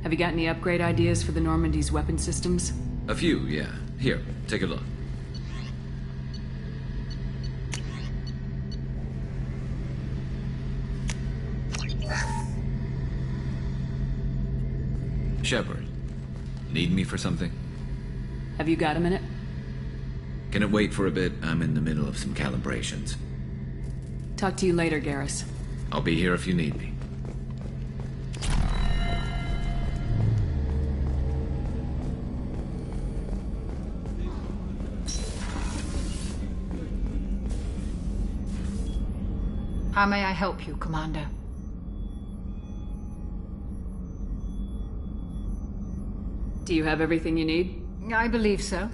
Have you got any upgrade ideas for the Normandy's weapon systems? A few, yeah. Here, take a look. Shepard, need me for something? Have you got a minute? Can it wait for a bit? I'm in the middle of some calibrations. Talk to you later, Garrus. I'll be here if you need me. How may I help you, Commander? Do you have everything you need? I believe so.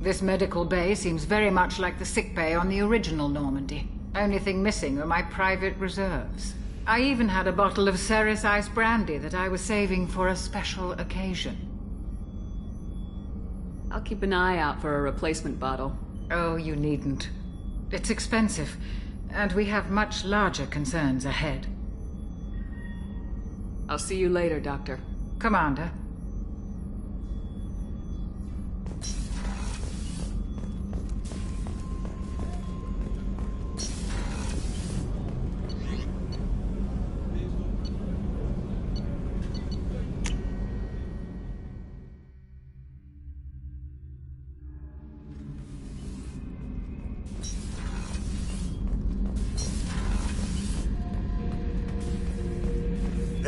This medical bay seems very much like the sick bay on the original Normandy. Only thing missing are my private reserves. I even had a bottle of Ceres Ice brandy that I was saving for a special occasion. I'll keep an eye out for a replacement bottle. Oh, you needn't. It's expensive, and we have much larger concerns ahead. I'll see you later, Doctor. Commander.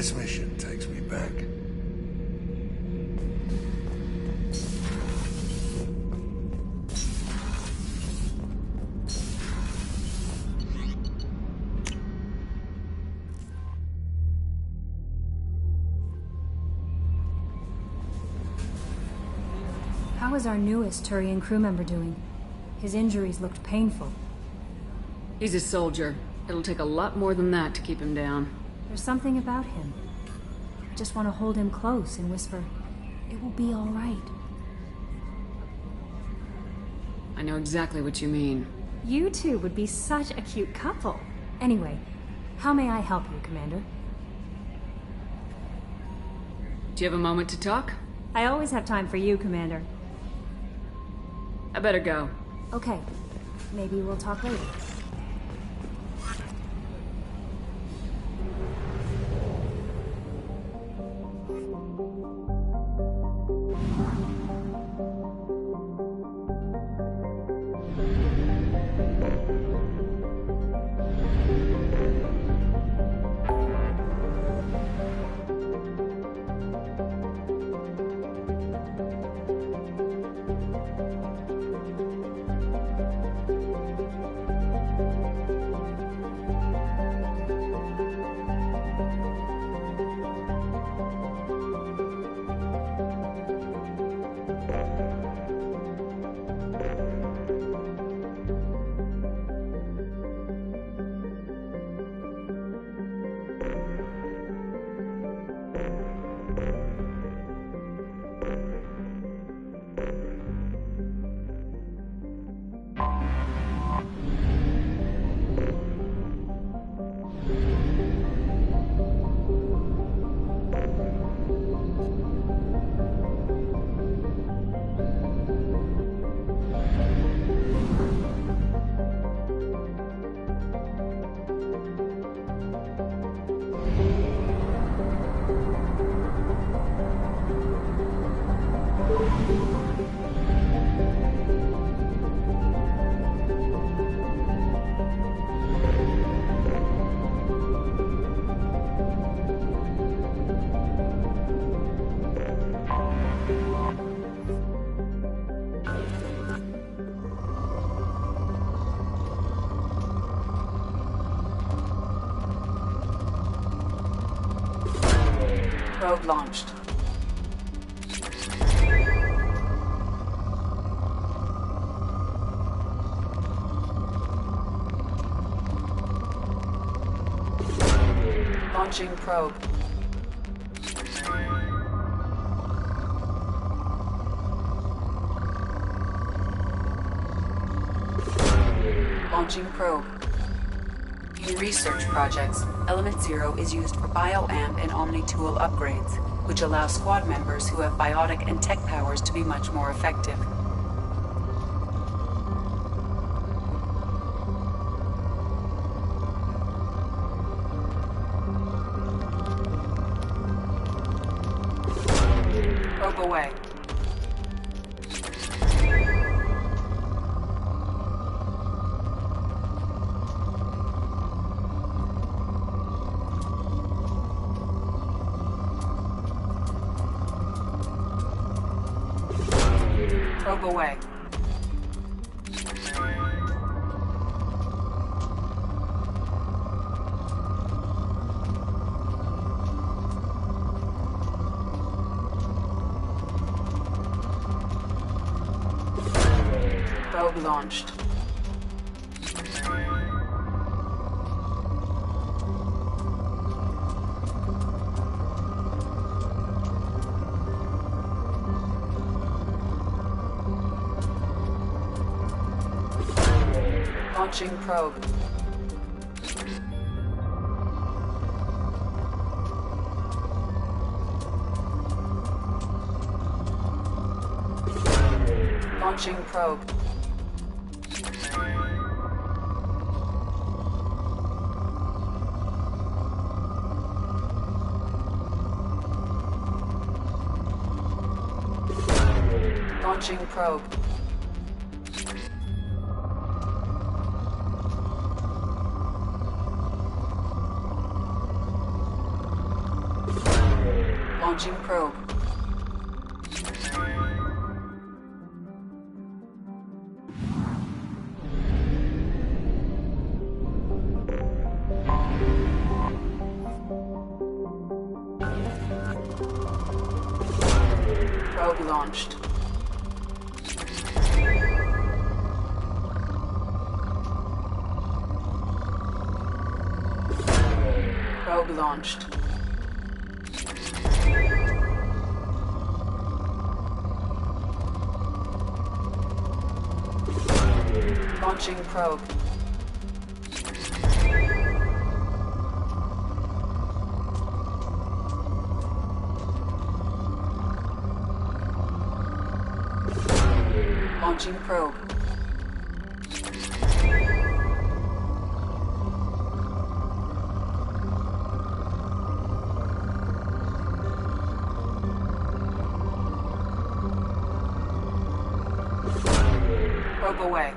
This mission takes me back. How is our newest Turian crew member doing? His injuries looked painful. He's a soldier. It'll take a lot more than that to keep him down. There's something about him. I just want to hold him close and whisper, "It will be all right." I know exactly what you mean. You two would be such a cute couple. Anyway, how may I help you, Commander? Do you have a moment to talk? I always have time for you, Commander. I better go. Okay. Maybe we'll talk later. Probe launched. Launching probe. Launching probe. In research projects, Element Zero is used for Bioamp and Omni-tool upgrades, which allow squad members who have biotic and tech powers to be much more effective. Probe away. Probe away. Probe launched. Launching probe. Launching probe. Launching probe. Launching probe. Probe launched. Probe launched. Launching probe. Launching probe. Probe away.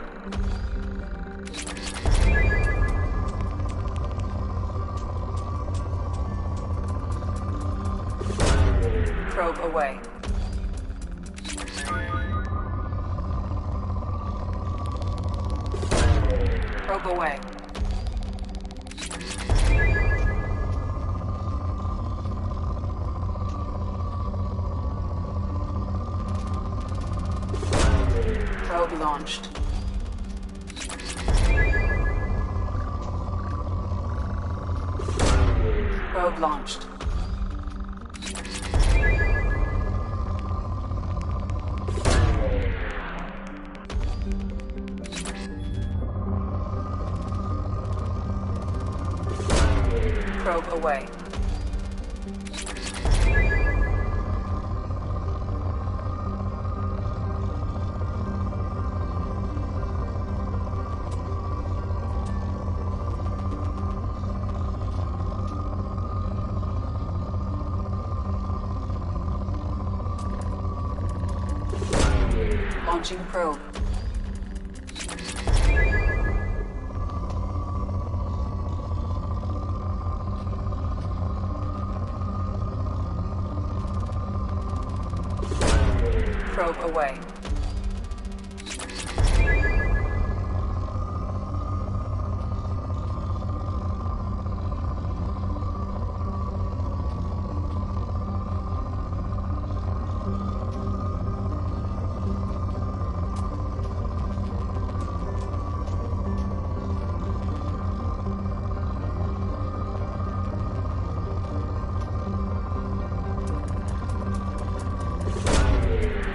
Probe away. Probe away. Probe launched. Probe launched. Probe away. Launching probe. Probe away.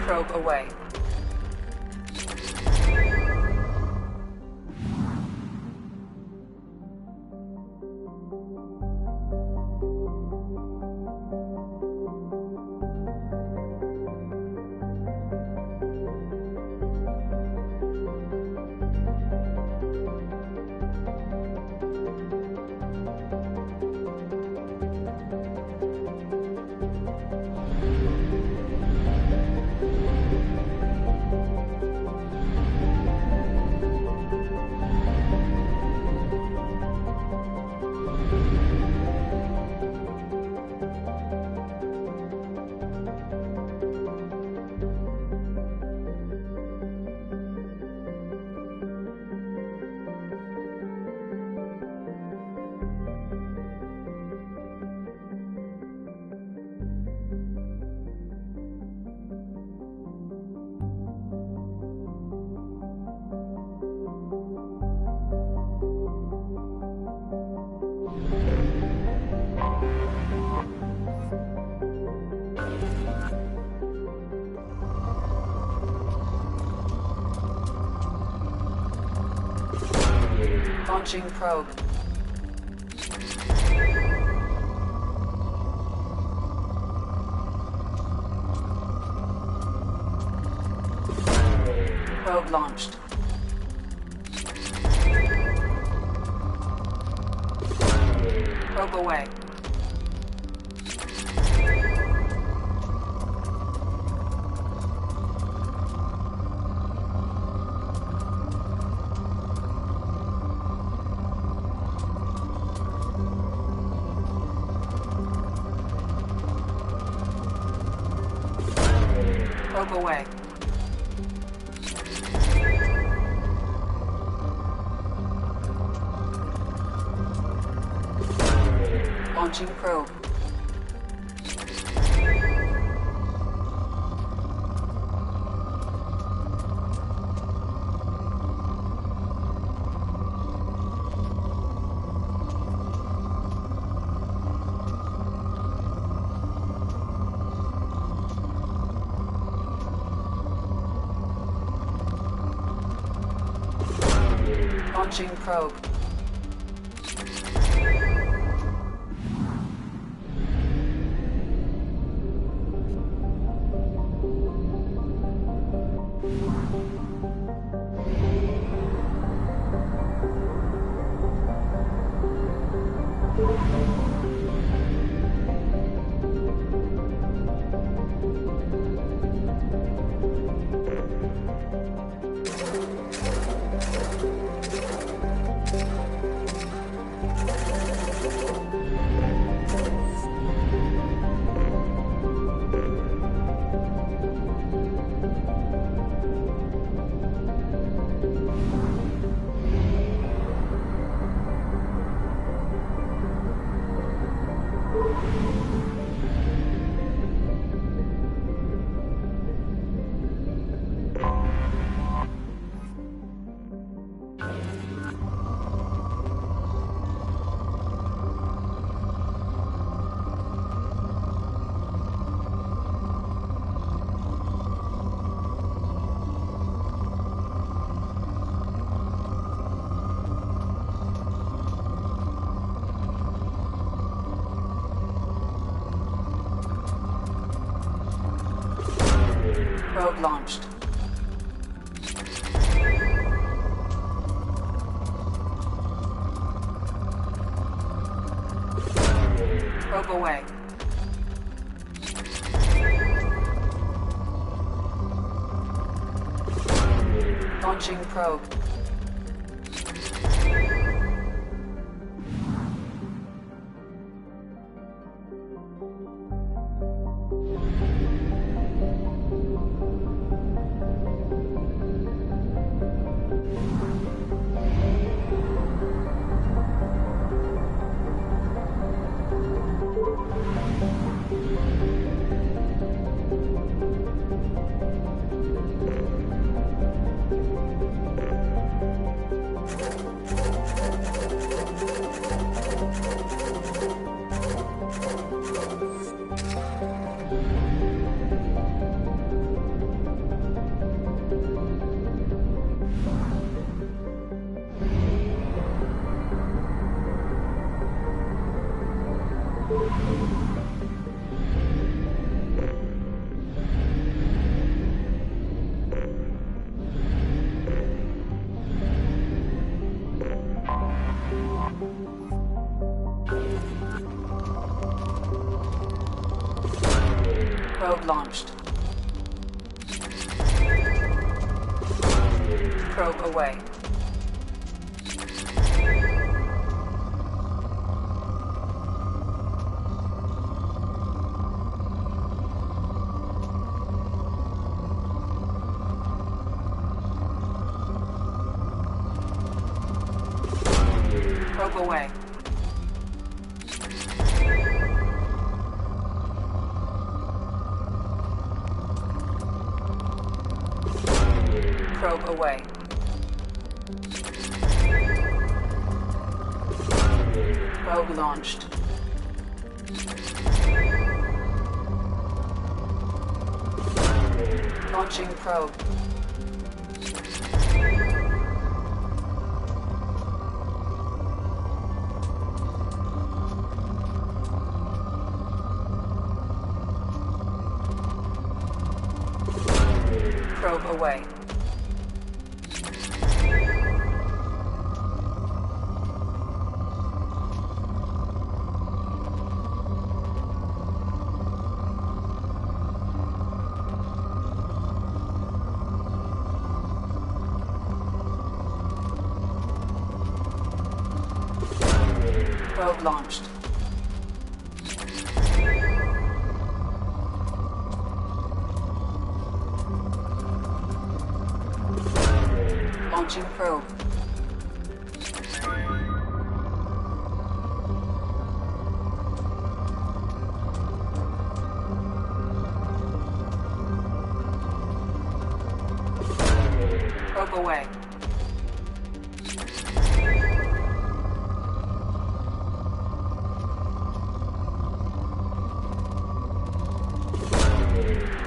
Probe away. Launching probe. Probe launched. Probe away. Probe away. Launching probe. Launching probe. Probe launched. Probe away. Launching probe. Probe launched. Probe away. Probe away. Probe away. Probe launched. Launching probe. Probe away. Probe launched. Launching probe. Probe away.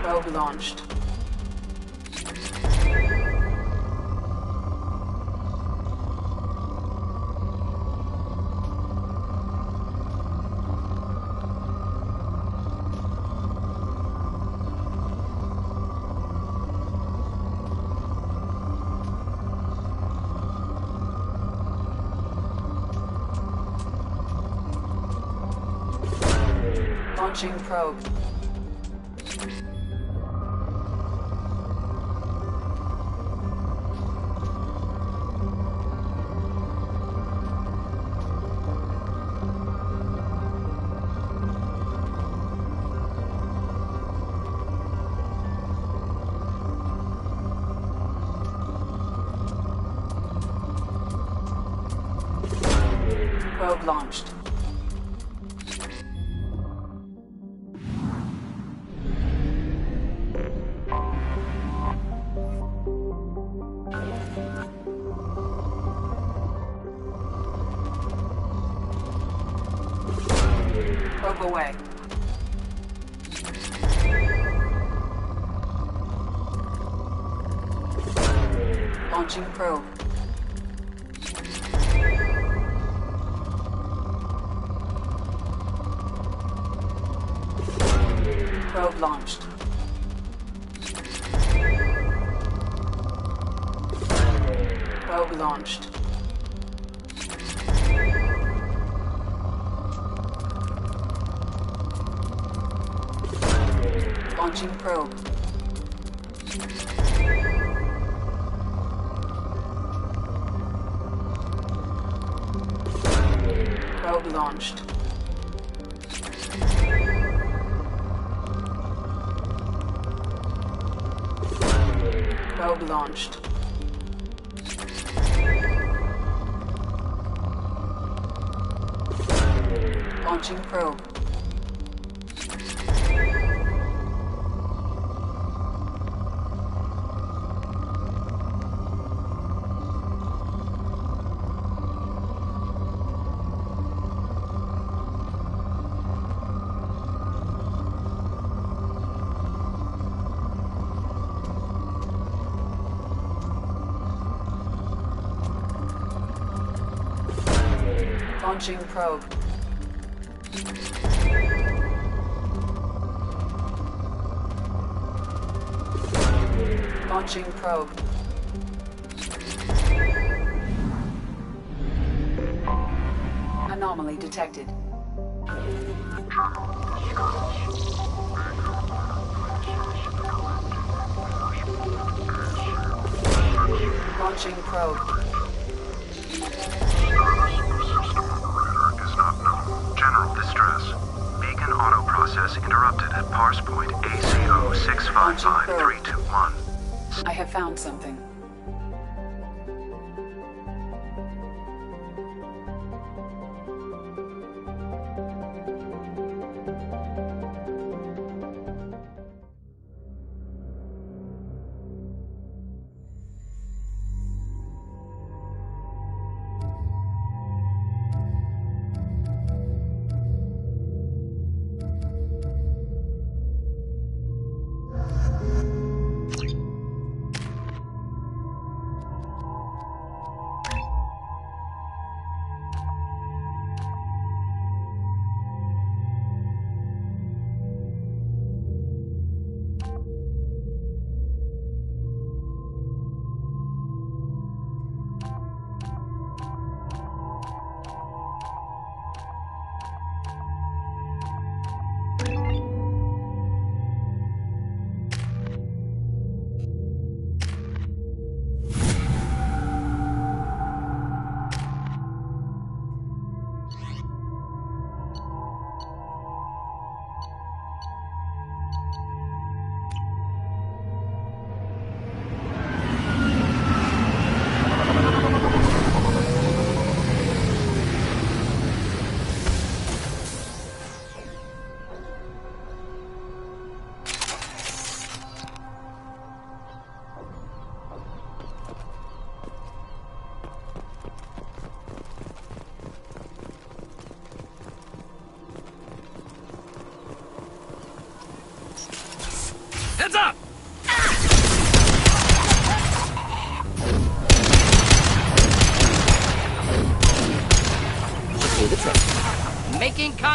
Probe launched. Launching probe. Probe launched. Probe away. Launching probe. Probe launched. Probe launched. Launching probe. Probe launched. Probe launched. Launching probe. Launching probe. Launching probe. Anomaly detected. Launching probe. General distress. Beacon auto process interrupted at parse point ACO 655321. I have found something.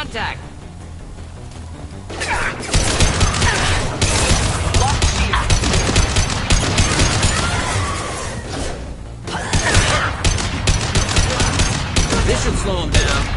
contact! This should slow him down.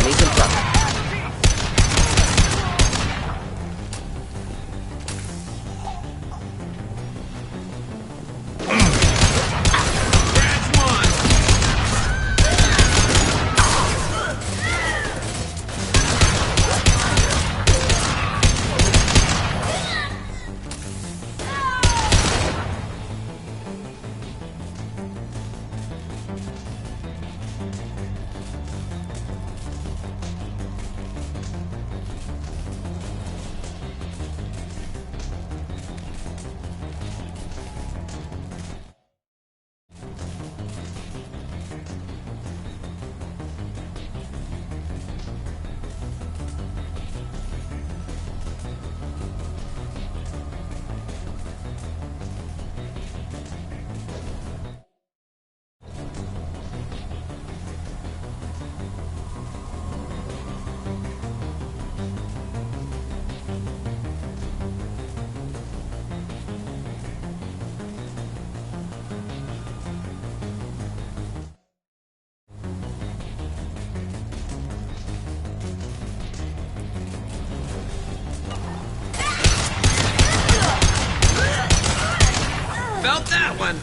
Enemies in front. Felt that one!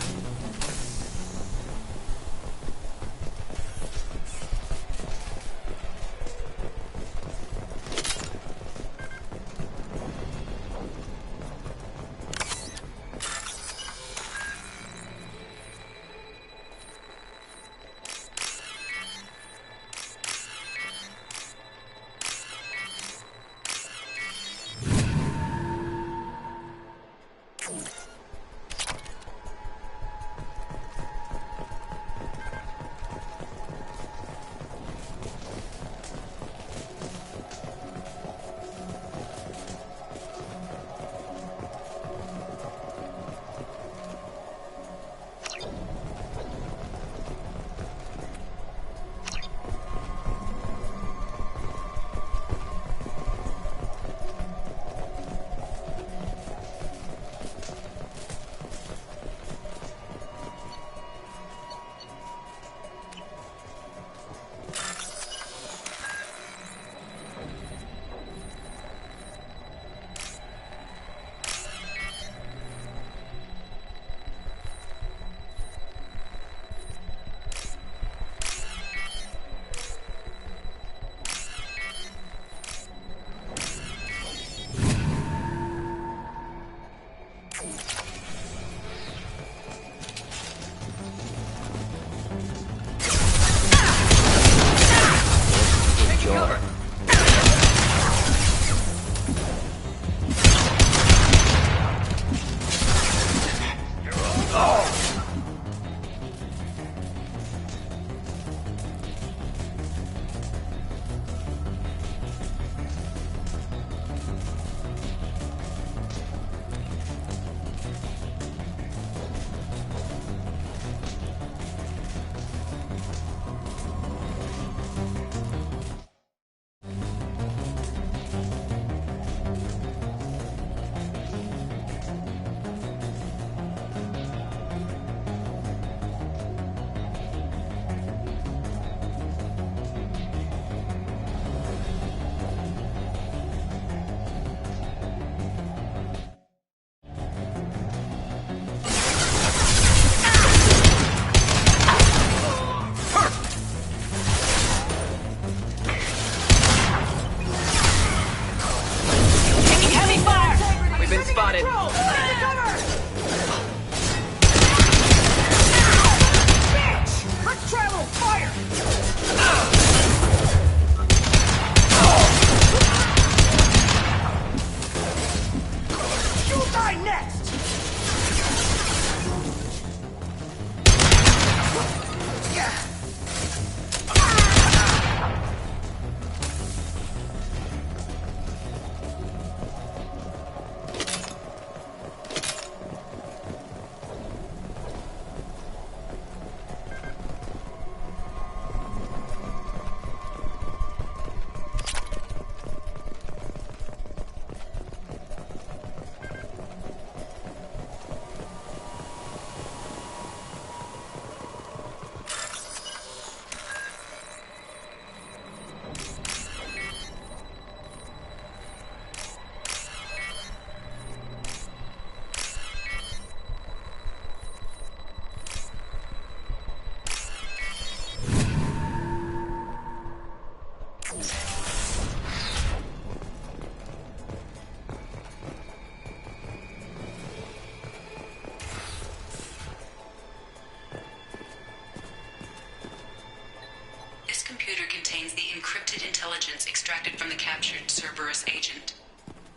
extracted from the captured Cerberus agent.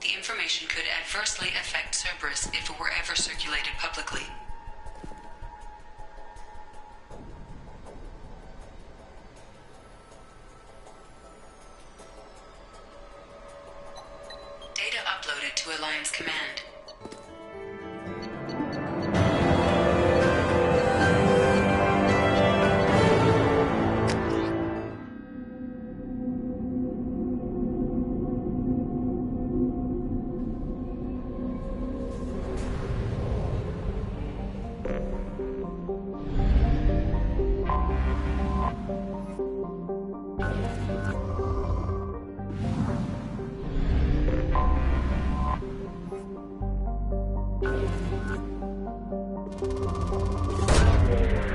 The information could adversely affect Cerberus if it were ever circulated publicly. Data uploaded to Alliance Command.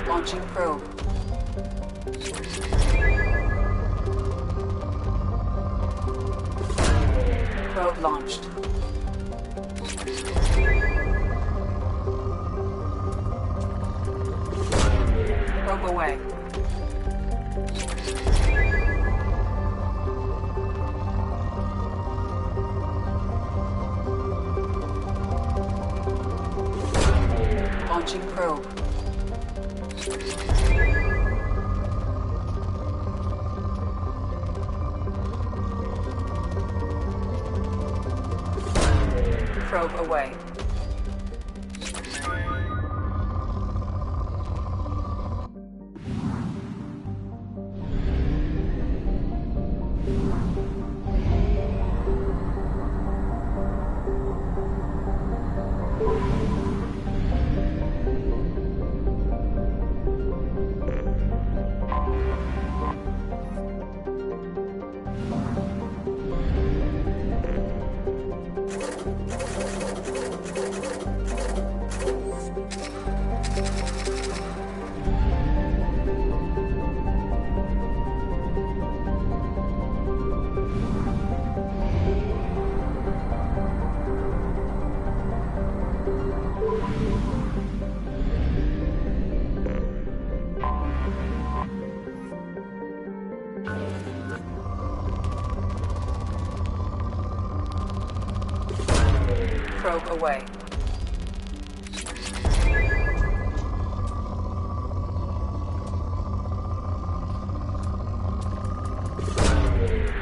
Launching probe. Probe launched. Probe away. Launching probe. Probe away. Probe away.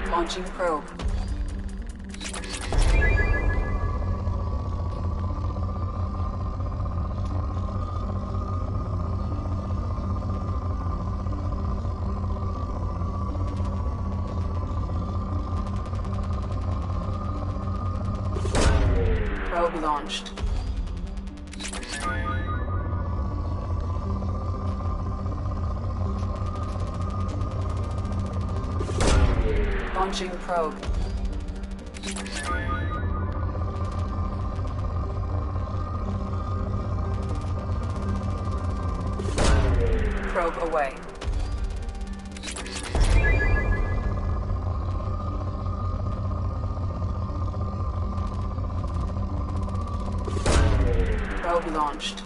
Launching probe. Probe launched. Launching probe. Probe away. Probe launched.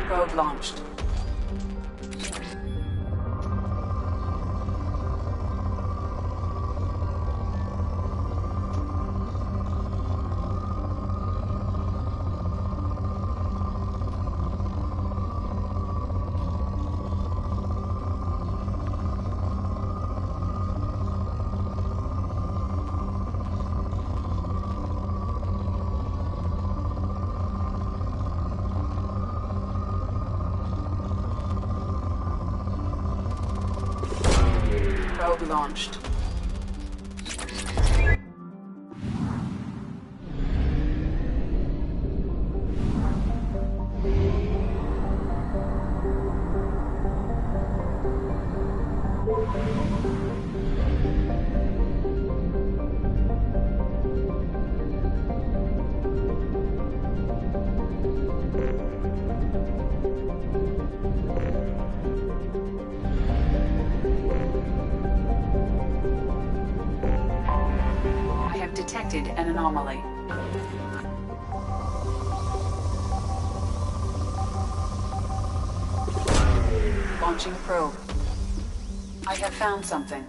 Probe launched. Probe launched. detected an anomaly. Launching probe. I have found something.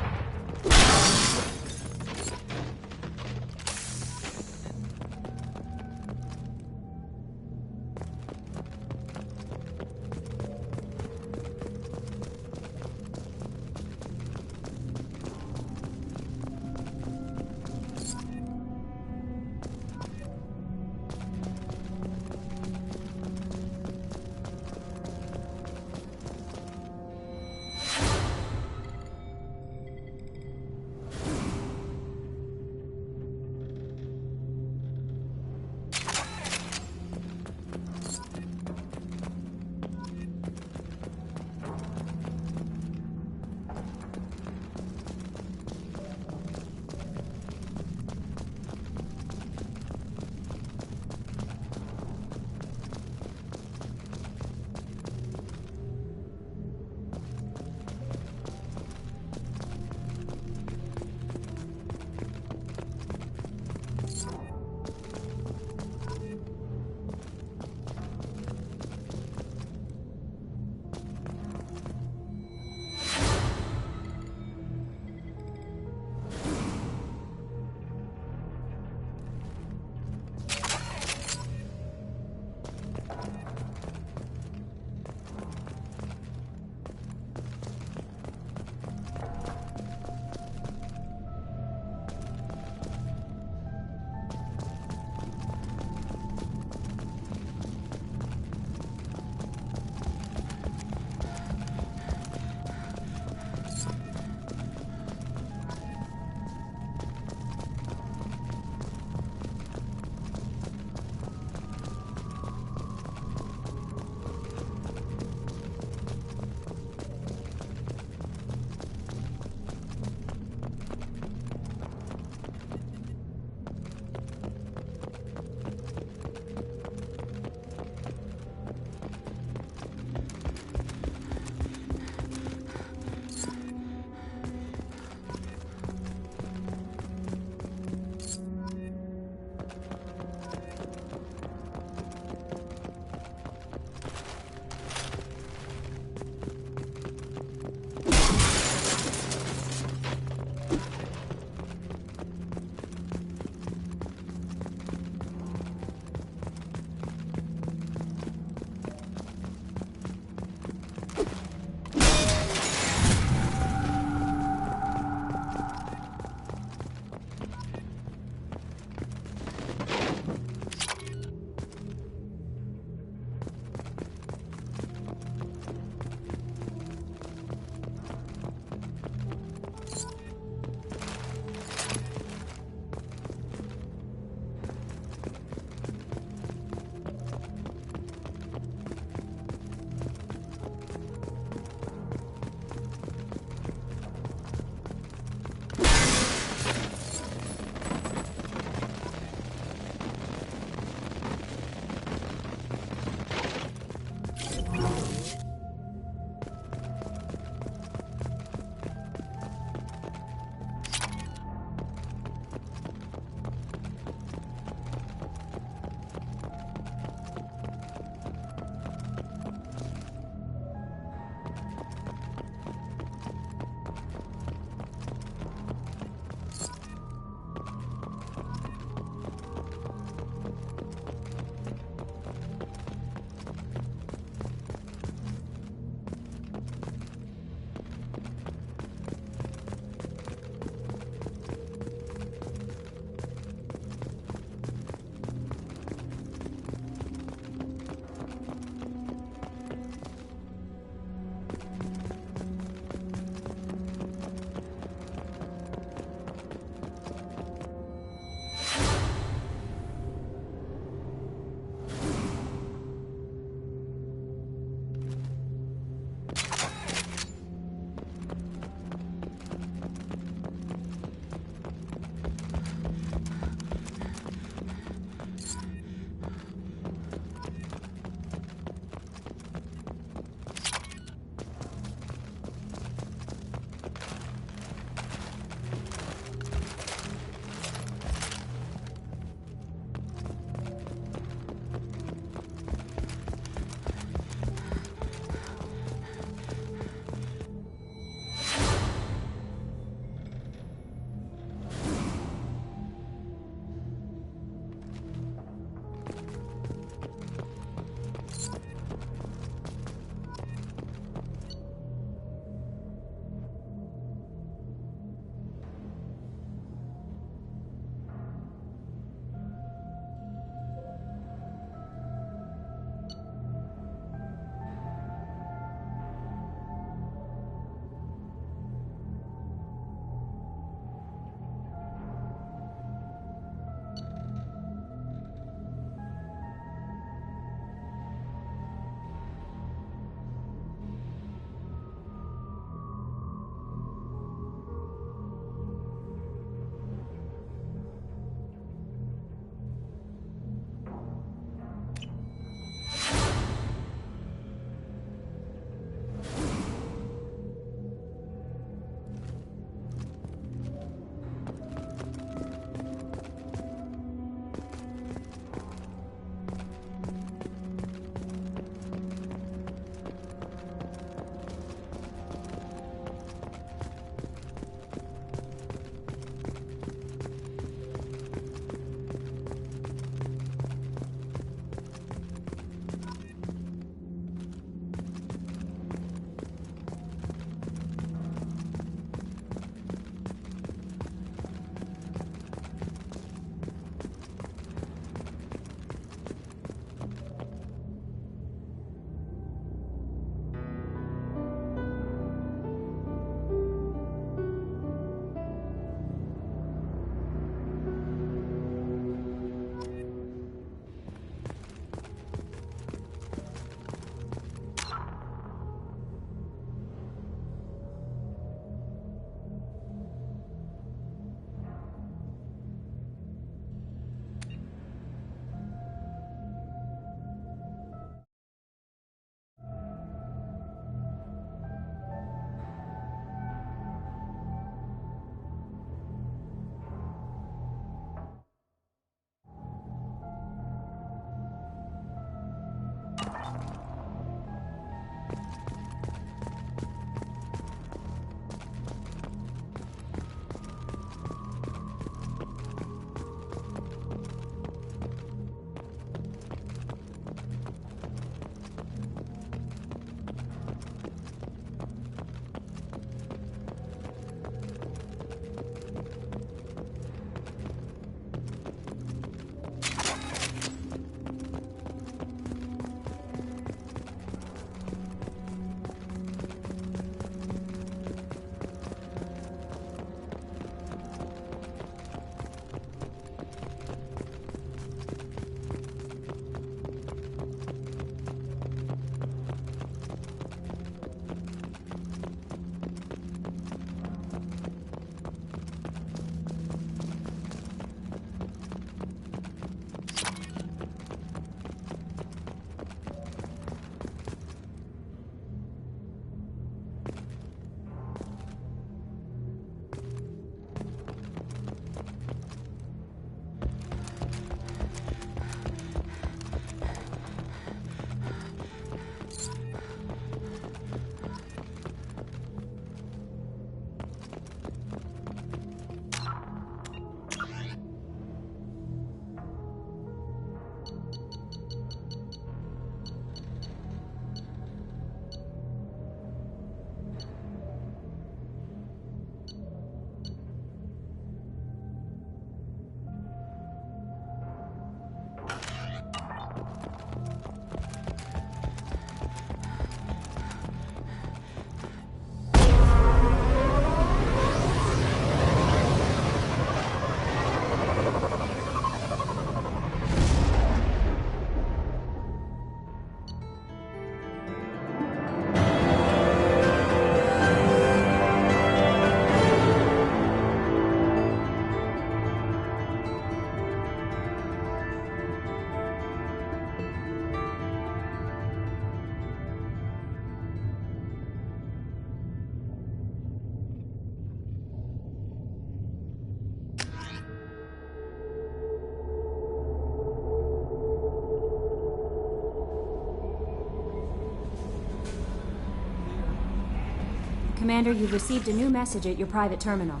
Commander, you've received a new message at your private terminal.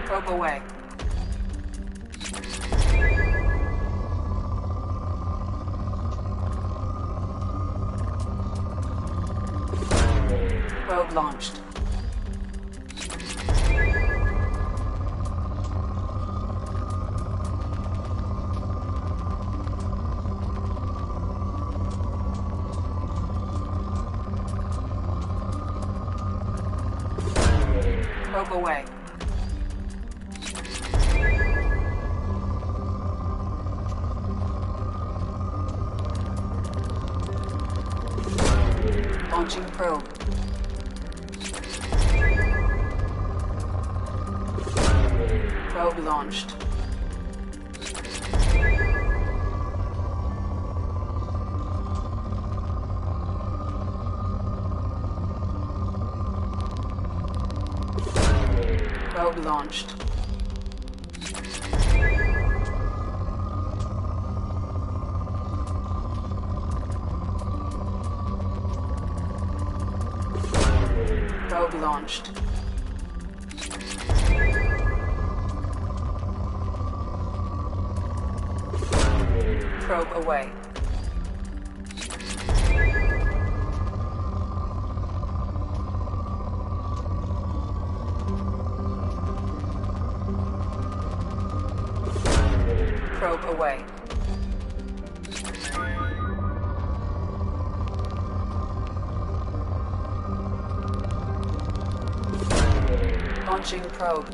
Probe away. Probe launched. Probe away. Launching probe. Probe launched. Probe launched. Probe launched. Probe away. Probe away. Launching probe.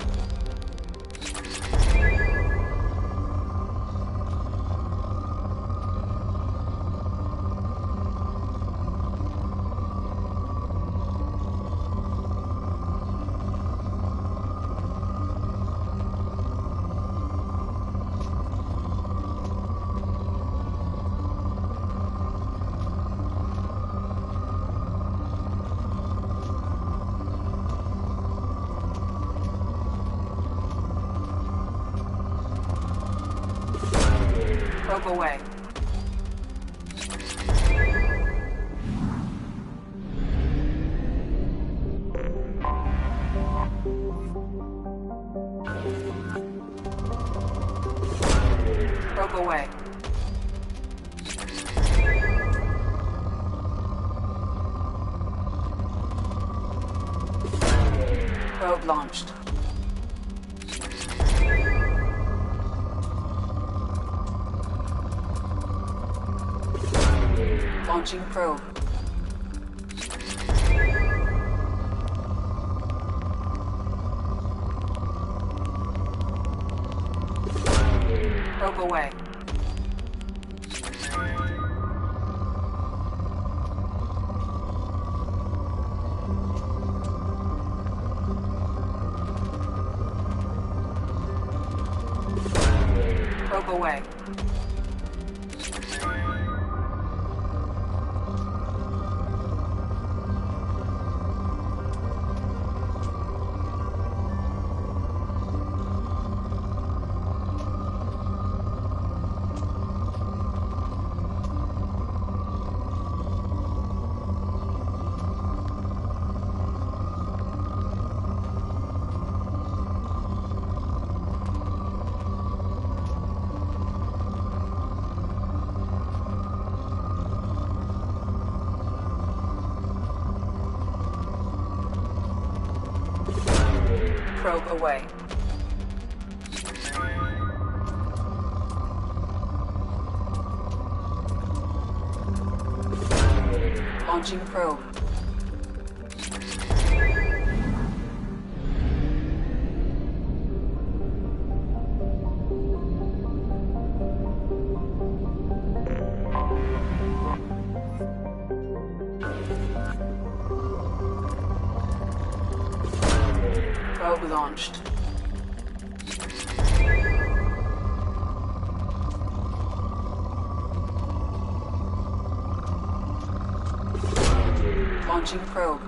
Probe away. Probe away. Probe launched. Launching probe. away. Probe away. Probe away. Launching probe. Probe launched. Launching probe.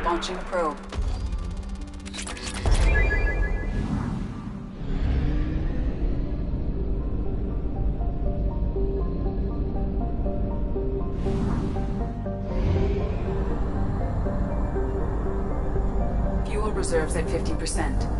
Launching probe. Fuel reserves at 50%.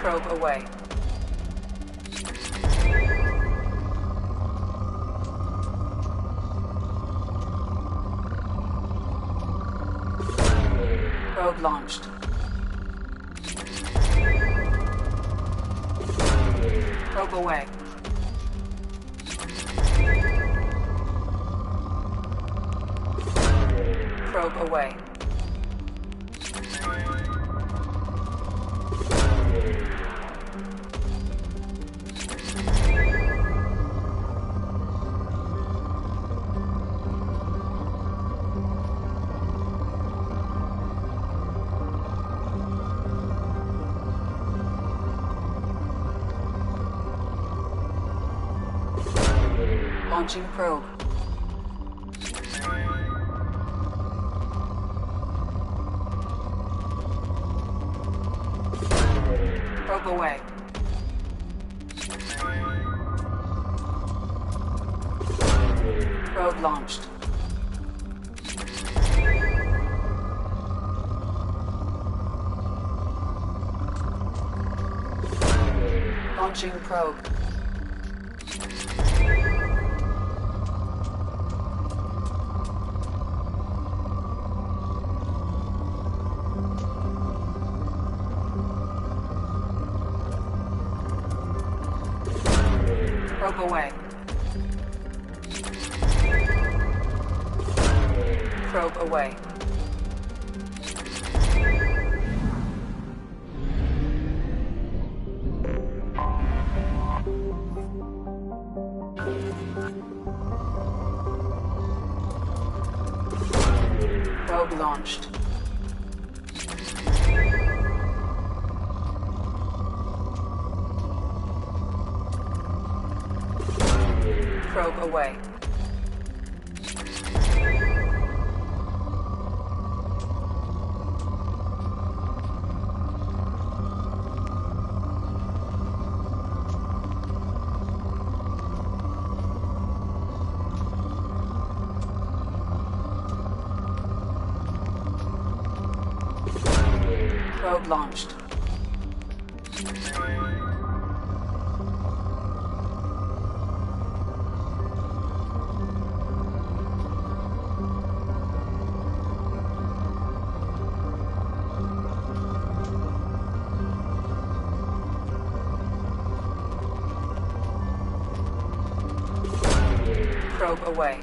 Probe away. Probe launched. Probe away. Probe away. Launching probe. Probe away. Probe launched. Launching probe. Probe away. Probe away. Probe launched. Probe away. Probe launched. Probe away.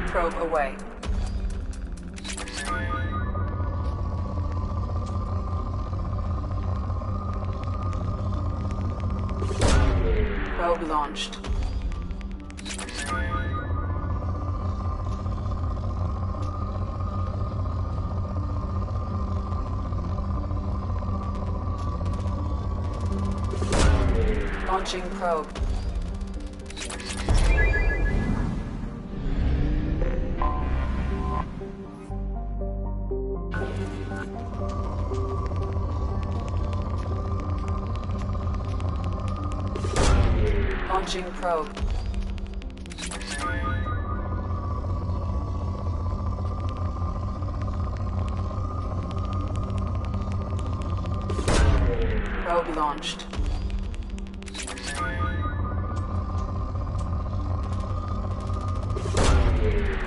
Probe away. Probe launched. Launching probe. Launching probe. Probe launched.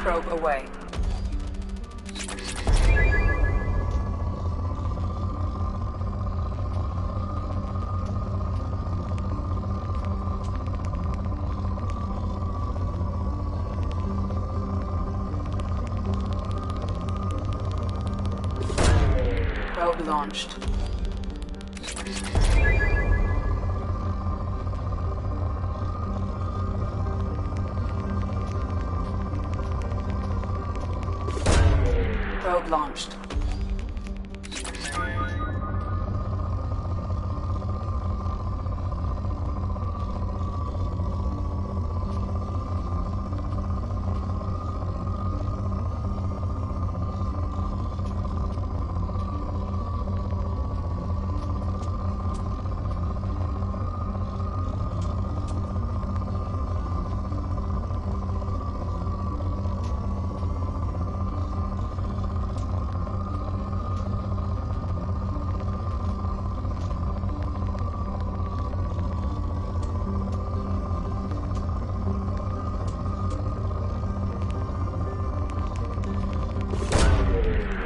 Probe away. Probe launched. Probe launched.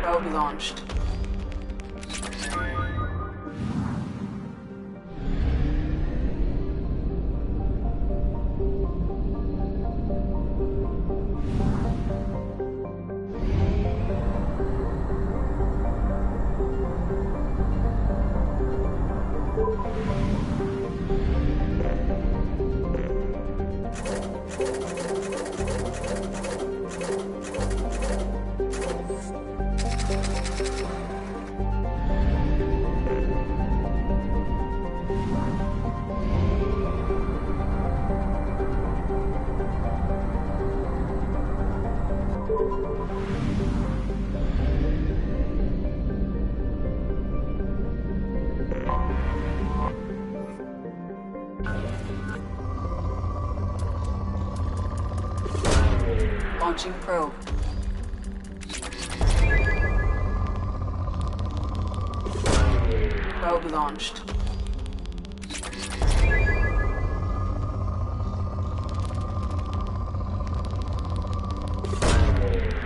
Probe launched. Launching probe. Probe launched.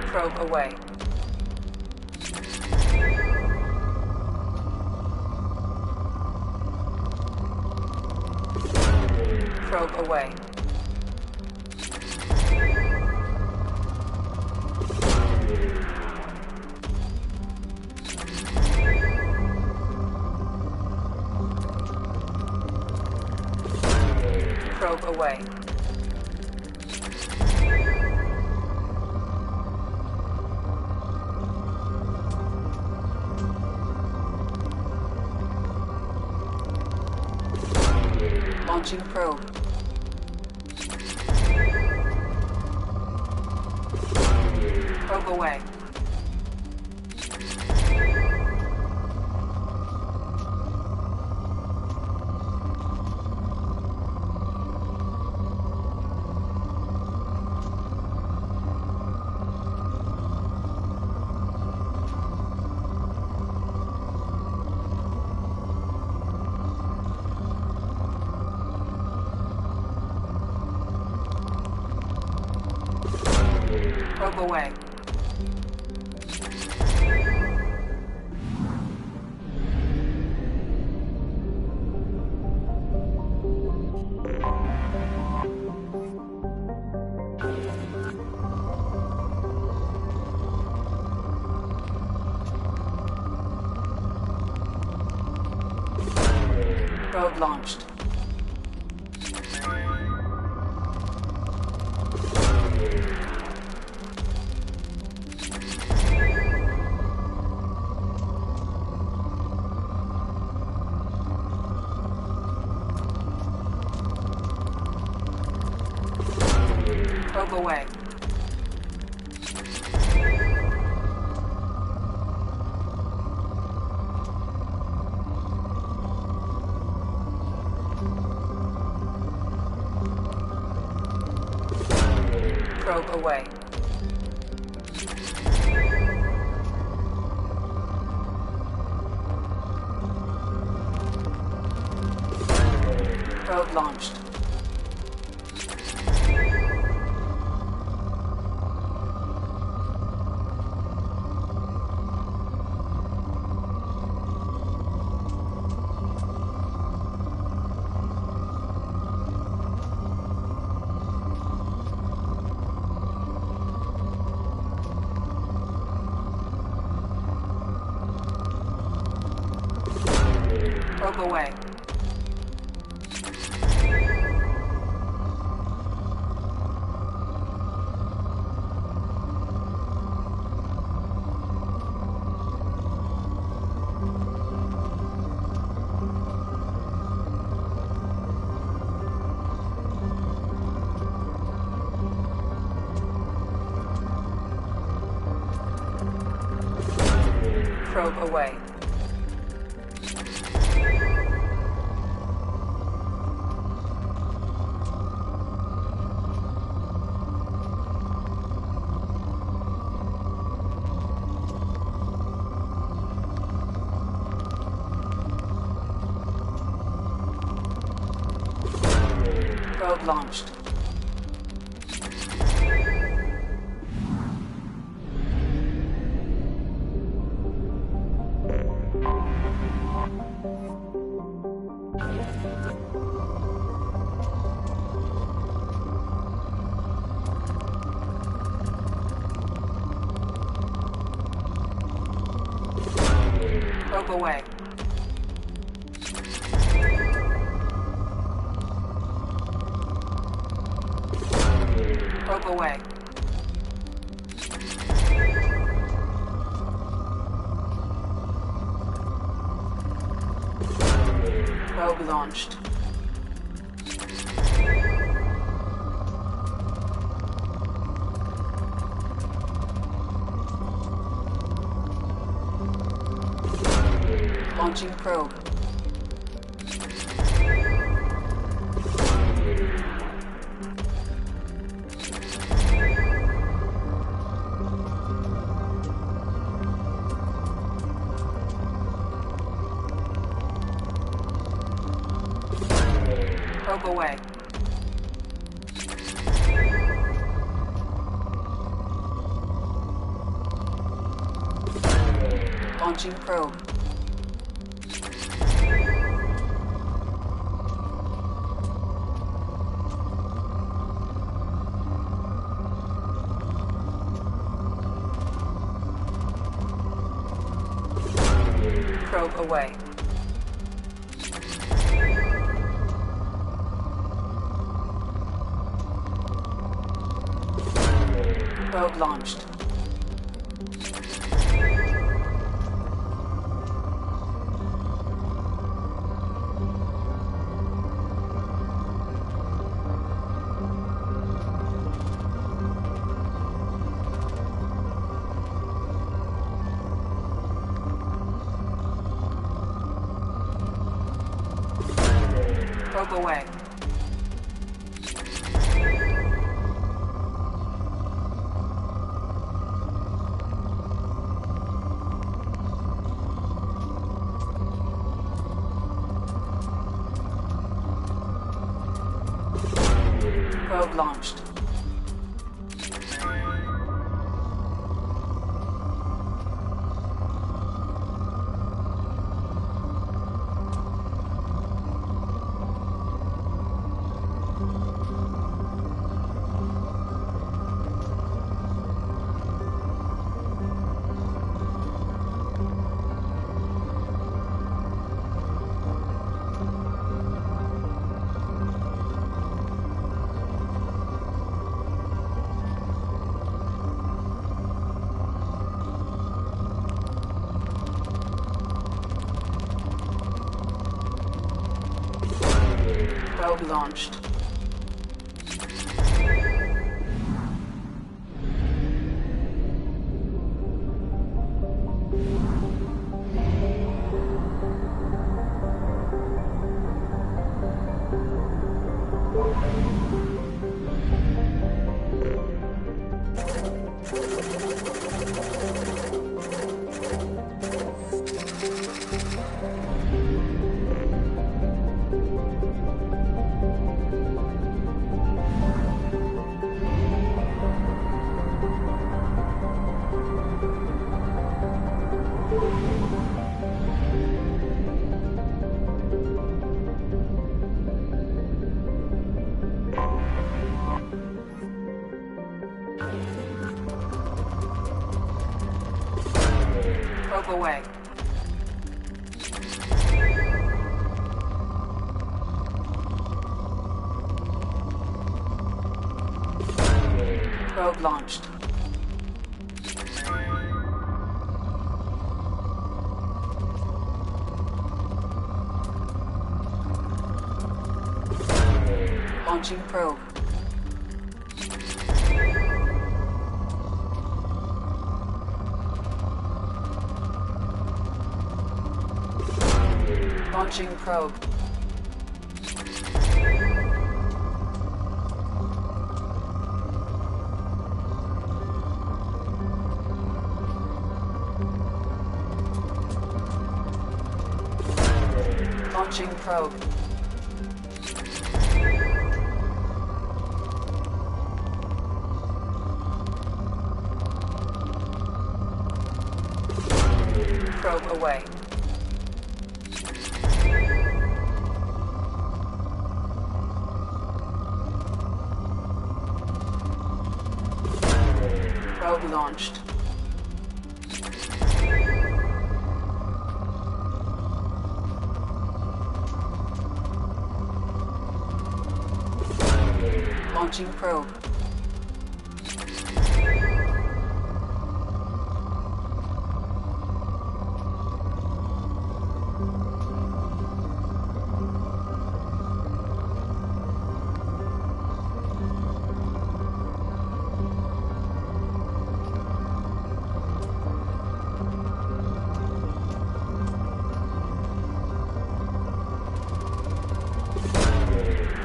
Probe away. Probe away. Probe away. Launching probe. Probe away. Probe away. Probe launched. Probe away. Probe away. Probe launched. Probe away. Probe away. Probe launched. Probe away. Probe away. Probe launched. Launching probe. Probe away. Launching probe. Probe away. Probe launched. Probe away. Probe launched. Probe launched. Probe away. Probe launched. Launching probe. Launching probe. Launching probe. Probe away. Probe launched. Launching probe.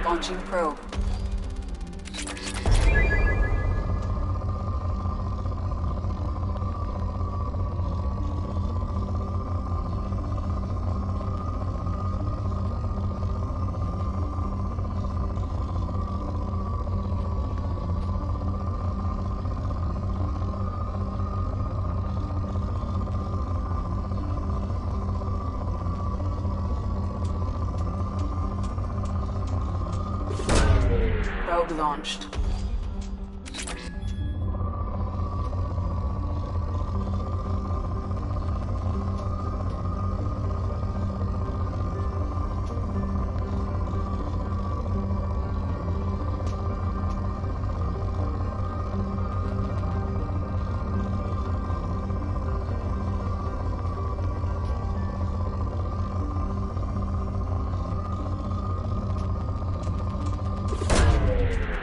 Launching probe. Probe launched.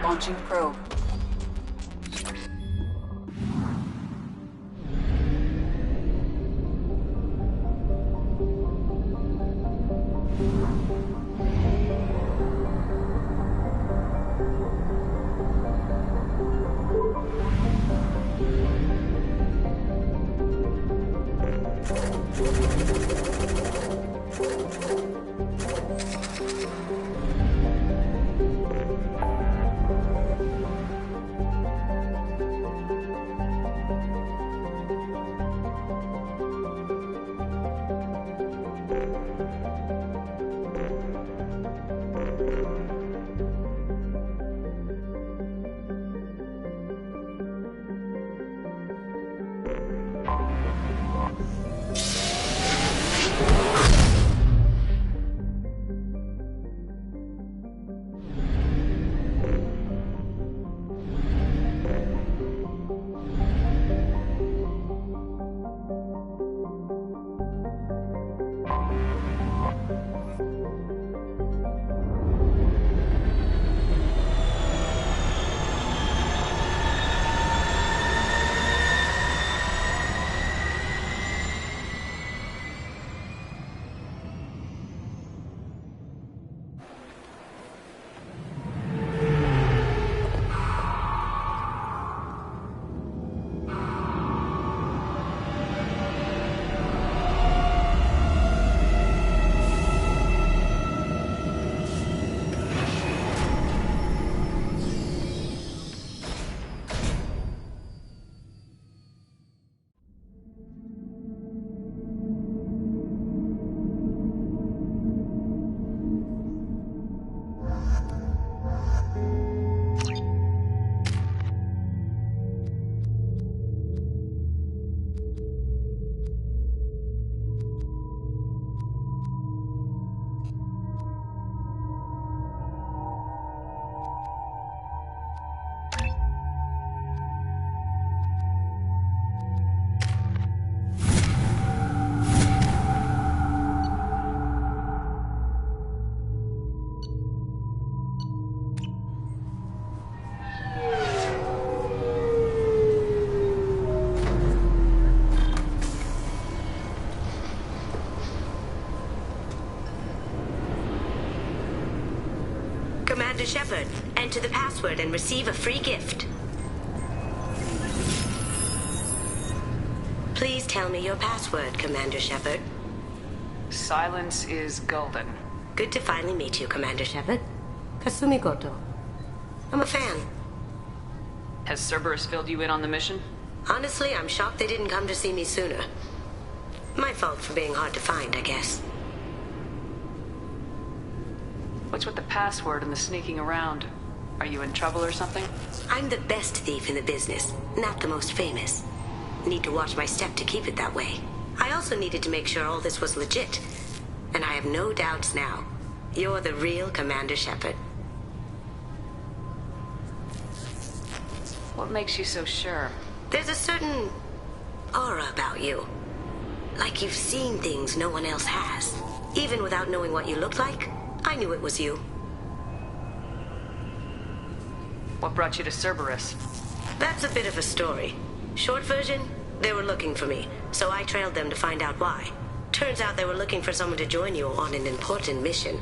Launching probe. Shepard, enter the password and receive a free gift. Please tell me your password, Commander Shepard. Silence is golden. Good to finally meet you, Commander Shepard. Kasumi Goto. I'm a fan. Has Cerberus filled you in on the mission? Honestly, I'm shocked they didn't come to see me sooner. My fault for being hard to find, I guess. What's with the password and the sneaking around? Are you in trouble or something? I'm the best thief in the business, not the most famous. Need to watch my step to keep it that way. I also needed to make sure all this was legit. And I have no doubts now. You're the real Commander Shepard. What makes you so sure? There's a certain aura about you. Like you've seen things no one else has. Even without knowing what you looked like, I knew it was you. What brought you to Cerberus? That's a bit of a story. Short version, they were looking for me, so I trailed them to find out why. Turns out they were looking for someone to join you on an important mission,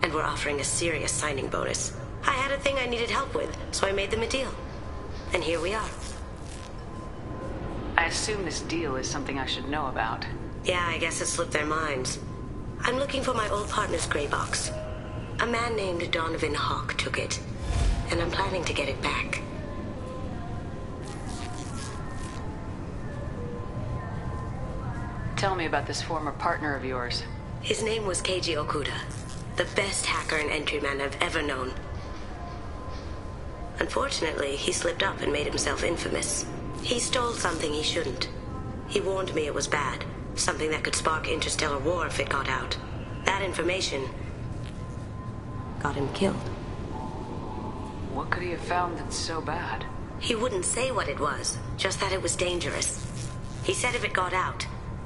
and were offering a serious signing bonus. I had a thing I needed help with, so I made them a deal. And here we are. I assume this deal is something I should know about. Yeah, I guess it slipped their minds. I'm looking for my old partner's gray box. A man named Donovan Hawk took it, and I'm planning to get it back. Tell me about this former partner of yours. His name was Keiji Okuda, the best hacker and entryman I've ever known. Unfortunately, he slipped up and made himself infamous. He stole something he shouldn't. He warned me it was bad, something that could spark interstellar war if it got out. That information got him killed. What could he have found that's so bad? He wouldn't say what it was, just that it was dangerous. He said if it got out,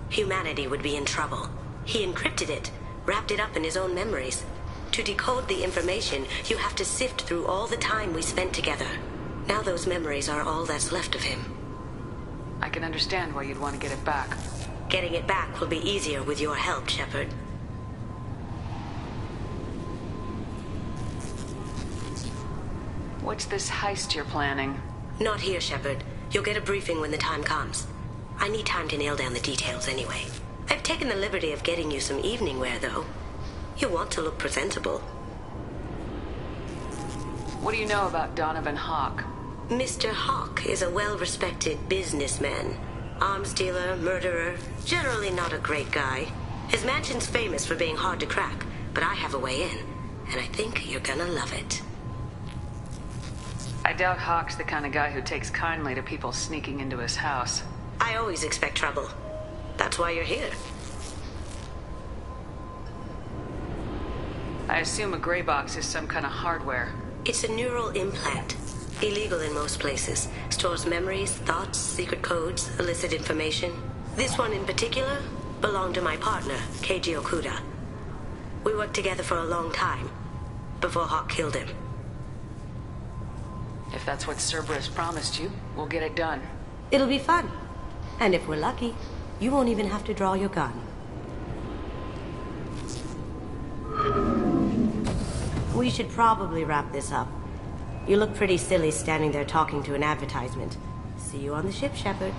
humanity would be in trouble. He encrypted it, wrapped it up in his own memories. To decode the information, you have to sift through all the time we spent together. Now those memories are all that's left of him. I can understand why you'd want to get it back. Getting it back will be easier with your help, Shepard. What's this heist you're planning? Not here, Shepard. You'll get a briefing when the time comes. I need time to nail down the details anyway. I've taken the liberty of getting you some evening wear, though. You want to look presentable. What do you know about Donovan Hawk? Mr. Hawk is a well-respected businessman. Arms dealer, murderer, generally not a great guy. His mansion's famous for being hard to crack, but I have a way in, and I think you're gonna love it. I doubt Hawk's the kind of guy who takes kindly to people sneaking into his house. I always expect trouble. That's why you're here. I assume a gray box is some kind of hardware. It's a neural implant. Illegal in most places. Stores memories, thoughts, secret codes, illicit information. This one in particular belonged to my partner, Keiji Okuda. We worked together for a long time, before Hawk killed him. If that's what Cerberus promised you, we'll get it done. It'll be fun. And if we're lucky, you won't even have to draw your gun. We should probably wrap this up. You look pretty silly standing there talking to an advertisement. See you on the ship, Shepard.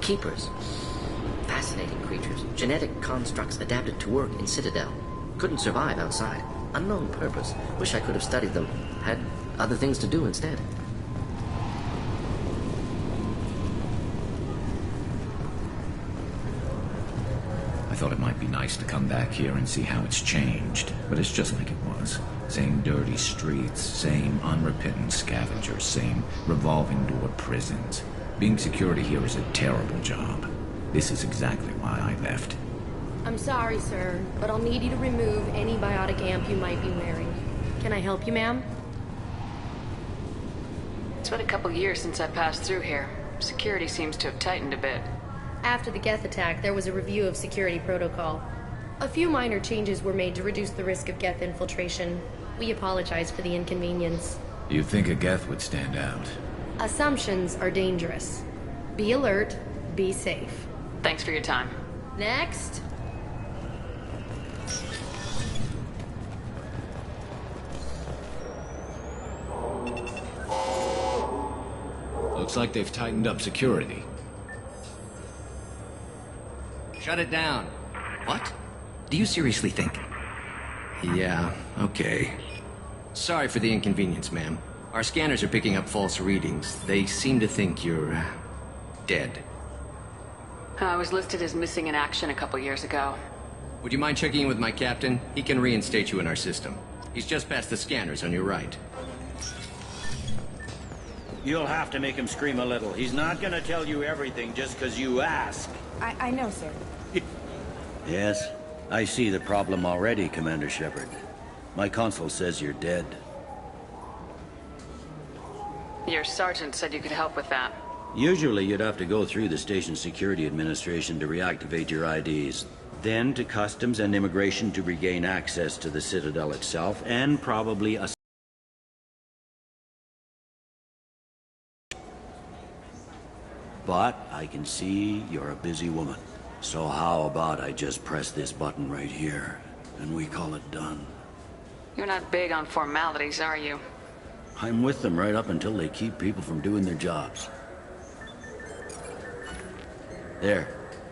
Keepers. Fascinating creatures. Genetic constructs adapted to work in Citadel. Couldn't survive outside. Unknown purpose. Wish I could have studied them. Had other things to do instead. I thought it might be nice to come back here and see how it's changed, but it's just like it was. Same dirty streets, same unrepentant scavengers, same revolving door prisons. Being security here is a terrible job. This is exactly why I left. I'm sorry, sir, but I'll need you to remove any biotic amp you might be wearing. Can I help you, ma'am? It's been a couple years since I passed through here. Security seems to have tightened a bit. After the Geth attack, there was a review of security protocol. A few minor changes were made to reduce the risk of Geth infiltration. We apologize for the inconvenience. You'd think a Geth would stand out. Assumptions are dangerous. Be alert, be safe. Thanks for your time. Next. Looks like they've tightened up security. Shut it down. What? Do you seriously think? Yeah, okay. Sorry for the inconvenience, ma'am. Our scanners are picking up false readings. They seem to think you're... dead. I was listed as missing in action a couple years ago. Would you mind checking in with my captain? He can reinstate you in our system. He's just past the scanners on your right. You'll have to make him scream a little. He's not gonna tell you everything just because you ask. I know, sir. Yes, I see the problem already, Commander Shepard. My console says you're dead. Your sergeant said you could help with that. Usually you'd have to go through the Station Security Administration to reactivate your IDs. Then to Customs and Immigration to regain access to the Citadel itself, and probably a... But I can see you're a busy woman. So how about I just press this button right here, and we call it done? You're not big on formalities, are you? I'm with them right up until they keep people from doing their jobs. There.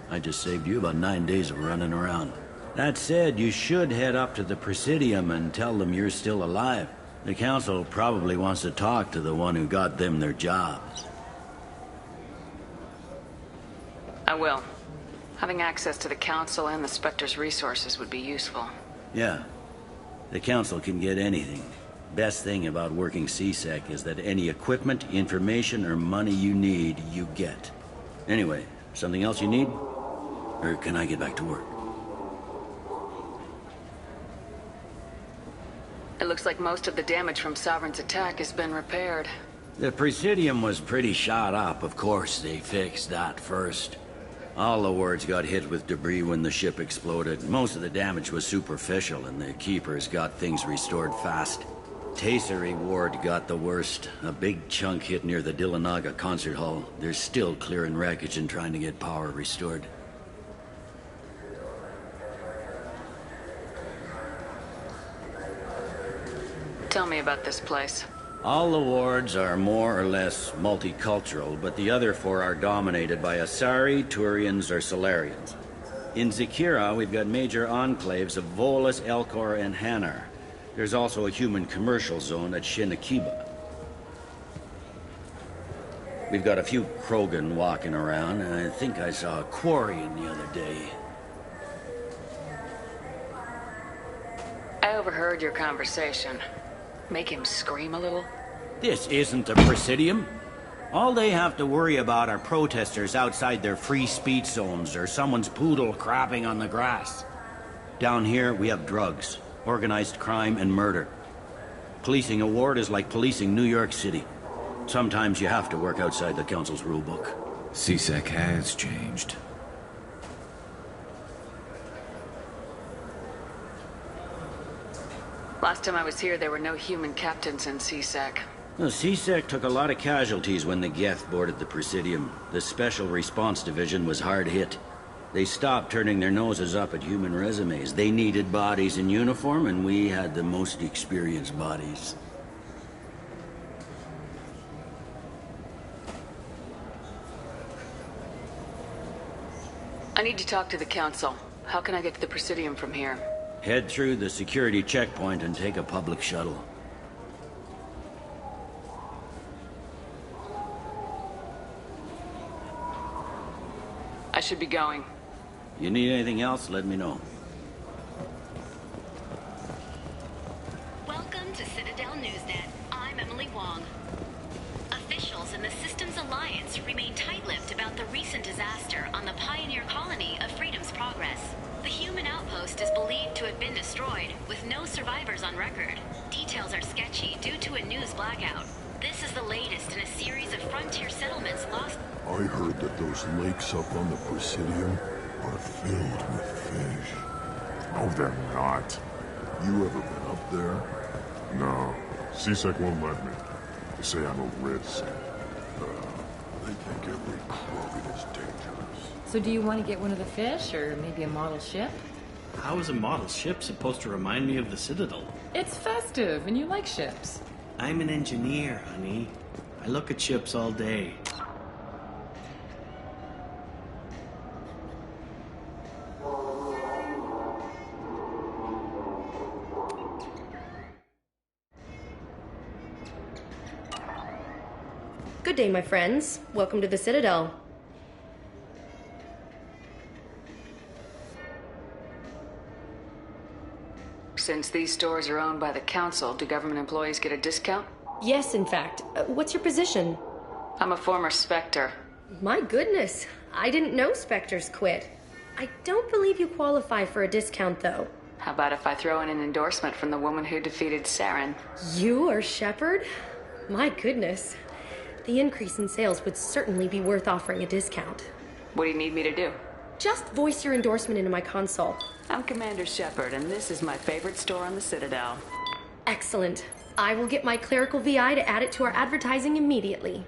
I just saved you about 9 days of running around. That said, you should head up to the Presidium and tell them you're still alive. The Council probably wants to talk to the one who got them their jobs. I will. Having access to the Council and the Spectre's resources would be useful. Yeah. The Council can get anything. Best thing about working C-Sec is that any equipment, information, or money you need, you get. Anyway, something else you need? Or can I get back to work? It looks like most of the damage from Sovereign's attack has been repaired. The Presidium was pretty shot up, of course. They fixed that first. All the wards got hit with debris when the ship exploded. Most of the damage was superficial, and the Keepers got things restored fast. Tasery Ward got the worst. A big chunk hit near the Dillanaga concert hall. They're still clearing wreckage and trying to get power restored. Tell me about this place. All the wards are more or less multicultural, but the other four are dominated by Asari, Turians, or Solarians. In Zakira, we've got major enclaves of Volus, Elcor, and Hanar. There's also a human commercial zone at Shinakiba. We've got a few Krogan walking around, and I think I saw a Quarian the other day. I overheard your conversation. Make him scream a little? This isn't a Presidium. All they have to worry about are protesters outside their free speech zones or someone's poodle crapping on the grass. Down here, we have drugs, organized crime, and murder. Policing a ward is like policing New York City. Sometimes you have to work outside the Council's rulebook. C-Sec has changed. Last time I was here, there were no human captains in C-Sec. The C-Sec took a lot of casualties when the Geth boarded the Presidium. The Special Response Division was hard hit. They stopped turning their noses up at human resumes. They needed bodies in uniform, and we had the most experienced bodies. I need to talk to the Council. How can I get to the Presidium from here? Head through the security checkpoint and take a public shuttle. I should be going. You need anything else, let me know. Welcome to Citadel Newsnet. I'm Emily Wong. Officials in the Systems Alliance remain tight-lipped about the recent disaster on the pioneer colony of Freedom's Progress. The human outpost is believed to have been destroyed, with no survivors on record. Details are sketchy due to a news blackout. This is the latest in a series of frontier settlements lost. I heard that those lakes up on the Presidium are filled with fish. Oh, they're not. You ever been up there? No, CSEC won't let me. They say I'm a risk. They think every krogan is dangerous. So do you want to get one of the fish, or maybe a model ship? How is a model ship supposed to remind me of the Citadel? It's festive, and you like ships. I'm an engineer, honey. I look at ships all day. Good day, my friends. Welcome to the Citadel. Since these stores are owned by the council, do government employees get a discount? Yes, in fact. What's your position? I'm a former Spectre. My goodness. I didn't know Spectres quit. I don't believe you qualify for a discount, though. How about if I throw in an endorsement from the woman who defeated Saren? You are Shepard? My goodness. The increase in sales would certainly be worth offering a discount. What do you need me to do? Just voice your endorsement into my console. I'm Commander Shepard, and this is my favorite store on the Citadel. Excellent. I will get my clerical VI to add it to our advertising immediately.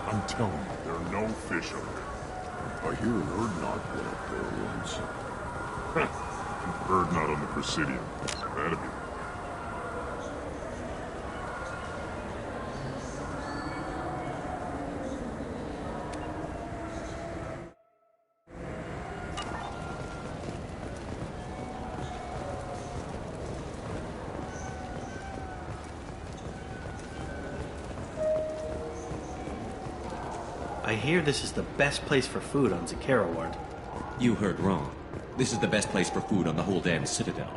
I'm telling you, there are no fish up there. I hear an Urdnot went up there once. Urdnot on the Presidium. That'd be... I hear this is the best place for food on Zakera Ward. You heard wrong. This is the best place for food on the whole damn Citadel.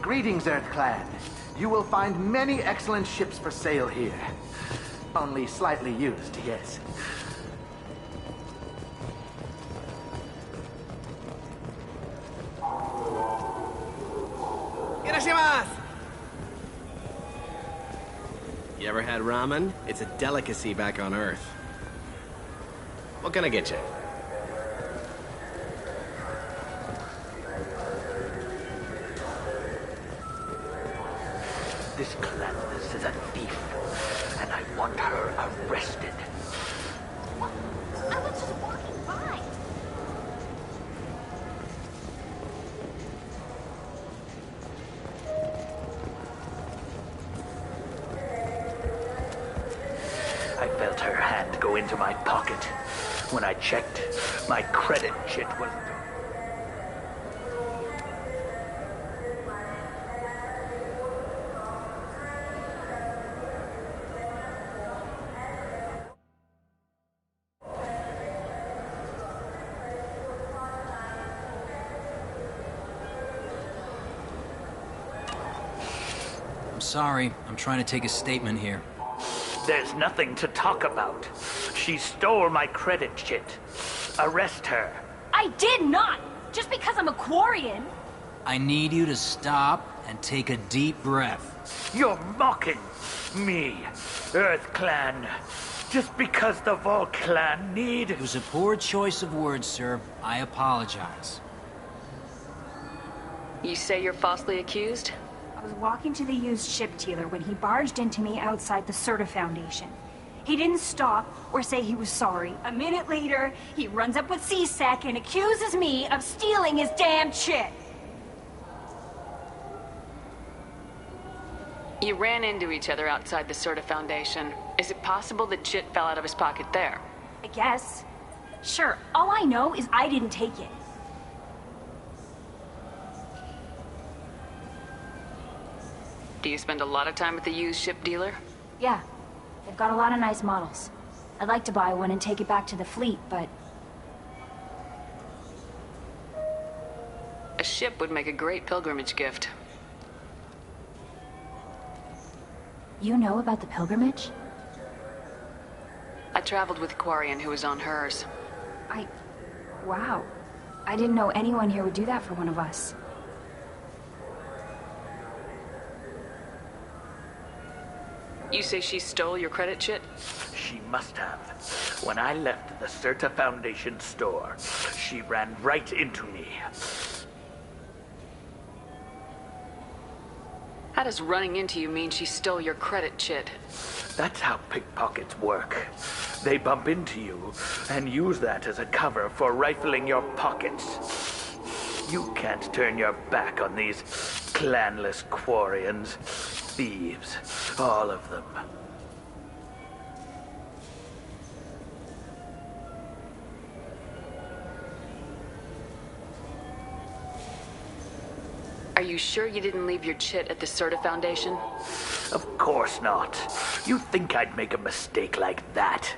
Greetings, Earth Clan. You will find many excellent ships for sale here. Only slightly used, yes. Irashimasu! You ever had ramen? It's a delicacy back on Earth. What can I get you? This Clandis is a thief, and I want her arrested. I was just walking by. I felt her hand go into my pocket. When I checked, my credit chit was... I'm sorry. I'm trying to take a statement here. There's nothing to talk about. She stole my credit chit. Arrest her. I did not! Just because I'm a Quarian! I need you to stop and take a deep breath. You're mocking me, Earth Clan. Just because the Vol Clan need... It was a poor choice of words, sir. I apologize. You say you're falsely accused? I was walking to the used ship dealer when he barged into me outside the Serta Foundation. He didn't stop or say he was sorry. A minute later, he runs up with C-Sec and accuses me of stealing his damn chit. You ran into each other outside the Serta Foundation. Is it possible that chit fell out of his pocket there? I guess. Sure, all I know is I didn't take it. Do you spend a lot of time at the used ship dealer? Yeah. They've got a lot of nice models. I'd like to buy one and take it back to the fleet, but... A ship would make a great pilgrimage gift. You know about the pilgrimage? I traveled with a Quarian who was on hers. Wow. I didn't know anyone here would do that for one of us. You say she stole your credit chit? She must have. When I left the Serta Foundation store, she ran right into me. How does running into you mean she stole your credit chit? That's how pickpockets work. They bump into you and use that as a cover for rifling your pockets. You can't turn your back on these clanless Quarians. Thieves, all of them. Are you sure you didn't leave your chit at the Serta Foundation? Of course not. You think I'd make a mistake like that?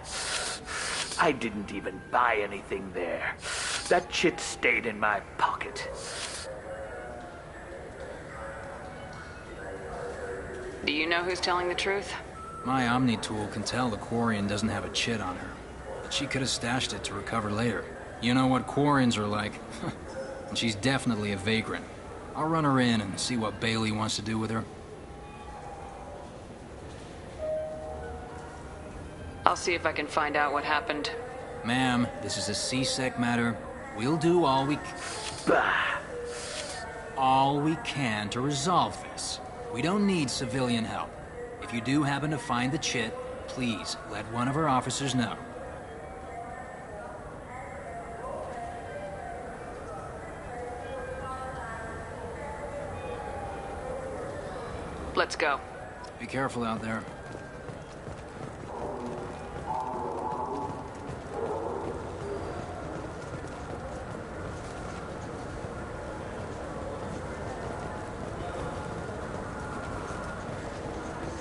I didn't even buy anything there. That chit stayed in my pocket. Do you know who's telling the truth? My Omni tool can tell the Quarian doesn't have a chit on her, but she could have stashed it to recover later. You know what Quarians are like. And she's definitely a vagrant. I'll run her in and see what Bailey wants to do with her. I'll see if I can find out what happened. Ma'am, this is a C-Sec matter. We'll do all we can to resolve this. We don't need civilian help. If you do happen to find the chit, please let one of our officers know. Let's go. Be careful out there.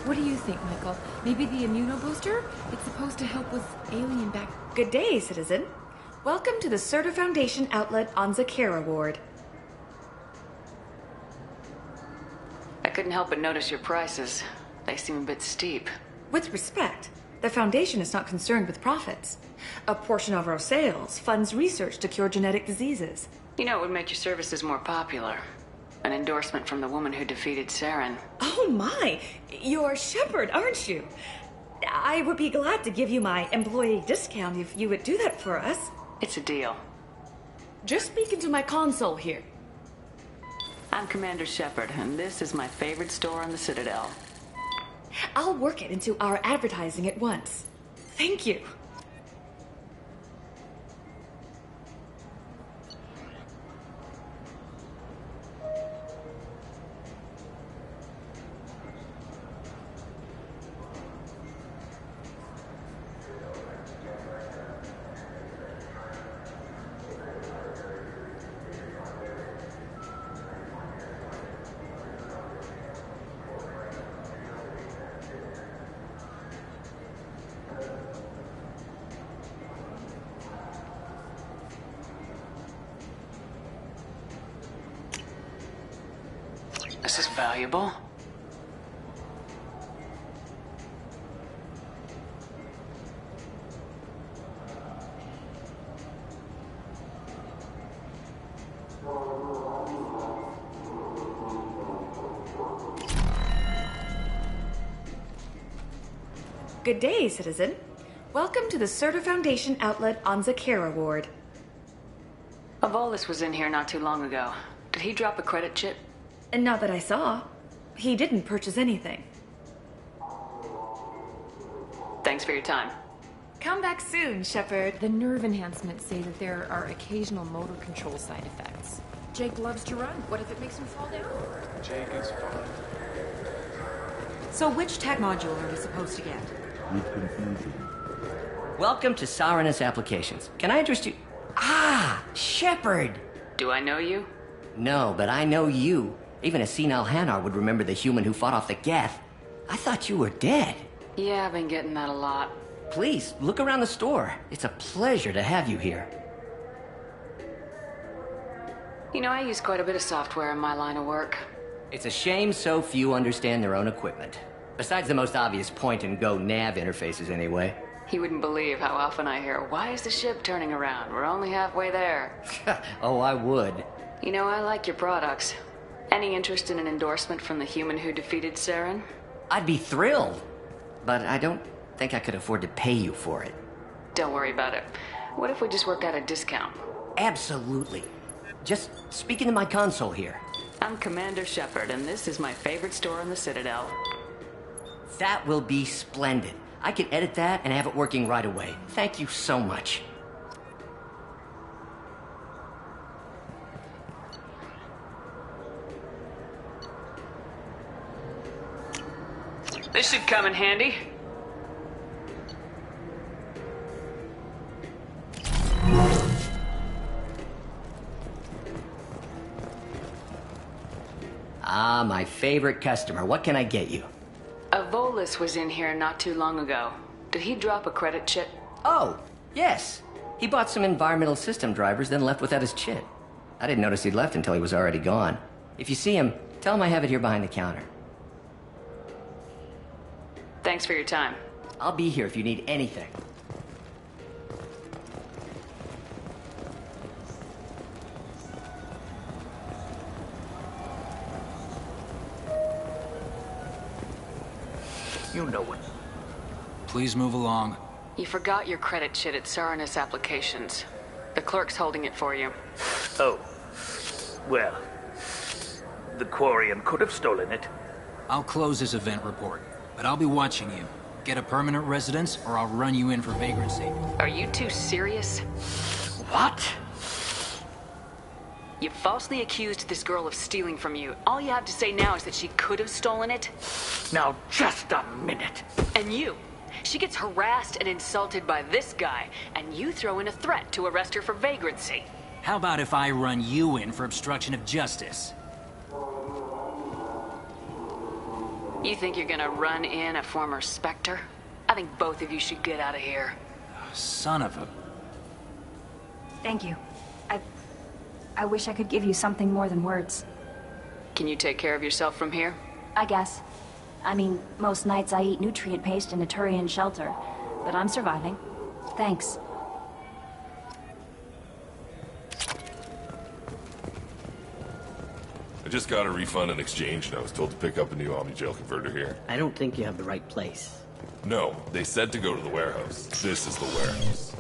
What do you think, Michael? Maybe the immunobooster? It's supposed to help with alien back... Good day, citizen. Welcome to the Serta Foundation outlet on Zakera Ward. I couldn't help but notice your prices. They seem a bit steep. With respect, the Foundation is not concerned with profits. A portion of our sales funds research to cure genetic diseases. You know, it would make your services more popular. An endorsement from the woman who defeated Saren. Oh my! You're Shepard, aren't you? I would be glad to give you my employee discount if you would do that for us. It's a deal. Just speak into my console here. I'm Commander Shepard, and this is my favorite store on the Citadel. I'll work it into our advertising at once. Thank you. This is valuable. Good day, citizen. Welcome to the Serta Foundation outlet on Zakera Ward. Avolis was in here not too long ago. Did he drop a credit chip? And not that I saw. He didn't purchase anything. Thanks for your time. Come back soon, Shepard. The nerve enhancements say that there are occasional motor control side effects. Jake loves to run. What if it makes him fall down? Jake is fine. So which tech module are we supposed to get? With confusion. Welcome to Saranus Applications. Can I interest you? Ah, Shepard! Do I know you? No, but I know you. Even a senile Hanar would remember the human who fought off the Geth. I thought you were dead. Yeah, I've been getting that a lot. Please, look around the store. It's a pleasure to have you here. You know, I use quite a bit of software in my line of work. It's a shame so few understand their own equipment. Besides the most obvious point-and-go nav interfaces, anyway. You wouldn't believe how often I hear, "Why is the ship turning around? We're only halfway there." Oh, I would. You know, I like your products. Any interest in an endorsement from the human who defeated Saren? I'd be thrilled. But I don't think I could afford to pay you for it. Don't worry about it. What if we just worked out a discount? Absolutely. Just speak into my console here. I'm Commander Shepard, and this is my favorite store on the Citadel. That will be splendid. I can edit that and have it working right away. Thank you so much. This should come in handy. Ah, my favorite customer. What can I get you? Avolis was in here not too long ago. Did he drop a credit chip? Oh, yes. He bought some environmental system drivers, then left without his chip. I didn't notice he'd left until he was already gone. If you see him, tell him I have it here behind the counter. Thanks for your time. I'll be here if you need anything. You know it. Please move along. You forgot your credit chit at Saranus Applications. The clerk's holding it for you. Oh. Well, the Quarian could have stolen it. I'll close this event report, but I'll be watching you. Get a permanent residence, or I'll run you in for vagrancy. Are you two serious? What? You falsely accused this girl of stealing from you. All you have to say now is that she could have stolen it. Now, just a minute. And you. She gets harassed and insulted by this guy, and you throw in a threat to arrest her for vagrancy. How about if I run you in for obstruction of justice? You think you're gonna run in a former Spectre? I think both of you should get out of here. Son of a... Thank you. I wish I could give you something more than words. Can you take care of yourself from here? I guess. I mean, most nights I eat nutrient paste in a Turian shelter, but I'm surviving. Thanks. I just got a refund and exchange, and I was told to pick up a new Omni-Jail converter here. I don't think you have the right place. No, they said to go to the warehouse. This is the warehouse.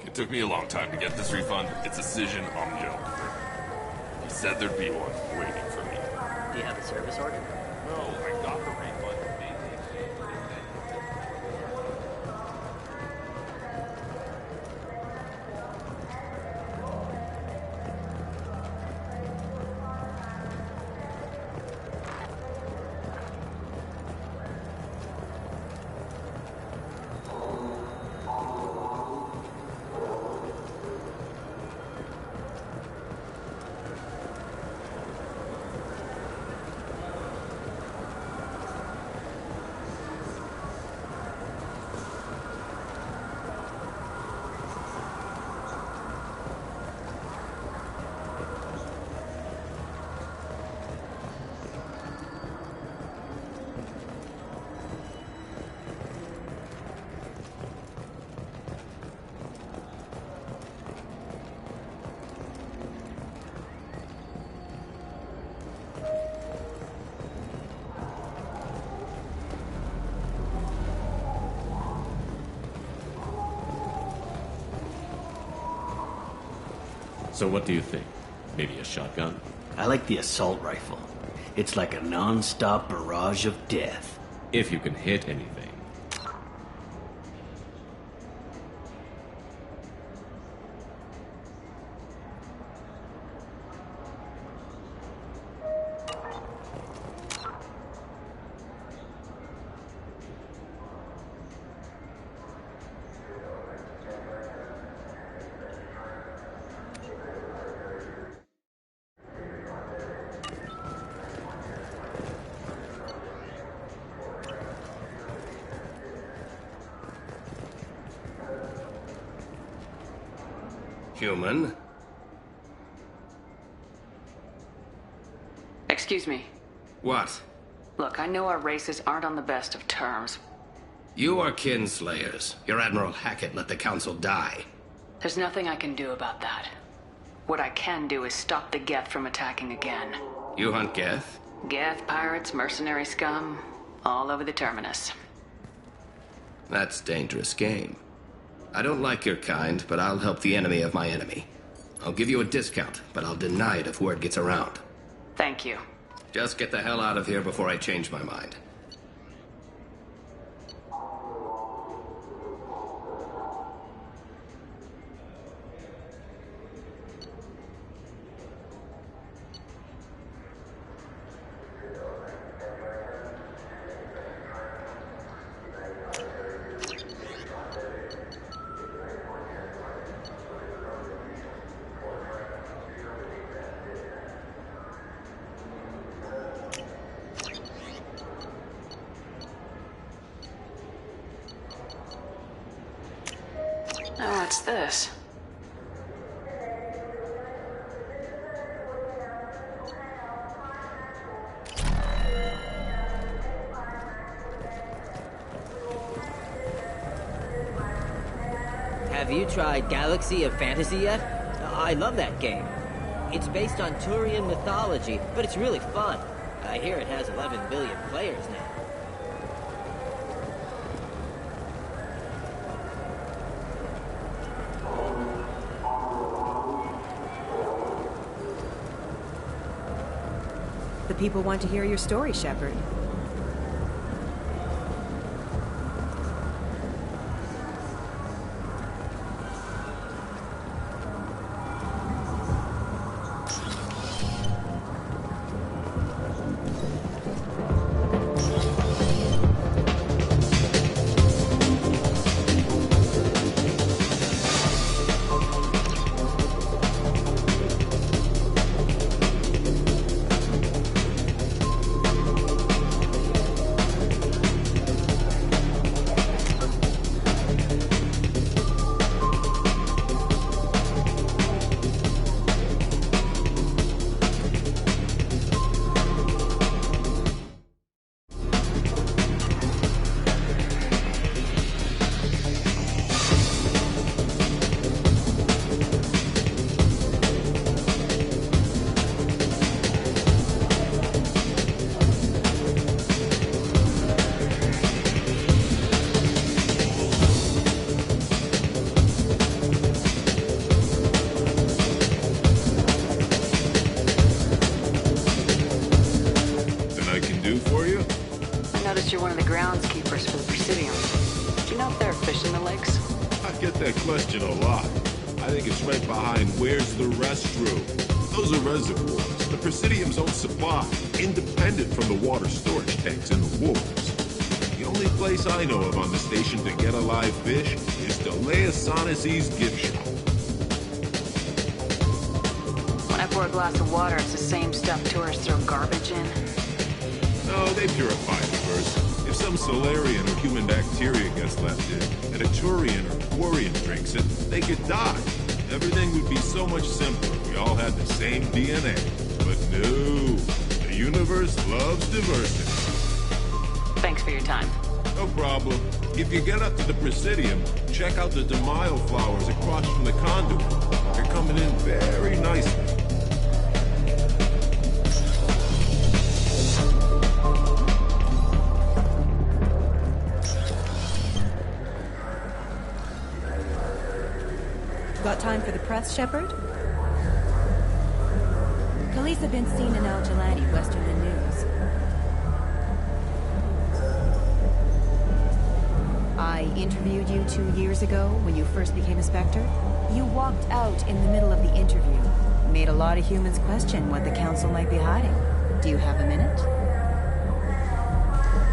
It took me a long time to get this refund. It's a Cision Omni-Jail. He said there'd be one waiting for me. Do you have a service order? No, I got the refund. So what do you think? Maybe a shotgun? I like the assault rifle. It's like a non-stop barrage of death. If you can hit anything. Human? Excuse me. What? Look, I know our races aren't on the best of terms. You are kinslayers. Your Admiral Hackett let the Council die. There's nothing I can do about that. What I can do is stop the Geth from attacking again. You hunt Geth? Geth, pirates, mercenary scum, all over the Terminus. That's dangerous game. I don't like your kind, but I'll help the enemy of my enemy. I'll give you a discount, but I'll deny it if word gets around. Thank you. Just get the hell out of here before I change my mind. Oh, what's this? Have you tried Galaxy of Fantasy yet? I love that game. It's based on Turian mythology, but it's really fun. I hear it has 11 billion players now. The people want to hear your story, Shepard. You're one of the groundskeepers for the Presidium. Do you know if there are fish in the lakes? I get that question a lot. I think it's right behind where's the restroom. Those are reservoirs, the Presidium's own supply, independent from the water storage tanks in the wharves. The only place I know of on the station to get a live fish is Delea Sonasy's gift shop. When I pour a glass of water, it's the same stuff tourists throw garbage in. No, they purify it first. If some Solarian or human bacteria gets left in, and a Turian or Quarian drinks it, they could die. Everything would be so much simpler if we all had the same DNA. But no, the universe loves diversity. Thanks for your time. No problem. If you get up to the Presidium, check out the DeMaio flowers across from the conduit. They're coming in very nicely. Got time for the press, Shepard? Lisa Benzine and Al Jelani, Western News. I interviewed you 2 years ago when you first became a Spectre. You walked out in the middle of the interview. Made a lot of humans question what the Council might be hiding. Do you have a minute?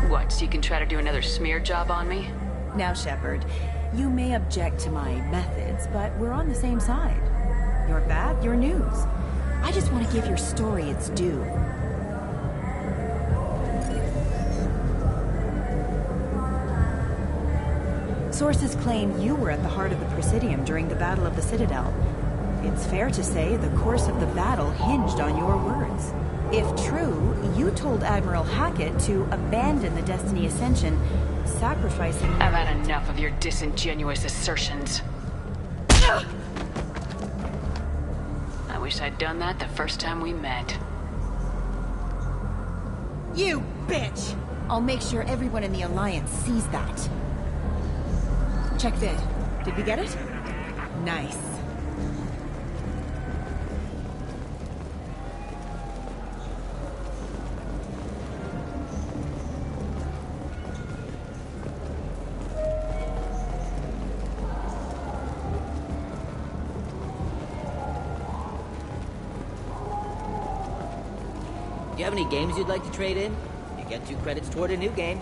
What, so you can try to do another smear job on me? Now, Shepard, you may object to my methods, but we're on the same side. You're bad, you're news. I just want to give your story its due. Sources claim you were at the heart of the Presidium during the Battle of the Citadel. It's fair to say the course of the battle hinged on your words. If true, you told Admiral Hackett to abandon the Destiny Ascension, sacrificing... I've had enough of your disingenuous assertions. I wish I'd done that the first time we met. You bitch! I'll make sure everyone in the Alliance sees that. Check vid. Did we get it? Nice. Do you have any games you'd like to trade in? You get 2 credits toward a new game.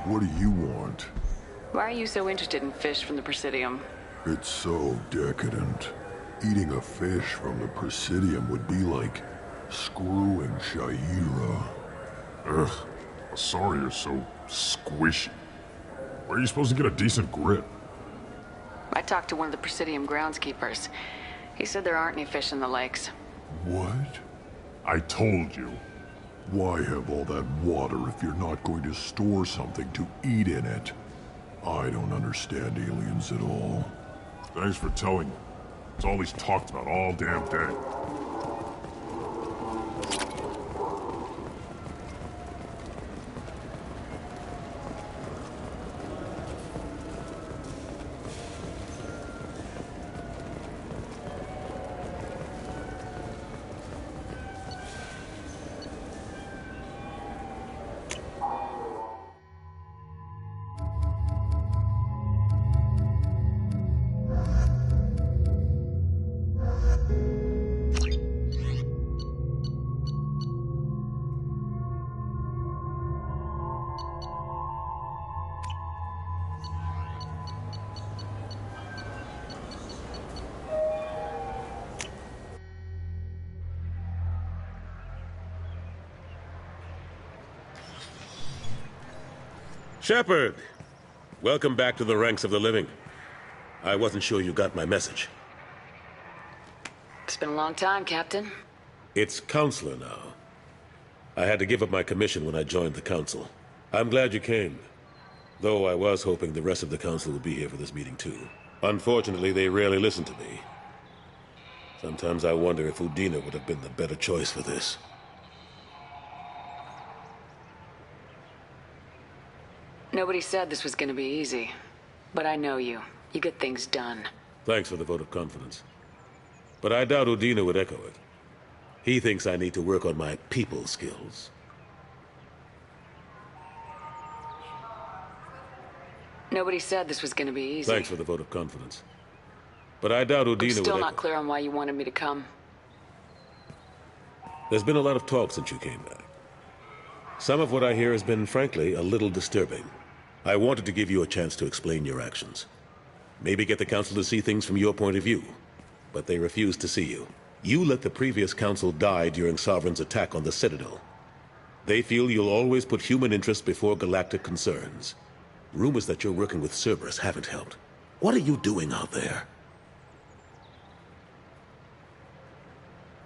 What do you want? Why are you so interested in fish from the Presidium? It's so decadent. Eating a fish from the Presidium would be like screwing Shaira. Ugh, sorry you're so squishy. Where are you supposed to get a decent grip? I talked to one of the Presidium groundskeepers. He said there aren't any fish in the lakes. What? I told you. Why have all that water if you're not going to store something to eat in it? I don't understand aliens at all. Thanks for telling me. It's all he's talked about all damn day. Shepard! Welcome back to the ranks of the living. I wasn't sure you got my message. It's been a long time, Captain. It's Counselor now. I had to give up my commission when I joined the Council. I'm glad you came. Though I was hoping the rest of the Council would be here for this meeting too. Unfortunately, they rarely listen to me. Sometimes I wonder if Udina would have been the better choice for this. Nobody said this was gonna be easy. But I know you. You get things done. Thanks for the vote of confidence. But I doubt Udina would echo it. He thinks I need to work on my people skills. Nobody said this was gonna be easy. Thanks for the vote of confidence. But I doubt Udina would echo. I'm still not clear on why you wanted me to come. There's been a lot of talk since you came back. Some of what I hear has been, frankly, a little disturbing. I wanted to give you a chance to explain your actions. Maybe get the Council to see things from your point of view. But they refused to see you. You let the previous Council die during Sovereign's attack on the Citadel. They feel you'll always put human interests before galactic concerns. Rumors that you're working with Cerberus haven't helped. What are you doing out there?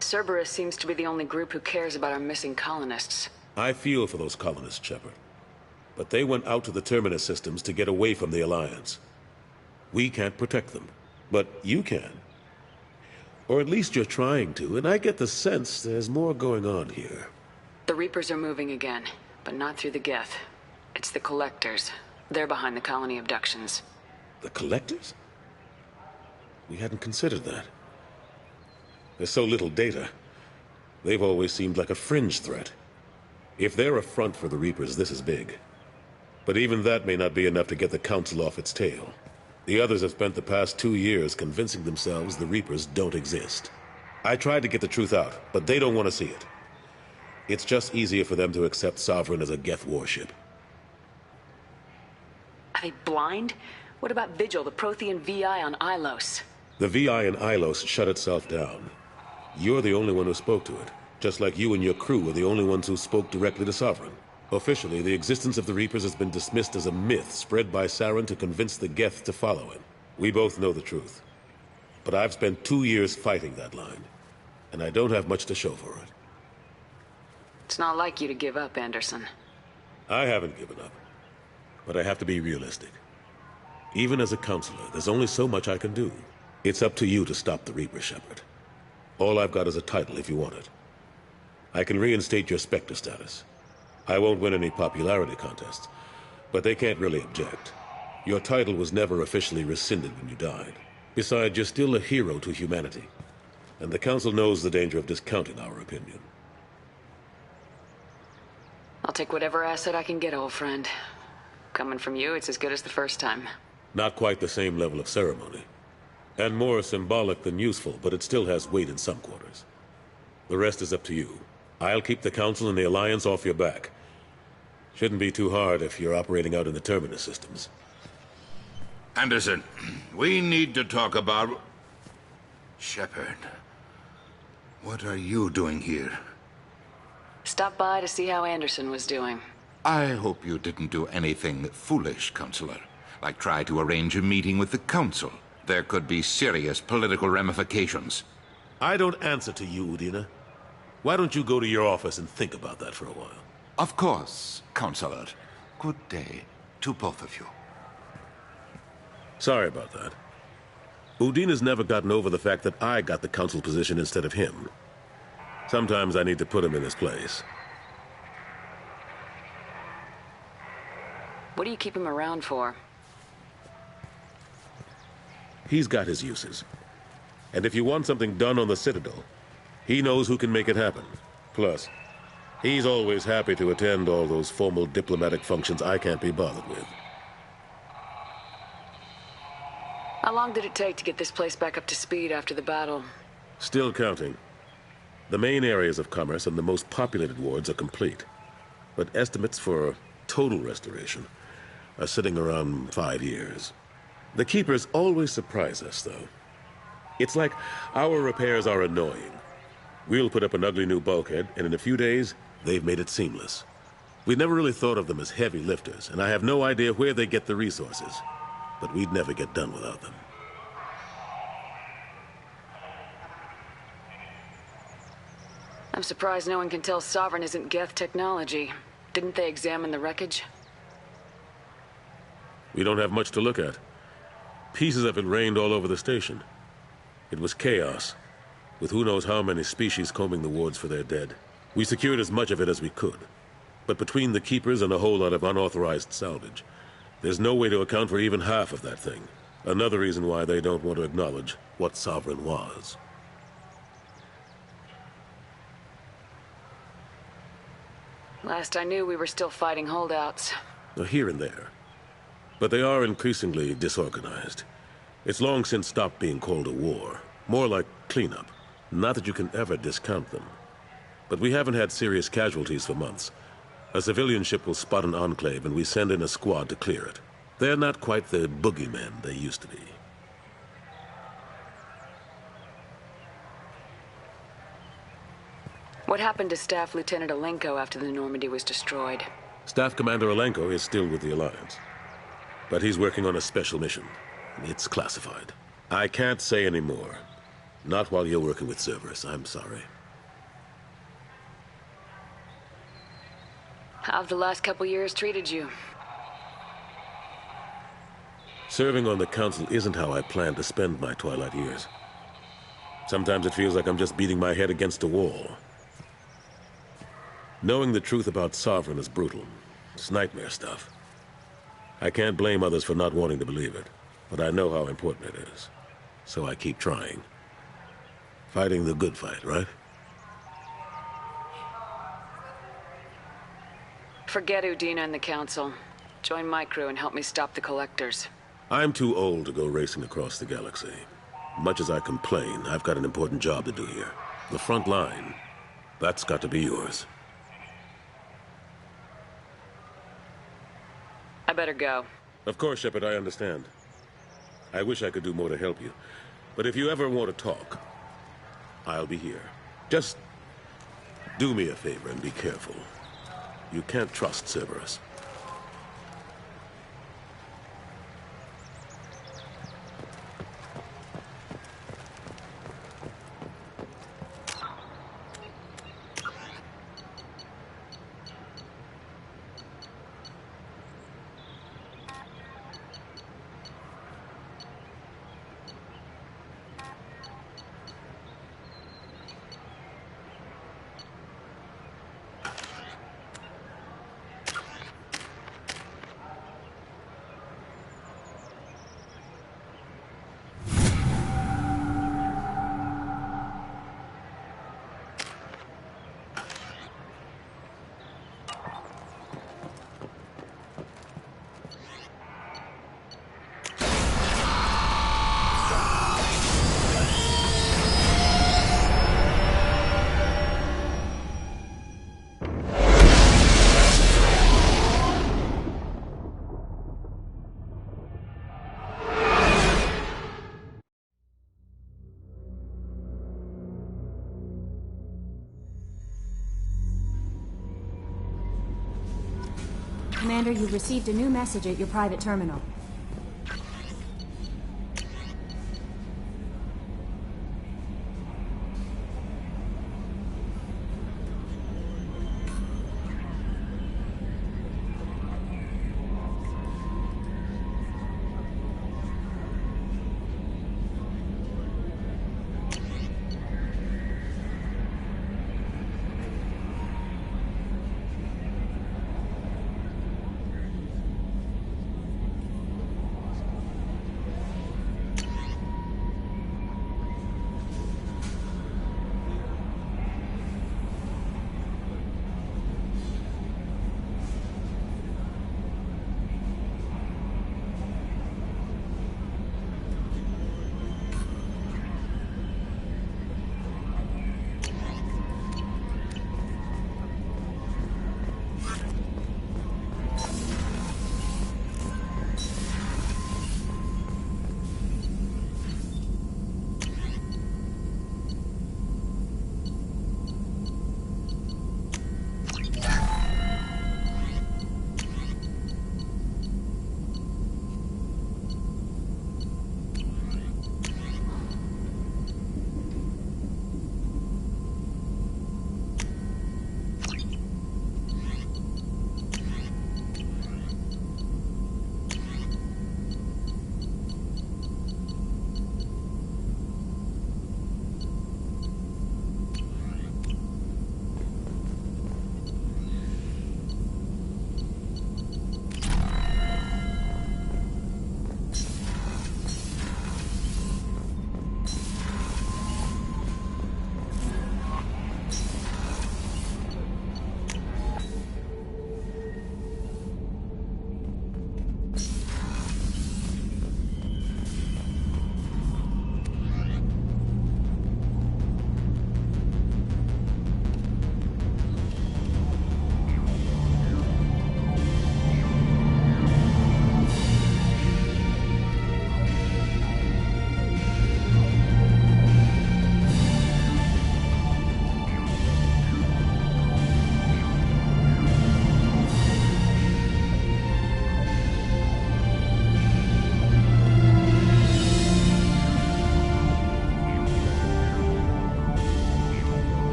Cerberus seems to be the only group who cares about our missing colonists. I feel for those colonists, Shepard. But they went out to the Terminus systems to get away from the Alliance. We can't protect them, but you can. Or at least you're trying to, and I get the sense there's more going on here. The Reapers are moving again, but not through the Geth. It's the Collectors. They're behind the colony abductions. The Collectors? We hadn't considered that. There's so little data. They've always seemed like a fringe threat. If they're a front for the Reapers, this is big. But even that may not be enough to get the Council off its tail. The others have spent the past 2 years convincing themselves the Reapers don't exist. I tried to get the truth out, but they don't want to see it. It's just easier for them to accept Sovereign as a Geth warship. Are they blind? What about Vigil, the Prothean VI on Ilos? The VI in Ilos shut itself down. You're the only one who spoke to it, just like you and your crew were the only ones who spoke directly to Sovereign. Officially, the existence of the Reapers has been dismissed as a myth spread by Saren to convince the Geth to follow him. We both know the truth. But I've spent 2 years fighting that line, and I don't have much to show for it. It's not like you to give up, Anderson. I haven't given up, but I have to be realistic. Even as a counselor, there's only so much I can do. It's up to you to stop the Reaper, Shepard. All I've got is a title if you want it. I can reinstate your Spectre status. I won't win any popularity contests, but they can't really object. Your title was never officially rescinded when you died. Besides, you're still a hero to humanity, and the Council knows the danger of discounting our opinion. I'll take whatever asset I can get, old friend. Coming from you, it's as good as the first time. Not quite the same level of ceremony, and more symbolic than useful, but it still has weight in some quarters. The rest is up to you. I'll keep the Council and the Alliance off your back. Shouldn't be too hard if you're operating out in the Terminus systems. Anderson, we need to talk about... Shepard, what are you doing here? Stop by to see how Anderson was doing. I hope you didn't do anything foolish, Counselor. Like try to arrange a meeting with the Council. There could be serious political ramifications. I don't answer to you, Udina. Why don't you go to your office and think about that for a while? Of course, Counselor. Good day to both of you. Sorry about that. Udina's never gotten over the fact that I got the Council position instead of him. Sometimes I need to put him in his place. What do you keep him around for? He's got his uses. And if you want something done on the Citadel, he knows who can make it happen. Plus, he's always happy to attend all those formal diplomatic functions I can't be bothered with. How long did it take to get this place back up to speed after the battle? Still counting. The main areas of commerce and the most populated wards are complete. But estimates for total restoration are sitting around 5 years. The Keepers always surprise us, though. It's like our repairs are annoying. We'll put up an ugly new bulkhead, and in a few days, they've made it seamless. We never really thought of them as heavy lifters, and I have no idea where they get the resources. But we'd never get done without them. I'm surprised no one can tell Sovereign isn't Geth technology. Didn't they examine the wreckage? We don't have much to look at. Pieces of it rained all over the station. It was chaos, with who knows how many species combing the wards for their dead. We secured as much of it as we could. But between the Keepers and a whole lot of unauthorized salvage, there's no way to account for even half of that thing. Another reason why they don't want to acknowledge what Sovereign was. Last I knew, we were still fighting holdouts. Here and there. But they are increasingly disorganized. It's long since stopped being called a war. More like cleanup. Not that you can ever discount them. But we haven't had serious casualties for months. A civilian ship will spot an enclave and we send in a squad to clear it. They're not quite the boogeymen they used to be. What happened to Staff Lieutenant Alenko after the Normandy was destroyed? Staff Commander Alenko is still with the Alliance. But he's working on a special mission. It's classified. I can't say any more. Not while you're working with Cerberus, I'm sorry. How have the last couple years treated you? Serving on the council isn't how I plan to spend my twilight years. Sometimes it feels like I'm just beating my head against a wall. Knowing the truth about Sovereign is brutal. It's nightmare stuff. I can't blame others for not wanting to believe it, but I know how important it is. So I keep trying. Fighting the good fight, right? Forget Udina and the Council. Join my crew and help me stop the Collectors. I'm too old to go racing across the galaxy. Much as I complain, I've got an important job to do here. The front line. That's got to be yours. I better go. Of course, Shepard, I understand. I wish I could do more to help you. But if you ever want to talk, I'll be here. Just do me a favor and be careful. You can't trust Cerberus. Commander, you've received a new message at your private terminal.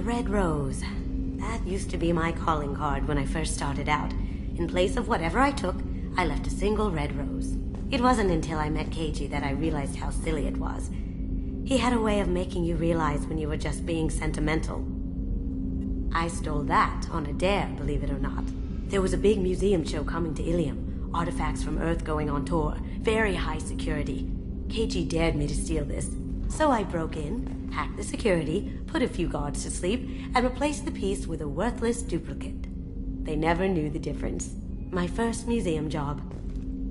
red rose. That used to be my calling card when I first started out. In place of whatever I took, I left a single red rose. It wasn't until I met Keiji that I realized how silly it was. He had a way of making you realize when you were just being sentimental. I stole that on a dare, believe it or not. There was a big museum show coming to Ilium. Artifacts from Earth going on tour. Very high security. Keiji dared me to steal this. So I broke in, hacked the security, put a few guards to sleep, and replaced the piece with a worthless duplicate. They never knew the difference. My first museum job.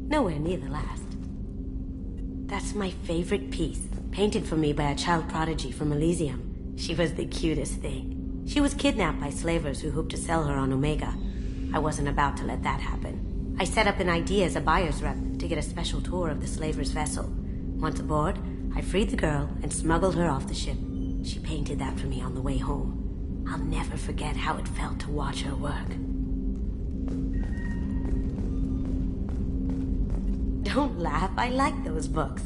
Nowhere near the last. That's my favorite piece, painted for me by a child prodigy from Elysium. She was the cutest thing. She was kidnapped by slavers who hoped to sell her on Omega. I wasn't about to let that happen. I set up an ID as a buyer's rep to get a special tour of the slaver's vessel. Once aboard, I freed the girl and smuggled her off the ship. She painted that for me on the way home. I'll never forget how it felt to watch her work. Don't laugh, I like those books.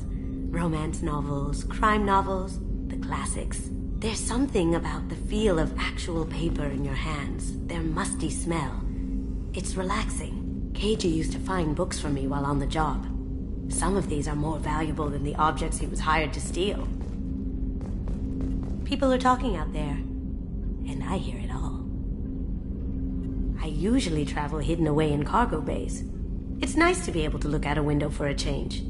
Romance novels, crime novels, the classics. There's something about the feel of actual paper in your hands, their musty smell. It's relaxing. Keiji used to find books for me while on the job. Some of these are more valuable than the objects he was hired to steal. People are talking out there, and I hear it all. I usually travel hidden away in cargo bays. It's nice to be able to look out a window for a change.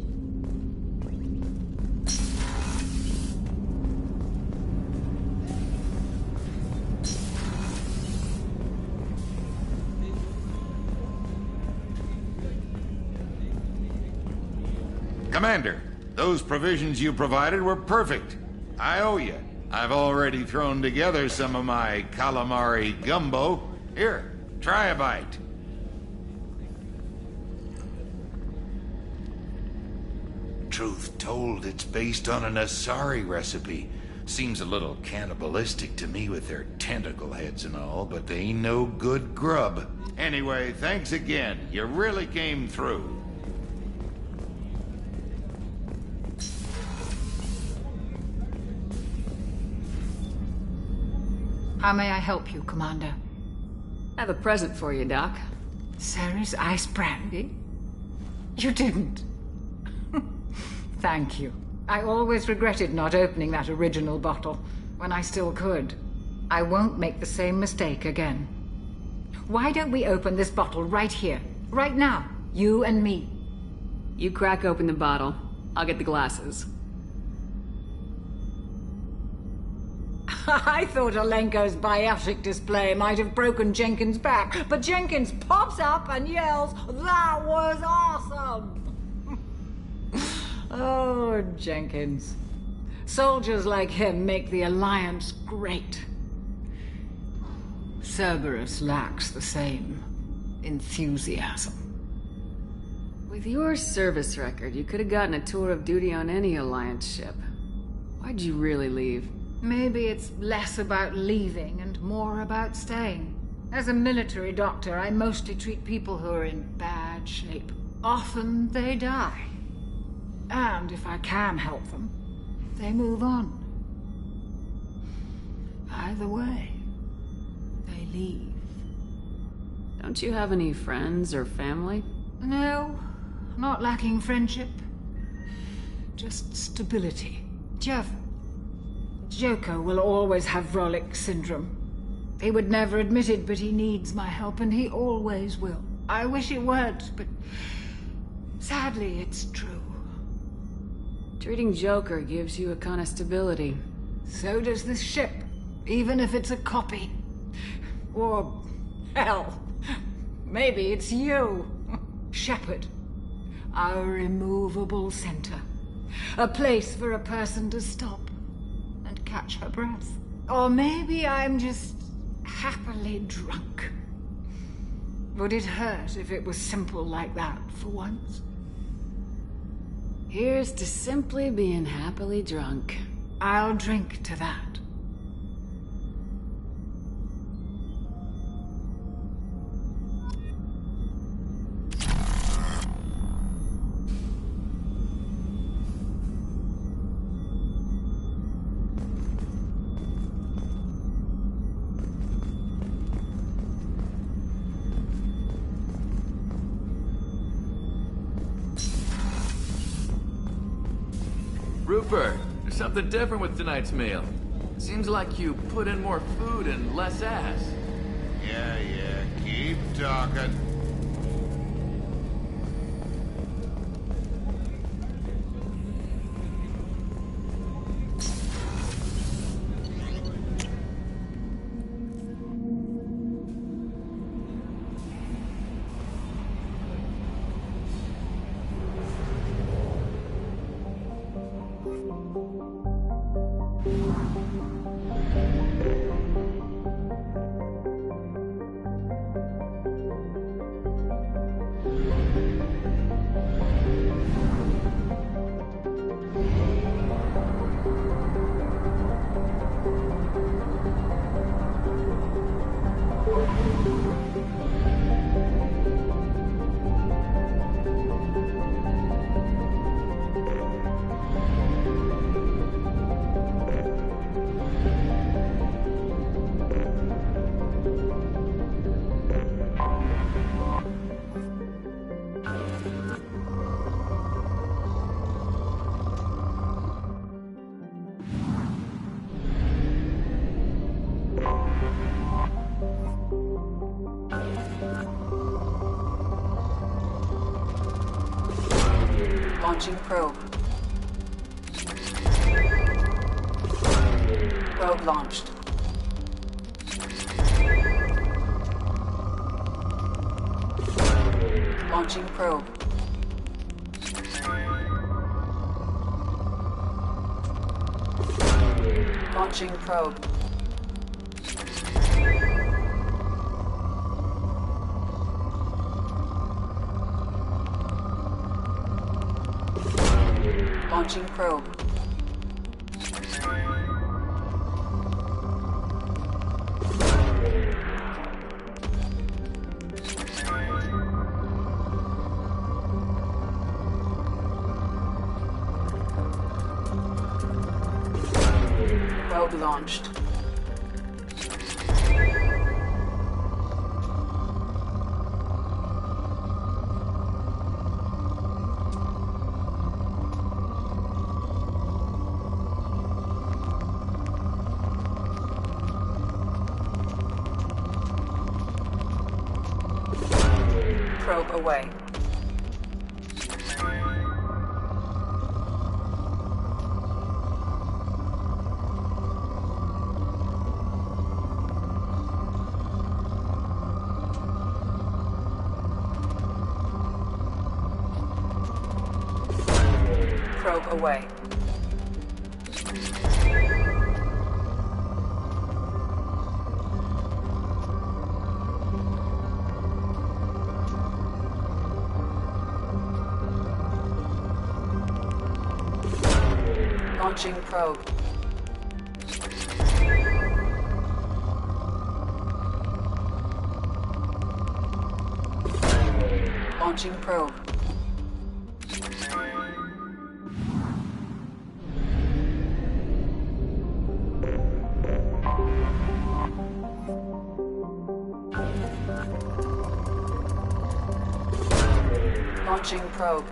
Commander, those provisions you provided were perfect. I owe you. I've already thrown together some of my calamari gumbo. Here, try a bite. Truth told, it's based on an Asari recipe. Seems a little cannibalistic to me with their tentacle heads and all, but they ain't no good grub. Anyway, thanks again. You really came through. How may I help you, Commander? I have a present for you, Doc. Ceres ice brandy? You didn't. Thank you. I always regretted not opening that original bottle when I still could. I won't make the same mistake again. Why don't we open this bottle right here, right now, you and me? You crack open the bottle. I'll get the glasses. I thought Alenko's biotic display might have broken Jenkins' back, but Jenkins pops up and yells, "That was awesome!" Oh, Jenkins. Soldiers like him make the Alliance great. Cerberus lacks the same enthusiasm. With your service record, you could have gotten a tour of duty on any Alliance ship. Why'd you really leave? Maybe it's less about leaving and more about staying. As a military doctor, I mostly treat people who are in bad shape. Often they die. And if I can help them, they move on. Either way, they leave. Don't you have any friends or family? No, not lacking friendship. Just stability. Jeff, Joko will always have Vrolik syndrome. He would never admit it, but he needs my help, and he always will. I wish it weren't, but sadly, it's true. Treating Joker gives you a kind of stability. So does this ship, even if it's a copy. Or, hell, maybe it's you, Shepard. Our immovable center. A place for a person to stop and catch her breath. Or maybe I'm just happily drunk. Would it hurt if it was simple like that for once? Here's to simply being happily drunk. I'll drink to that. Cooper, there's something different with tonight's meal. Seems like you put in more food and less ass. Yeah, keep talking. Launching probe. Probe launched. Launching probe. Launching probe. Launching probe. Probe launched. Probe away. Probe away. Launching probe. Launching probe. Launching probe.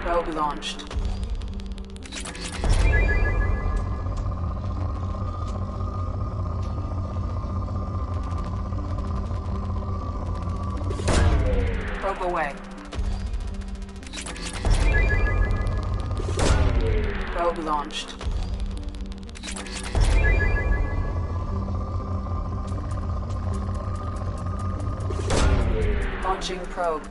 Probe launched. Probe away. Probe launched. Launching probe.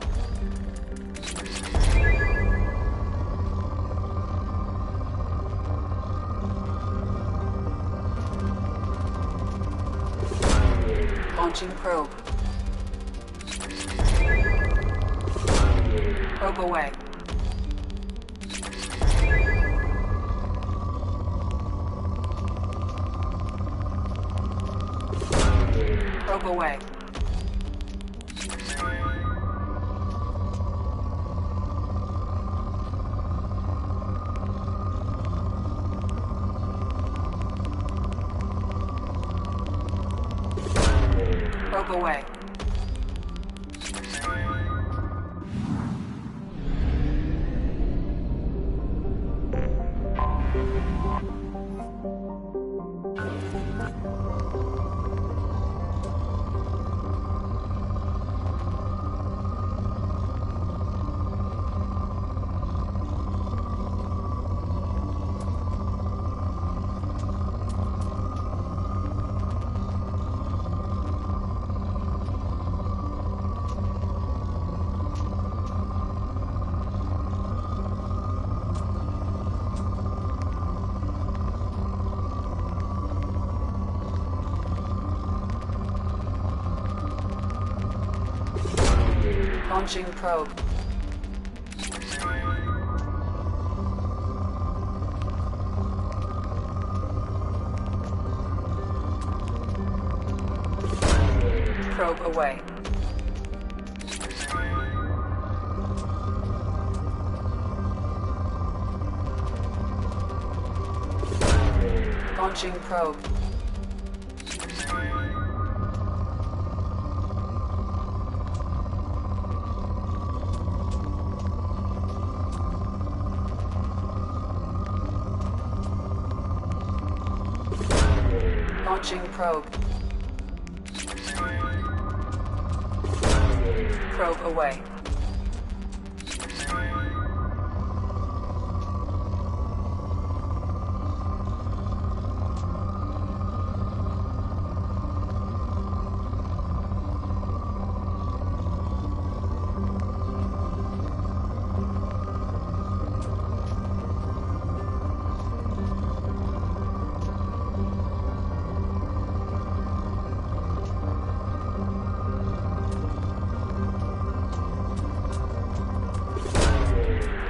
Launching probe. Probe away. Probe away. Probe away. Launching probe. Probe away. Launching probe. Launching probe. Probe away.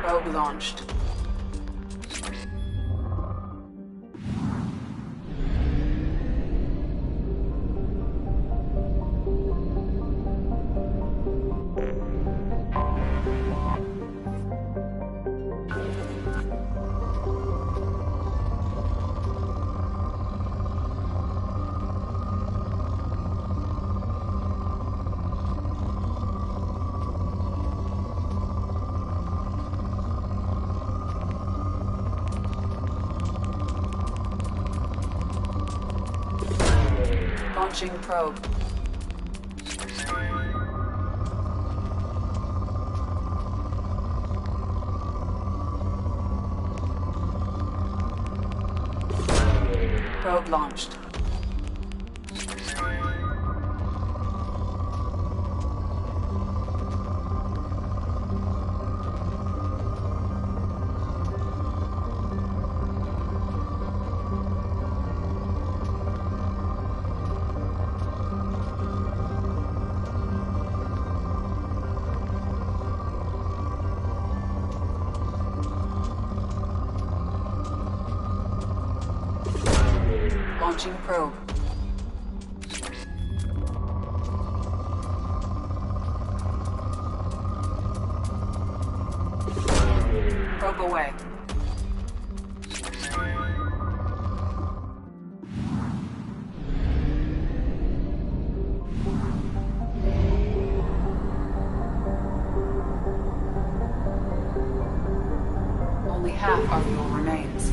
Probe launched. Launching probe. Probe launched. Launching probe. Probe away. Only half of fuel remains.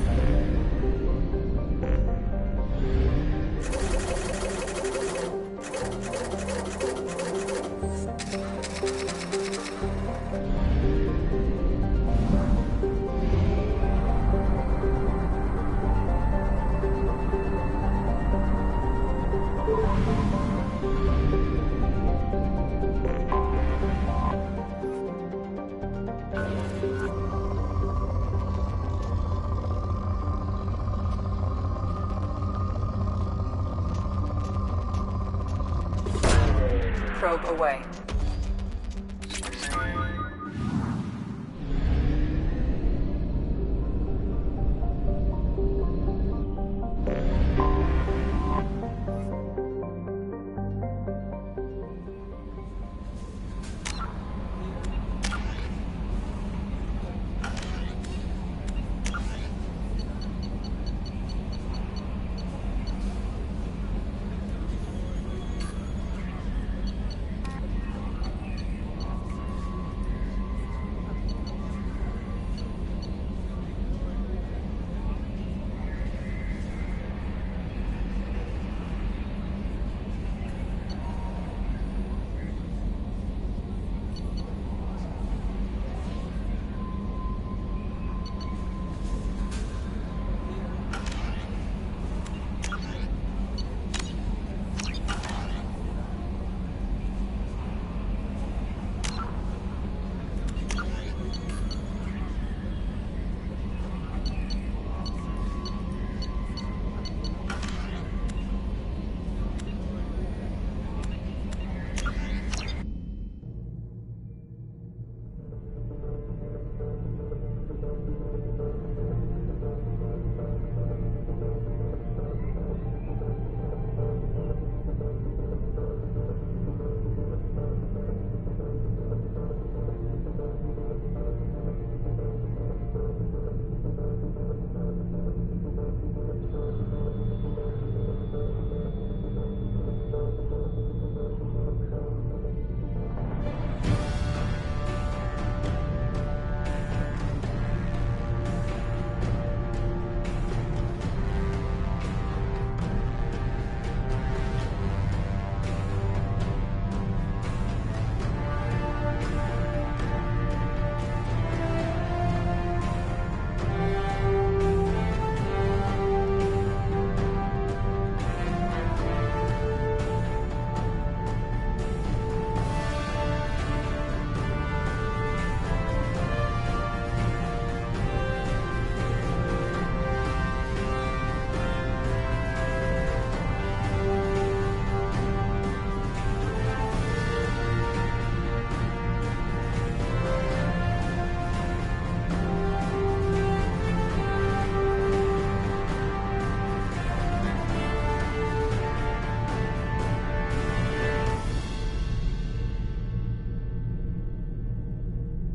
Probe away.